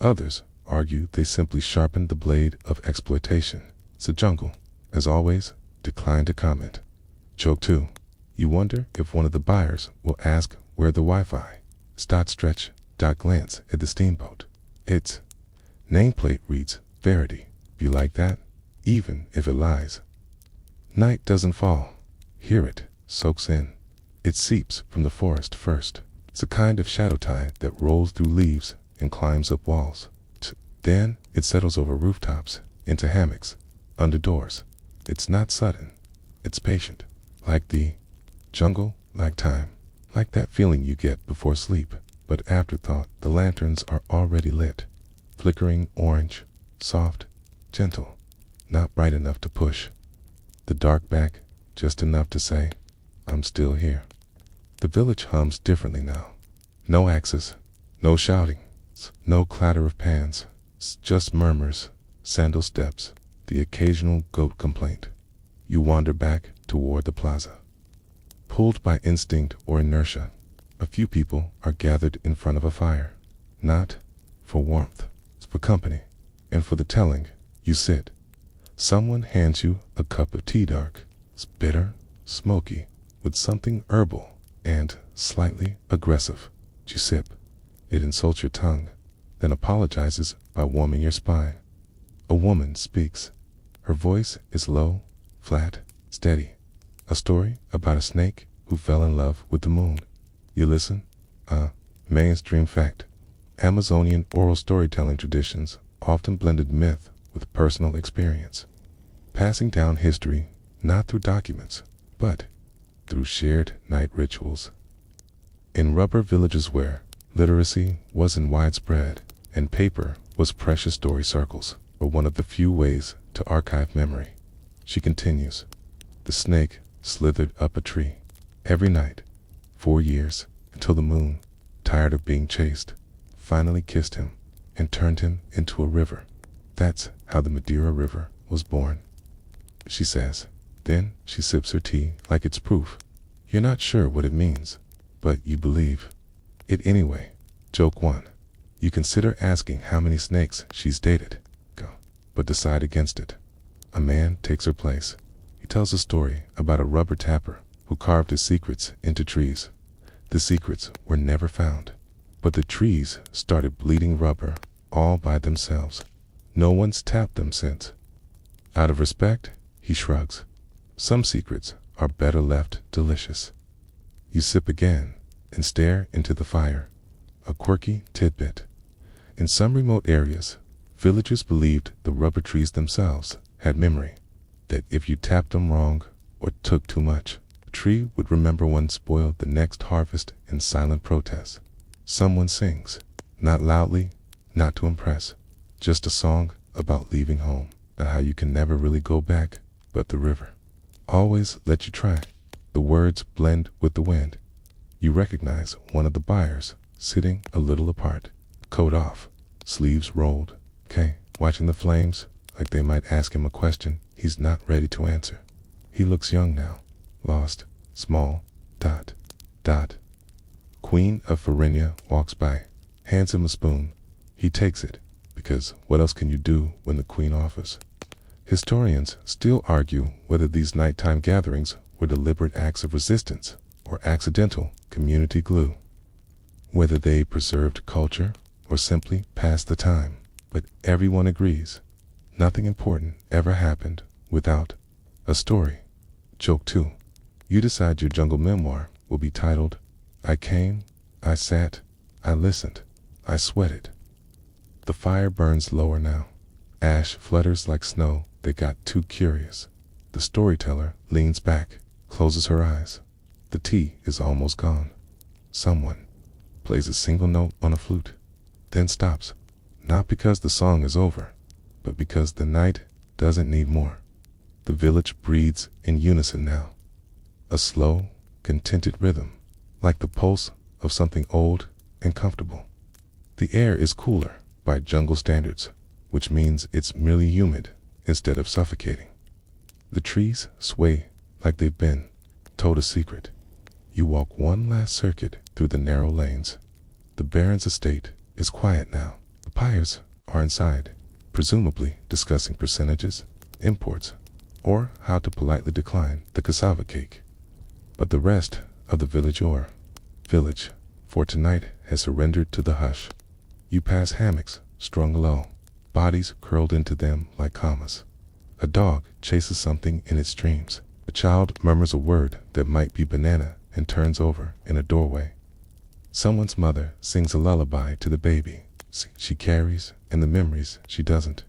Others argue they simply sharpened the blade of exploitation. It's a jungle. As always, decline to comment. Joke 2. You wonder if one of the buyers will ask where the Wi-Fi. Stretch. Glance at the steamboat. Its nameplate reads Verity. You like that? Even if it lies. Night doesn't fall. Hear it, soaks in. It seeps from the forest first. It's a kind of shadow tide that rolls through leaves and climbs up walls. Then it settles over rooftops, into hammocks, under doors. It's not sudden. It's patient. Like the jungle, like time. Like that feeling you get before sleep. But afterthought, the lanterns are already lit. Flickering orange, soft, gentle. Not bright enough to push. The dark back, just enough to say, I'm still here. The village hums differently now. No axes, no shouting, no clatter of pans. Just murmurs, sandal steps, the occasional goat complaint. You wander back toward the plaza. Pulled by instinct or inertia, a few people are gathered in front of a fire. Not for warmth, it's for company. And for the telling, you sit. Someone hands you a cup of tea dark. It's bitter, smoky, with something herbal and slightly aggressive. You sip. It insults your tongue, then apologizes by warming your spine. A woman speaks. Her voice is low, flat, steady. A story about a snake who fell in love with the moon. You listen? Mainstream fact. Amazonian oral storytelling traditions often blended myth with personal experience. Passing down history not through documents, but through shared night rituals. In rubber villages where literacy wasn't widespread and paper was precious story circles were one of the few ways to archive memory. She continues. The snake slithered up a tree every night, 4 years, until the moon, tired of being chased, finally kissed him and turned him into a river. That's how the Madeira River was born, she says. Then she sips her tea like it's proof. You're not sure what it means, but you believe it anyway. Joke 1. You consider asking how many snakes she's dated, but decide against it. A man takes her place. He tells a story about a rubber tapper who carved his secrets into trees. The secrets were never found, but the trees started bleeding rubber all by themselves. No one's tapped them since. Out of respect, he shrugs. Some secrets are better left delicious. You sip again and stare into the fire. A quirky tidbit. In some remote areas, villagers believed the rubber trees themselves had memory, that if you tapped them wrong or took too much, the tree would remember one spoiled the next harvest in silent protest. Someone sings, not loudly, not to impress, just a song about leaving home, and how you can never really go back, but the river always let you try. The words blend with the wind. You recognize one of the buyers sitting a little apart, coat off, sleeves rolled, watching the flames like they might ask him a question he's not ready to answer. He looks young now, lost, small, dot, dot. Queen of Phrygia walks by, hands him a spoon. He takes it, because what else can you do when the queen offers? Historians still argue whether these nighttime gatherings were deliberate acts of resistance or accidental community glue, whether they preserved culture or simply passed the time. But everyone agrees, nothing important ever happened without a story. Joke 2. You decide your jungle memoir will be titled, I came, I sat, I listened, I sweated. The fire burns lower now. Ash flutters like snow that got too curious. The storyteller leans back, closes her eyes. The tea is almost gone. Someone plays a single note on a flute, then stops, not because the song is over, but because the night doesn't need more. The village breathes in unison now, a slow, contented rhythm, like the pulse of something old and comfortable. The air is cooler by jungle standards, which means it's merely humid instead of suffocating. The trees sway like they've been told a secret. You walk one last circuit through the narrow lanes. The Baron's estate is quiet now. The Pyres are inside, presumably discussing percentages, imports, or how to politely decline the cassava cake. But the rest of the village for tonight has surrendered to the hush. You pass hammocks strung low, bodies curled into them like commas. A dog chases something in its dreams. A child murmurs a word that might be banana and turns over in a doorway. Someone's mother sings a lullaby to the baby she carries and the memories she doesn't.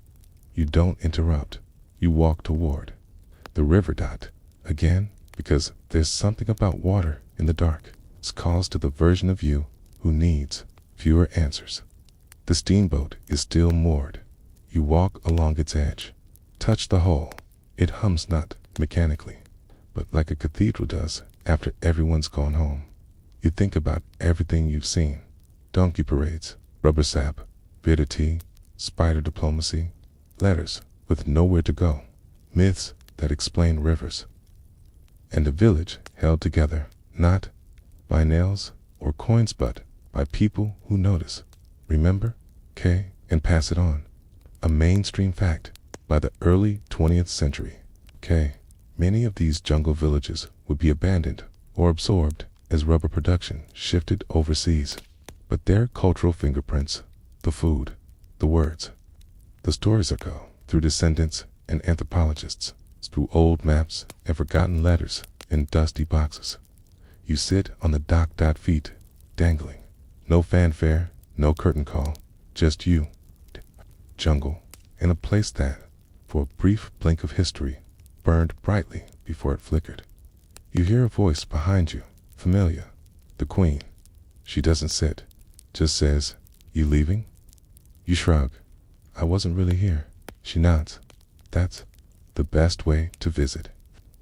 You don't interrupt. You walk toward the river dot again, because there's something about water in the dark. It calls to the version of you who needs fewer answers. The steamboat is still moored. You walk along its edge, touch the hull. It hums not mechanically, but like a cathedral does after everyone's gone home. You think about everything you've seen: donkey parades, rubber sap, bitter tea, spider diplomacy, letters with nowhere to go, myths that explain rivers, and a village held together, not by nails or coins, but by people who notice, remember, and pass it on. A mainstream fact. By the early 20th century, many of these jungle villages would be abandoned or absorbed as rubber production shifted overseas. But their cultural fingerprints, the food, the words, the stories echo through descendants and anthropologists, through old maps and forgotten letters in dusty boxes. You sit on the dock, feet dangling. No fanfare, no curtain call, just you, jungle, in a place that, for a brief blink of history, burned brightly before it flickered. You hear a voice behind you, familiar, the queen. She doesn't sit, just says, "You leaving?" You shrug. "I wasn't really here." She nods. That's the best way to visit.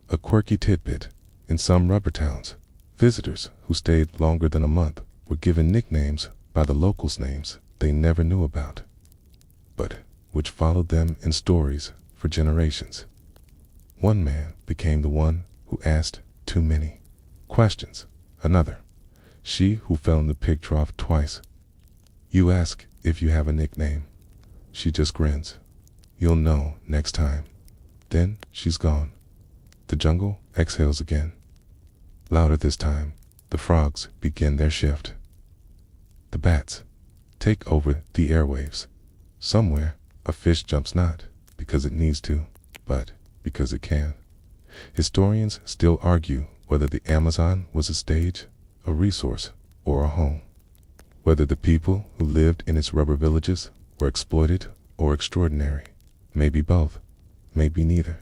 A quirky tidbit: in some rubber towns, visitors who stayed longer than a month were given nicknames by the locals' names they never knew about, but which followed them in stories for generations. One man became the one who asked too many questions. Another, she who fell in the pig trough twice. You ask if you have a nickname. She just grins. You'll know next time. Then she's gone. The jungle exhales again. Louder this time, the frogs begin their shift. The bats take over the airwaves. Somewhere, a fish jumps not because it needs to, but because it can. Historians still argue whether the Amazon was a stage, a resource, or a home. Whether the people who lived in its rubber villages were exploited or extraordinary. Maybe both, maybe neither.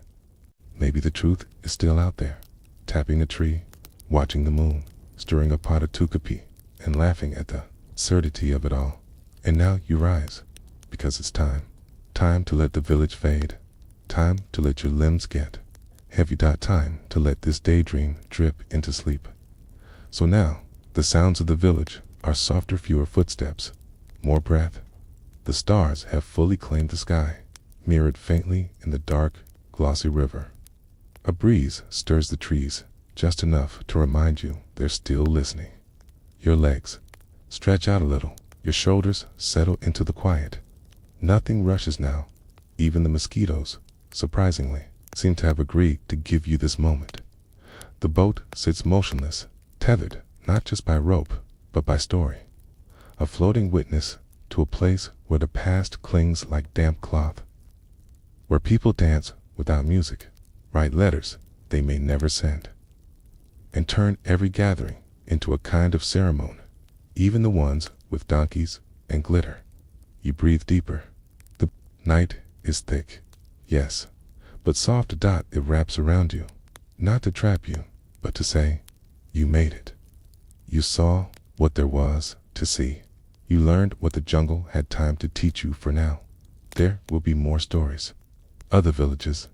Maybe the truth is still out there, tapping a tree, watching the moon, stirring a pot of tukapi, and laughing at the absurdity of it all. And now you rise, because it's time. Time to let the village fade. Time to let your limbs get heavy. Time to let this daydream drip into sleep. So now, the sounds of the village are softer, fewer footsteps, more breath. The stars have fully claimed the sky, mirrored faintly in the dark, glossy river. A breeze stirs the trees, just enough to remind you they're still listening. Your legs stretch out a little, your shoulders settle into the quiet. Nothing rushes now. Even the mosquitoes, surprisingly, seem to have agreed to give you this moment. The boat sits motionless, tethered not just by rope, but by story. A floating witness to a place where the past clings like damp cloth, where people dance without music, write letters they may never send, and turn every gathering into a kind of ceremony, even the ones with donkeys and glitter. You breathe deeper. The night is thick, yes, but soft dot it wraps around you, not to trap you, but to say, you made it. You saw what there was to see. You learned what the jungle had time to teach you for now. There will be more stories, other villages,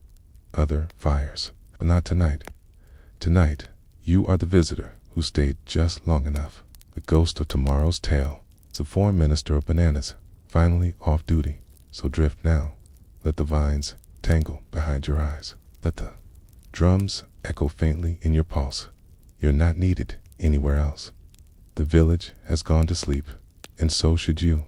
other fires, but not tonight. Tonight, you are the visitor who stayed just long enough. The ghost of tomorrow's tale. The foreign minister of bananas, finally off duty. So drift now. Let the vines tangle behind your eyes. Let the drums echo faintly in your pulse. You're not needed anywhere else. The village has gone to sleep, and so should you.